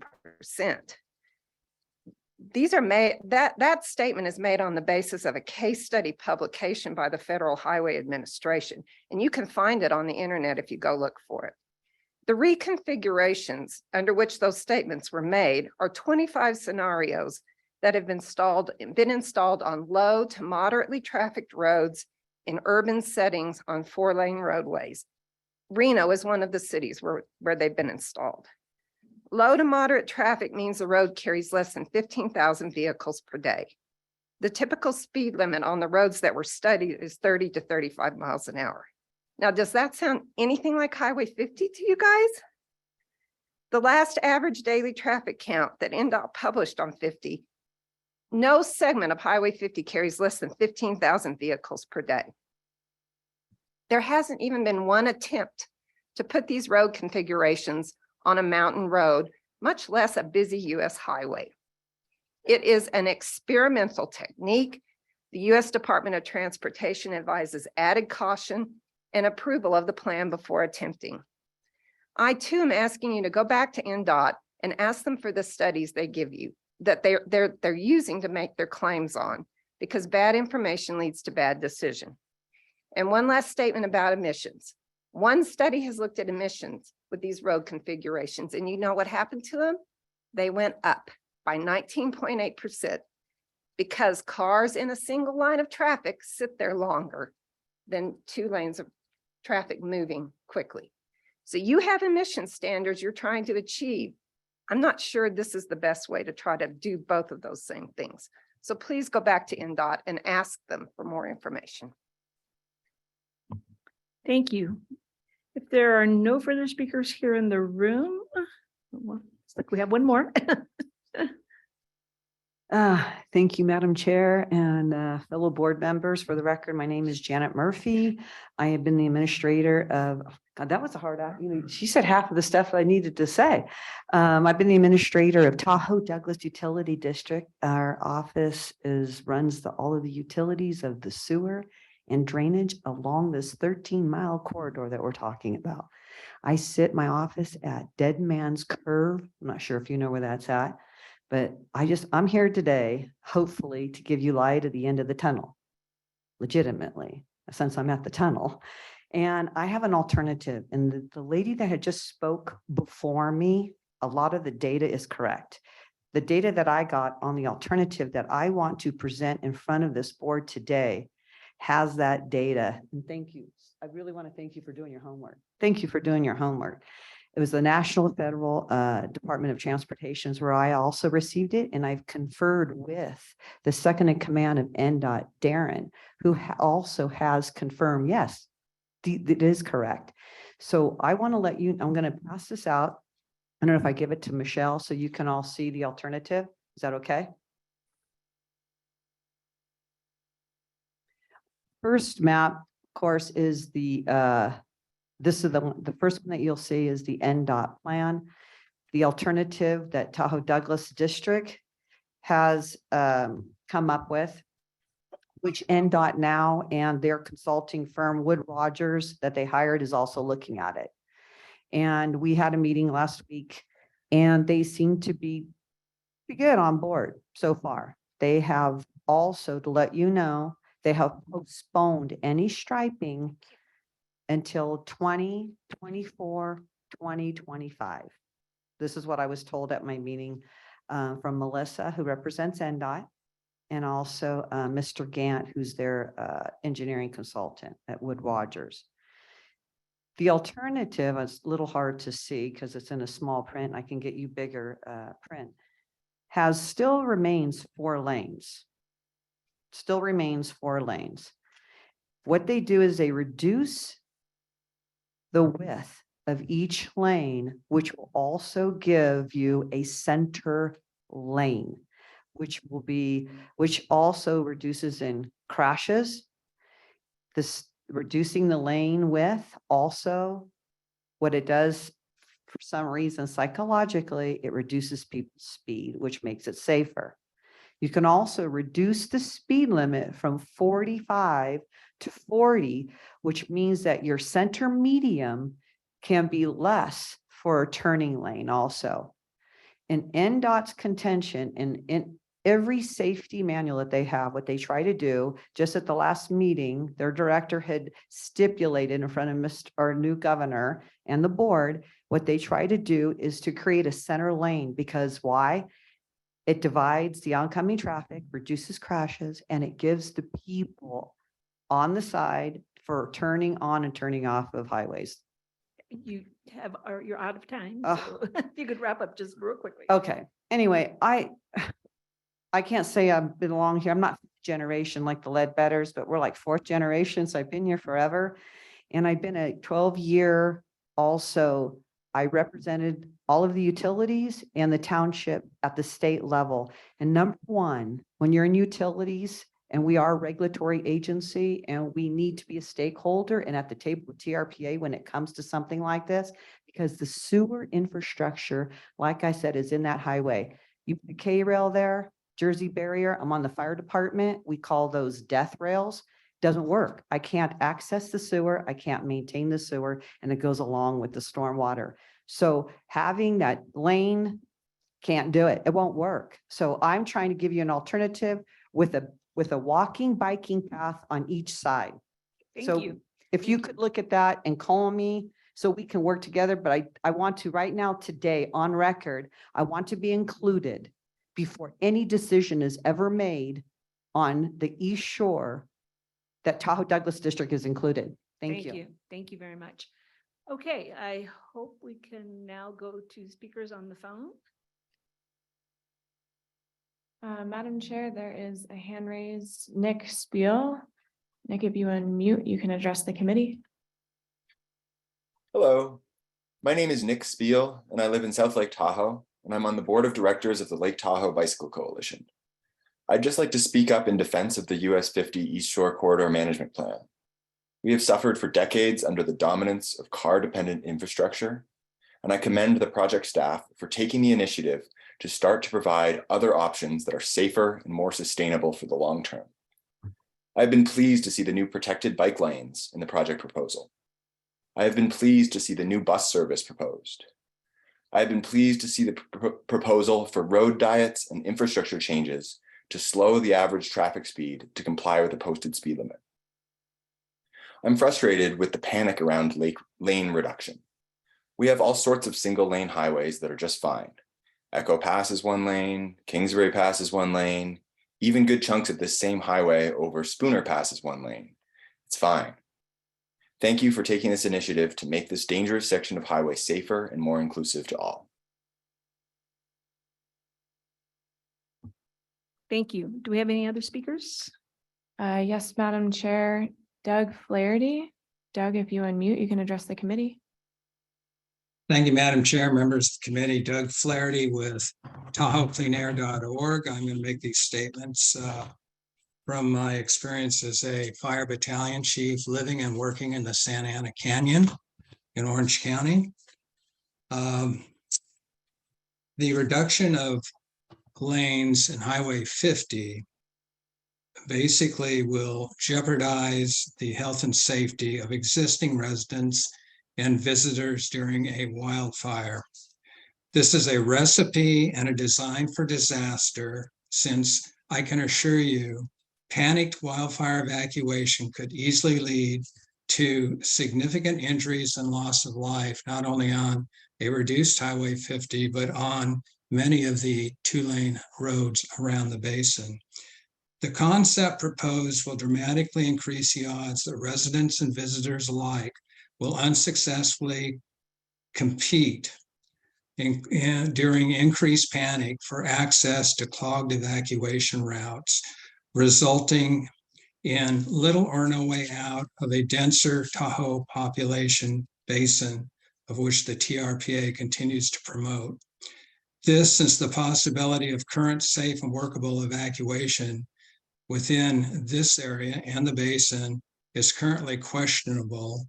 These are made, that statement is made on the basis of a case study publication by the Federal Highway Administration, and you can find it on the internet if you go look for it. The reconfigurations under which those statements were made are 25 scenarios that have been installed on low to moderately trafficked roads in urban settings on 4-lane roadways. Reno is one of the cities where they've been installed. Low to moderate traffic means the road carries less than 15,000 vehicles per day. The typical speed limit on the roads that were studied is 30 to 35 miles an hour. Now, does that sound anything like Highway 50 to you guys? The last average daily traffic count that NDOT published on 50, no segment of Highway 50 carries less than 15,000 vehicles per day. There hasn't even been one attempt to put these road configurations on a mountain road, much less a busy US highway. It is an experimental technique. The US Department of Transportation advises added caution and approval of the plan before attempting. I too am asking you to go back to NDOT and ask them for the studies they give you that they're using to make their claims on, because bad information leads to bad decision. And one last statement about emissions. One study has looked at emissions with these road configurations, and you know what happened to them? They went up by 19.8% because cars in a single line of traffic sit there longer than 2 lanes of traffic moving quickly. So you have emission standards you're trying to achieve. I'm not sure this is the best way to try to do both of those same things. So please go back to NDOT and ask them for more information. Thank you. If there are no further speakers here in the room, well, it's like we have one more. Thank you, Madam Chair and fellow board members. For the record, my name is Janet Murphy. I have been the administrator of, God, that was a hard, she said half of the stuff I needed to say. I've been the administrator of Tahoe Douglas Utility District. Our office runs all of the utilities of the sewer and drainage along this 13-mile corridor that we're talking about. I sit my office at Dead Man's Curve. I'm not sure if you know where that's at. But I'm here today, hopefully, to give you light at the end of the tunnel, legitimately, since I'm at the tunnel. And I have an alternative. And the lady that had just spoke before me, a lot of the data is correct. The data that I got on the alternative that I want to present in front of this board today has that data. And thank you. I really want to thank you for doing your homework. Thank you for doing your homework. It was the National Federal Department of Transportation's where I also received it, and I've conferred with the second in command of NDOT, Darren, who also has confirmed, yes, it is correct. So I want to let you, I'm going to pass this out. I don't know if I give it to Michelle so you can all see the alternative. Is that okay? First map, of course, is this is the first one that you'll see is the NDOT plan. The alternative that Tahoe Douglas District has come up with, which NDOT now and their consulting firm Wood Rogers that they hired is also looking at it. And we had a meeting last week and they seem to be pretty good on board so far. They have also, to let you know, they have postponed any striping until 2024, 2025. This is what I was told at my meeting from Melissa, who represents NDOT, and also Mr. Gant, who's their engineering consultant at Wood Rogers. The alternative is a little hard to see because it's in a small print. I can get you bigger print. Still remains 4 lanes. Still remains 4 lanes. What they do is they reduce the width of each lane, which will also give you a center lane, which also reduces in crashes. This reducing the lane width also, what it does for some reason psychologically, it reduces people's speed, which makes it safer. You can also reduce the speed limit from 45 to 40, which means that your center medium can be less for a turning lane also. In NDOT's contention, in every safety manual that they have, what they try to do, just at the last meeting, their director had stipulated in front of our new governor and the board, what they try to do is to create a center lane because why? It divides the oncoming traffic, reduces crashes, and it gives the people on the side for turning on and turning off of highways. You're out of time. Ugh. So if you could wrap up just real quickly. Okay, anyway, I can't say I've been along here. I'm not fifth generation like the Ledbetters, but we're like 4th generation, so I've been here forever. And I've been a 12-year also. I represented all of the utilities and the township at the state level. And number one, when you're in utilities and we are a regulatory agency and we need to be a stakeholder and at the table with TRPA when it comes to something like this, because the sewer infrastructure, like I said, is in that highway. You put a K-rail there, Jersey barrier, I'm on the fire department. We call those death rails. Doesn't work. I can't access the sewer. I can't maintain the sewer, and it goes along with the stormwater. So having that lane can't do it. It won't work. So I'm trying to give you an alternative with a walking, biking path on each side. Thank you. If you could look at that and call me so we can work together, but I want to right now today on record, I want to be included before any decision is ever made on the East Shore that Tahoe Douglas District is included. Thank you. Thank you very much. Okay, I hope we can now go to speakers on the phone. Madam Chair, there is a hand raised. Nick Spiel. Nick, if you unmute, you can address the committee. Hello, my name is Nick Spiel and I live in South Lake Tahoe, and I'm on the board of directors of the Lake Tahoe Bicycle Coalition. I'd just like to speak up in defense of the US 50 East Shore Corridor Management Plan. We have suffered for decades under the dominance of car-dependent infrastructure, and I commend the project staff for taking the initiative to start to provide other options that are safer and more sustainable for the long term. I've been pleased to see the new protected bike lanes in the project proposal. I have been pleased to see the new bus service proposed. I have been pleased to see the proposal for road diets and infrastructure changes to slow the average traffic speed to comply with the posted speed limit. I'm frustrated with the panic around lane reduction. We have all sorts of single lane highways that are just fine. Echo Pass is 1 lane, Kingsbury Pass is 1 lane, even good chunks of this same highway over Spooner Pass is 1 lane. It's fine. Thank you for taking this initiative to make this dangerous section of highway safer and more inclusive to all. Thank you. Do we have any other speakers? Yes, Madam Chair, Doug Flaherty. Doug, if you unmute, you can address the committee. Thank you, Madam Chair, members of the committee. Doug Flaherty with TahoeCleanAir.org. I'm going to make these statements from my experience as a fire battalion chief living and working in the Santa Ana Canyon in Orange County. The reduction of lanes in Highway 50 basically will jeopardize the health and safety of existing residents and visitors during a wildfire. This is a recipe and a design for disaster, since I can assure you, panicked wildfire evacuation could easily lead to significant injuries and loss of life, not only on a reduced Highway 50, but on many of the two-lane roads around the basin. The concept proposed will dramatically increase the odds that residents and visitors alike will unsuccessfully compete during increased panic for access to clogged evacuation routes, resulting in little or no way out of a denser Tahoe population basin, of which the TRPA continues to promote. This, since the possibility of current safe and workable evacuation within this area and the basin is currently questionable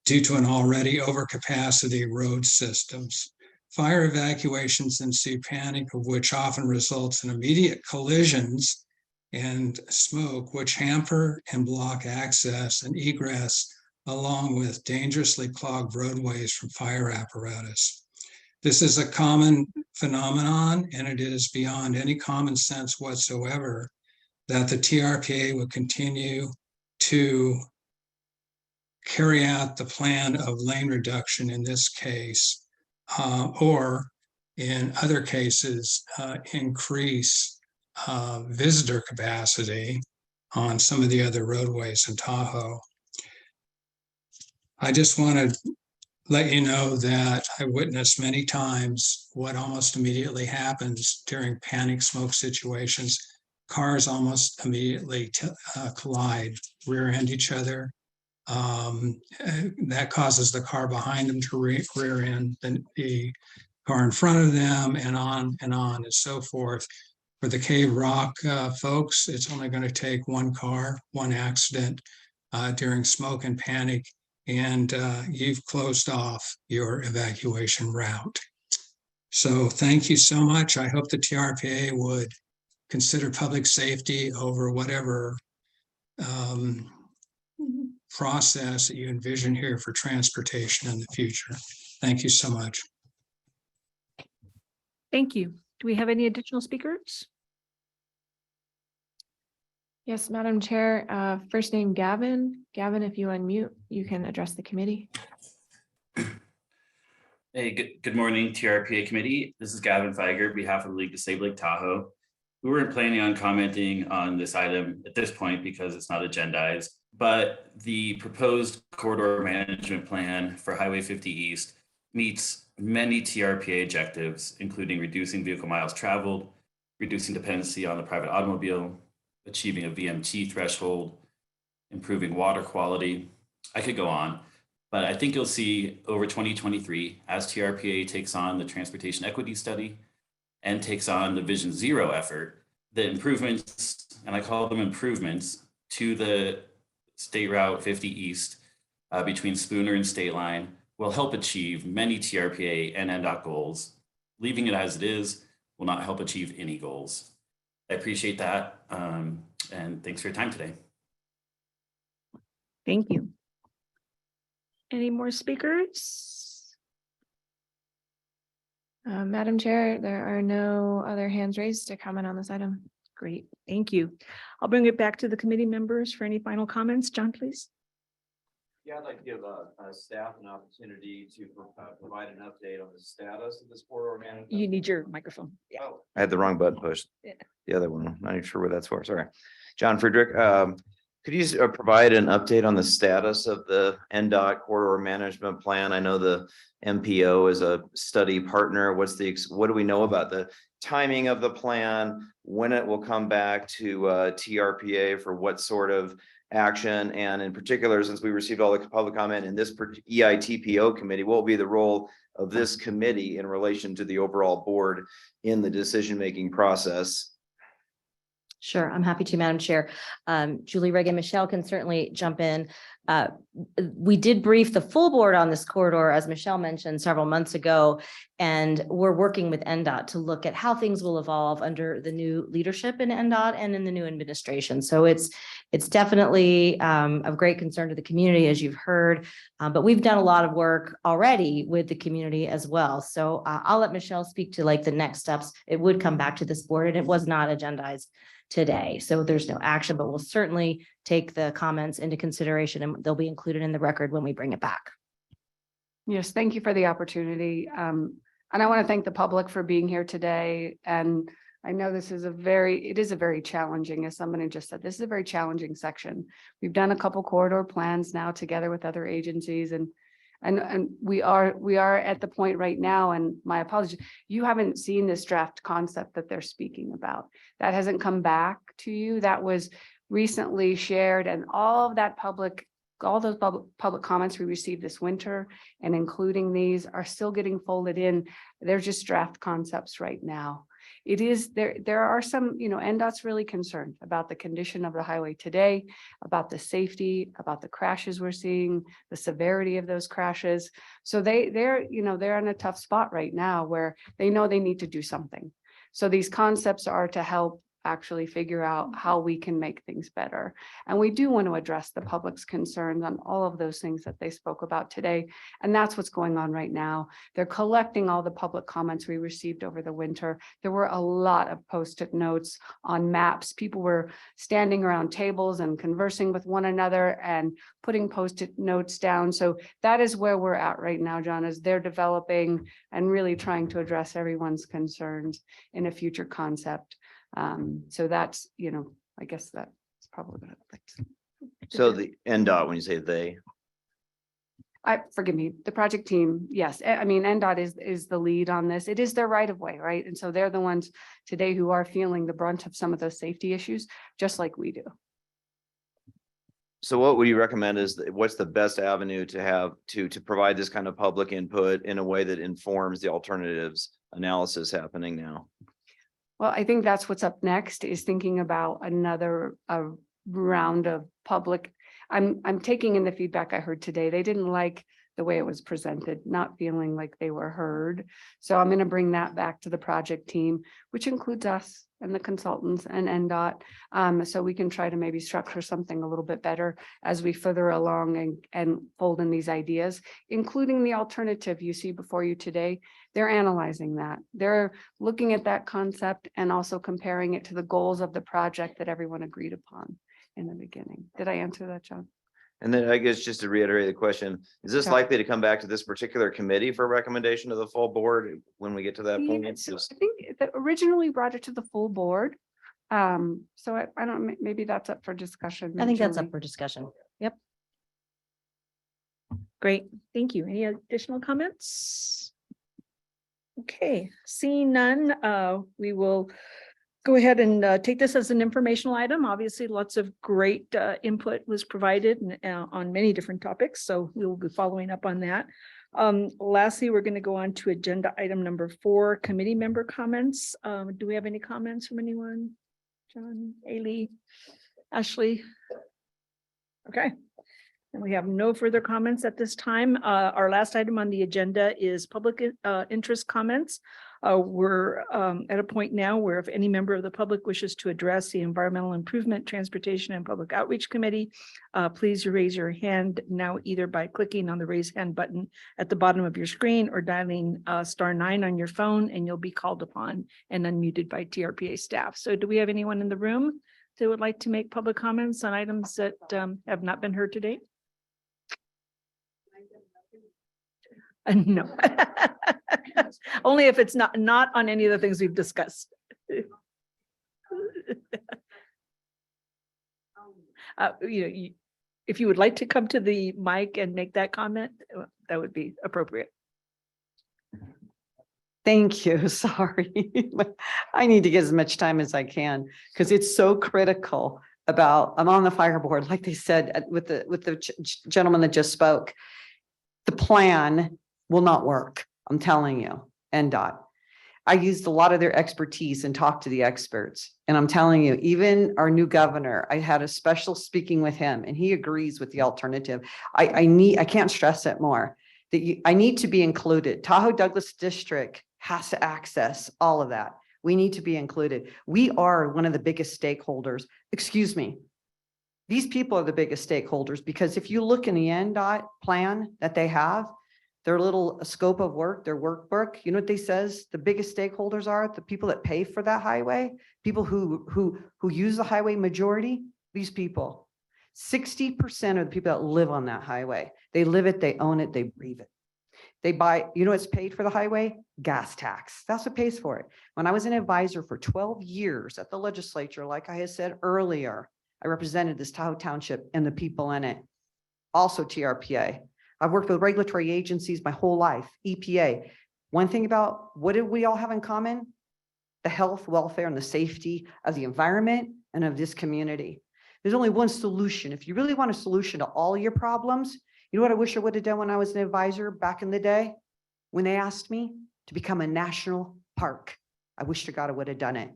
due to an already overcapacity road systems. Fire evacuations ensue panic, of which often results in immediate collisions and smoke, which hamper and block access and egress, along with dangerously clogged roadways from fire apparatus. This is a common phenomenon, and it is beyond any common sense whatsoever that the TRPA would continue to carry out the plan of lane reduction in this case, or in other cases, increase visitor capacity on some of the other roadways in Tahoe. I just want to let you know that I witnessed many times what almost immediately happens during panic smoke situations. Cars almost immediately collide, rear-end each other. That causes the car behind them to rear end the car in front of them, and on and so forth. For the Cave Rock folks, it's only going to take one car, one accident during smoke and panic, and you've closed off your evacuation route. So thank you so much. I hope the TRPA would consider public safety over whatever process that you envision here for transportation in the future. Thank you so much. Thank you. Do we have any additional speakers? Yes, Madam Chair, first name Gavin. Gavin, if you unmute, you can address the committee. Hey, good morning, TRPA committee. This is Gavin Feiger, on behalf of the League Disabled Lake Tahoe. We weren't planning on commenting on this item at this point because it's not agendized, but the proposed corridor management plan for Highway 50 East meets many TRPA objectives, including reducing vehicle miles traveled, reducing dependency on the private automobile, achieving a VMT threshold, improving water quality. I could go on, but I think you'll see over 2023, as TRPA takes on the transportation equity study and takes on the Vision Zero effort, the improvements, and I call them improvements, to the State Route 50 East between Spooner and State Line will help achieve many TRPA and NDOT goals. Leaving it as it is will not help achieve any goals. I appreciate that, and thanks for your time today. Thank you. Any more speakers? Madam Chair, there are no other hands raised to comment on this item. Great, thank you. I'll bring it back to the committee members for any final comments. John, please. Yeah, I'd like to give staff an opportunity to provide an update on the status of this corridor management. You need your microphone. Yeah. Oh, I had the wrong button pushed. Yeah. The other one, I'm not even sure what that's for. Sorry. John Friedrich. Could you provide an update on the status of the NDOT corridor management plan? I know the MPO is a study partner. What do we know about the timing of the plan? When it will come back to TRPA for what sort of action? And in particular, since we received all the public comment in this EITPO committee, what will be the role of this committee in relation to the overall board in the decision-making process? Sure, I'm happy to, Madam Chair. Julie, Reagan, Michelle can certainly jump in. We did brief the full board on this corridor, as Michelle mentioned several months ago, and we're working with NDOT to look at how things will evolve under the new leadership in NDOT and in the new administration. So it's definitely of great concern to the community, as you've heard, but we've done a lot of work already with the community as well. So I'll let Michelle speak to like the next steps. It would come back to this board, and it was not agendized today. So there's no action, but we'll certainly take the comments into consideration and they'll be included in the record when we bring it back. Yes, thank you for the opportunity. And I want to thank the public for being here today. And I know it is a very challenging, as somebody just said, this is a very challenging section. We've done a couple corridor plans now together with other agencies, and we are at the point right now, and my apologies, you haven't seen this draft concept that they're speaking about. That hasn't come back to you. That was recently shared, and all of that all those public comments we received this winter, and including these, are still getting folded in. They're just draft concepts right now. It is there are some, NDOT's really concerned about the condition of the highway today, about the safety, about the crashes we're seeing, the severity of those crashes. So they're in a tough spot right now where they know they need to do something. So these concepts are to help actually figure out how we can make things better. And we do want to address the public's concerns on all of those things that they spoke about today. And that's what's going on right now. They're collecting all the public comments we received over the winter. There were a lot of Post-it notes on maps. People were standing around tables and conversing with one another and putting Post-it notes down. So that is where we're at right now, John, is they're developing and really trying to address everyone's concerns in a future concept. So that's, I guess that's probably what I'd like to. So the NDOT, when you say they. Forgive me, the project team, yes. I mean, NDOT is the lead on this. It is their right of way, right? And so they're the ones today who are feeling the brunt of some of those safety issues, just like we do. So what would you recommend what's the best avenue to have to provide this kind of public input in a way that informs the alternatives analysis happening now? Well, I think that's what's up next, is thinking about another round of public. I'm taking in the feedback I heard today. They didn't like the way it was presented, not feeling like they were heard. So I'm going to bring that back to the project team, which includes us and the consultants and NDOT. So we can try to maybe structure something a little bit better as we further along and fold in these ideas, including the alternative you see before you today. They're analyzing that. They're looking at that concept and also comparing it to the goals of the project that everyone agreed upon in the beginning. Did I answer that, John? And then I guess just to reiterate the question, is this likely to come back to this particular committee for recommendation to the full board when we get to that point? Yeah, so I think that originally brought it to the full board. So I don't, maybe that's up for discussion. I think that's up for discussion. Yep. Great, thank you. Any additional comments? Okay, seeing none, we will go ahead and take this as an informational item. Obviously, lots of great input was provided on many different topics, so we will be following up on that. Lastly, we're going to go on to agenda item number 4, committee member comments. Do we have any comments from anyone? John, Ailey, Ashley? Okay. And we have no further comments at this time. Our last item on the agenda is public interest comments. We're at a point now where if any member of the public wishes to address the Environmental Improvement, Transportation, and Public Outreach Committee, please raise your hand now, either by clicking on the raise hand button at the bottom of your screen or dialing *9 on your phone, and you'll be called upon and unmuted by TRPA staff. So do we have anyone in the room that would like to make public comments on items that have not been heard today? No. Only if it's not on any of the things we've discussed. If you would like to come to the mic and make that comment, that would be appropriate. Thank you. Sorry. I need to get as much time as I can because it's so critical about, I'm on the fire board, like they said, with the gentleman that just spoke. The plan will not work. I'm telling you, NDOT. I used a lot of their expertise and talked to the experts. And I'm telling you, even our new governor, I had a special speaking with him and he agrees with the alternative. I can't stress it more that I need to be included. Tahoe Douglas District has to access all of that. We need to be included. We are one of the biggest stakeholders. Excuse me. These people are the biggest stakeholders because if you look in the NDOT plan that they have, their little scope of work, their workbook, you know what they says the biggest stakeholders are? The people that pay for that highway, people who use the highway majority, these people. 60% of the people that live on that highway, they live it, they own it, they breathe it. They buy, you know what's paid for the highway? Gas tax. That's what pays for it. When I was an advisor for 12 years at the legislature, like I had said earlier, I represented this Tahoe Township and the people in it. Also TRPA. I've worked with regulatory agencies my whole life, EPA. One thing about what do we all have in common? The health, welfare, and the safety of the environment and of this community. There's only one solution. If you really want a solution to all your problems, you know what I wish I would have done when I was an advisor back in the day? When they asked me to become a national park, I wish to God I would have done it.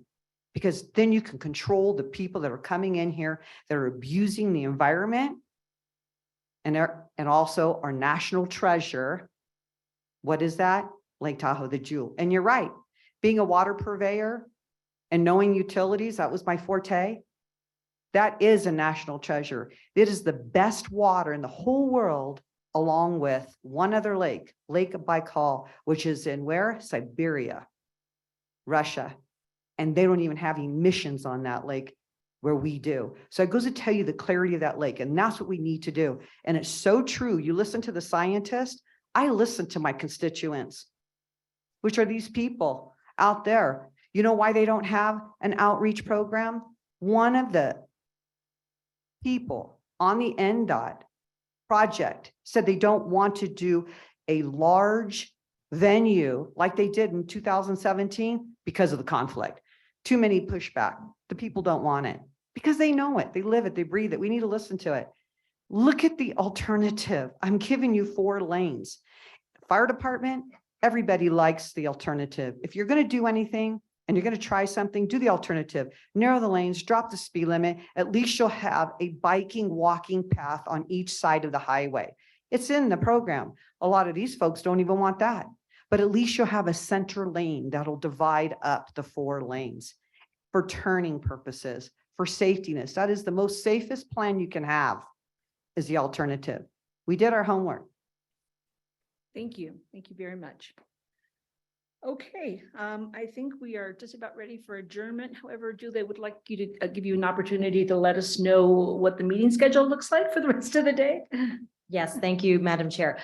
Because then you can control the people that are coming in here that are abusing the environment and also our national treasure. What is that? Lake Tahoe, the jewel. And you're right, being a water purveyor and knowing utilities, that was my forte. That is a national treasure. It is the best water in the whole world, along with one other lake, Lake Baikal, which is in where? Siberia, Russia. And they don't even have emissions on that lake where we do. So it goes to tell you the clarity of that lake. And that's what we need to do. And it's so true. You listen to the scientists. I listen to my constituents, which are these people out there. You know why they don't have an outreach program? One of the people on the NDOT project said they don't want to do a large venue like they did in 2017 because of the conflict. Too many pushback. The people don't want it because they know it. They live it. They breathe it. We need to listen to it. Look at the alternative. I'm giving you 4 lanes. Fire department, everybody likes the alternative. If you're going to do anything and you're going to try something, do the alternative. Narrow the lanes, drop the speed limit. At least you'll have a biking, walking path on each side of the highway. It's in the program. A lot of these folks don't even want that. But at least you'll have a center lane that'll divide up the 4 lanes for turning purposes, for safetiness. That is the most safest plan you can have, is the alternative. We did our homework. Thank you. Thank you very much. Okay, I think we are just about ready for adjournment. However, Julie, I would like you to give you an opportunity to let us know what the meeting schedule looks like for the rest of the day. Yes, thank you, Madam Chair.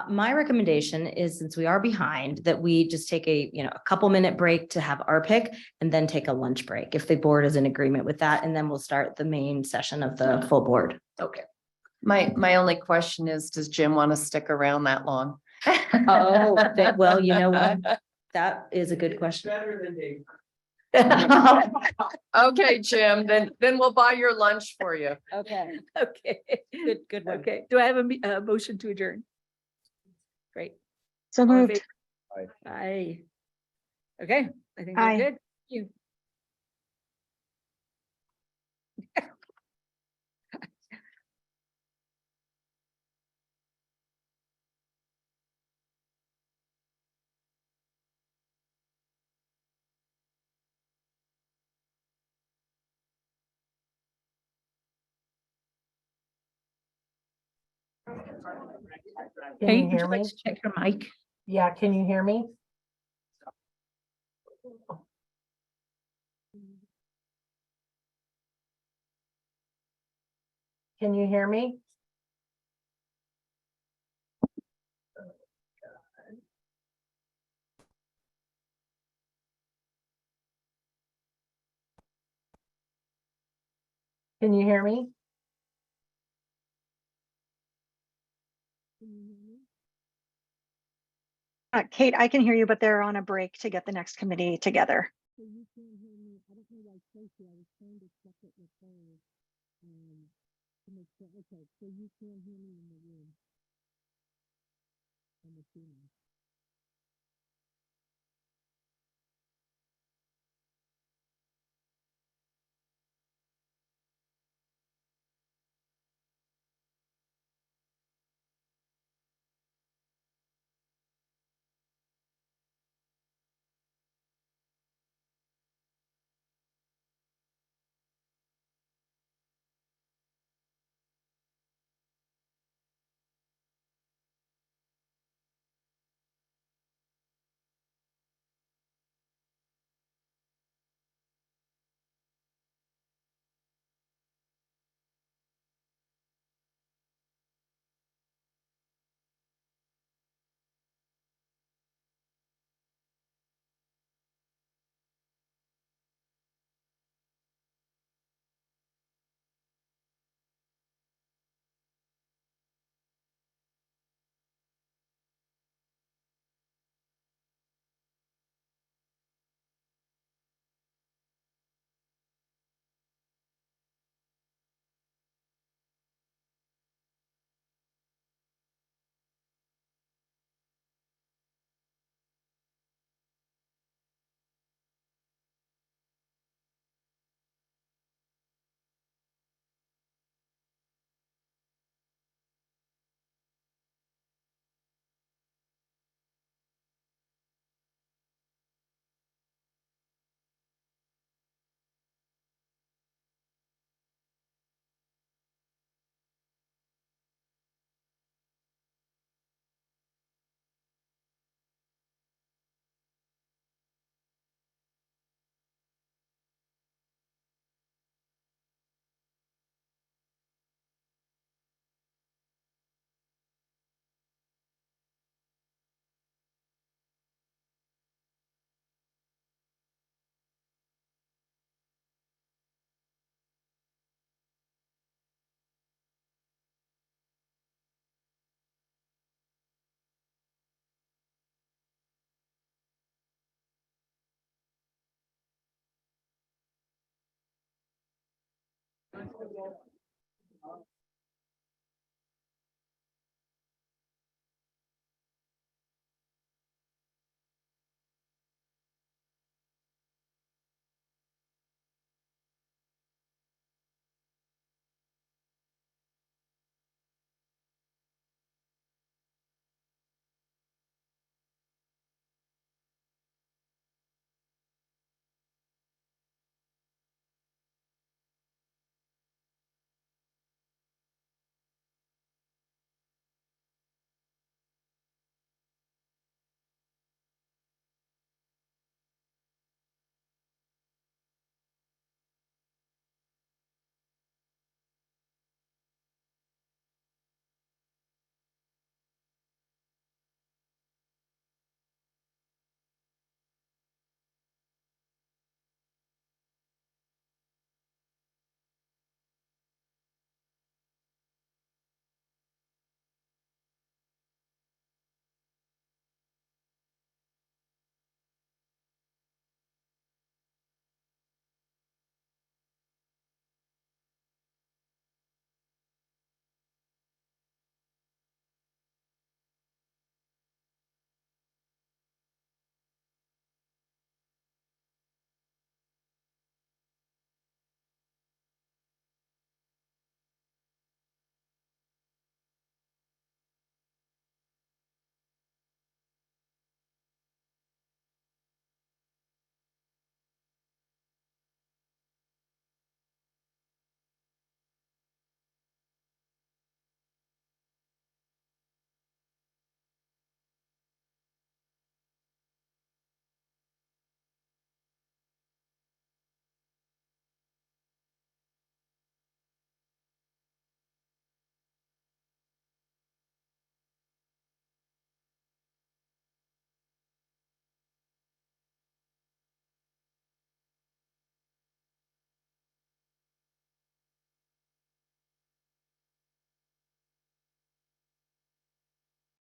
My recommendation is, since we are behind, that we just take a couple minute break to have our pick and then take a lunch break if the board is in agreement with that. And then we'll start the main session of the full board. Okay. My only question is, does Jim want to stick around that long? Oh, well, you know what? That is a good question. Better than Dave. Okay, Jim, then we'll buy your lunch for you. Okay. Okay. Good one. Okay. Do I have a motion to adjourn? Great. So All in moved. favor? Aye. Okay, I think we're Aye. good. Thank you. Kate, would you like to check your mic? Yeah, can you hear me? Can you hear me? Can you hear me? Kate, I can hear you, but they're on a break to get the next committee together.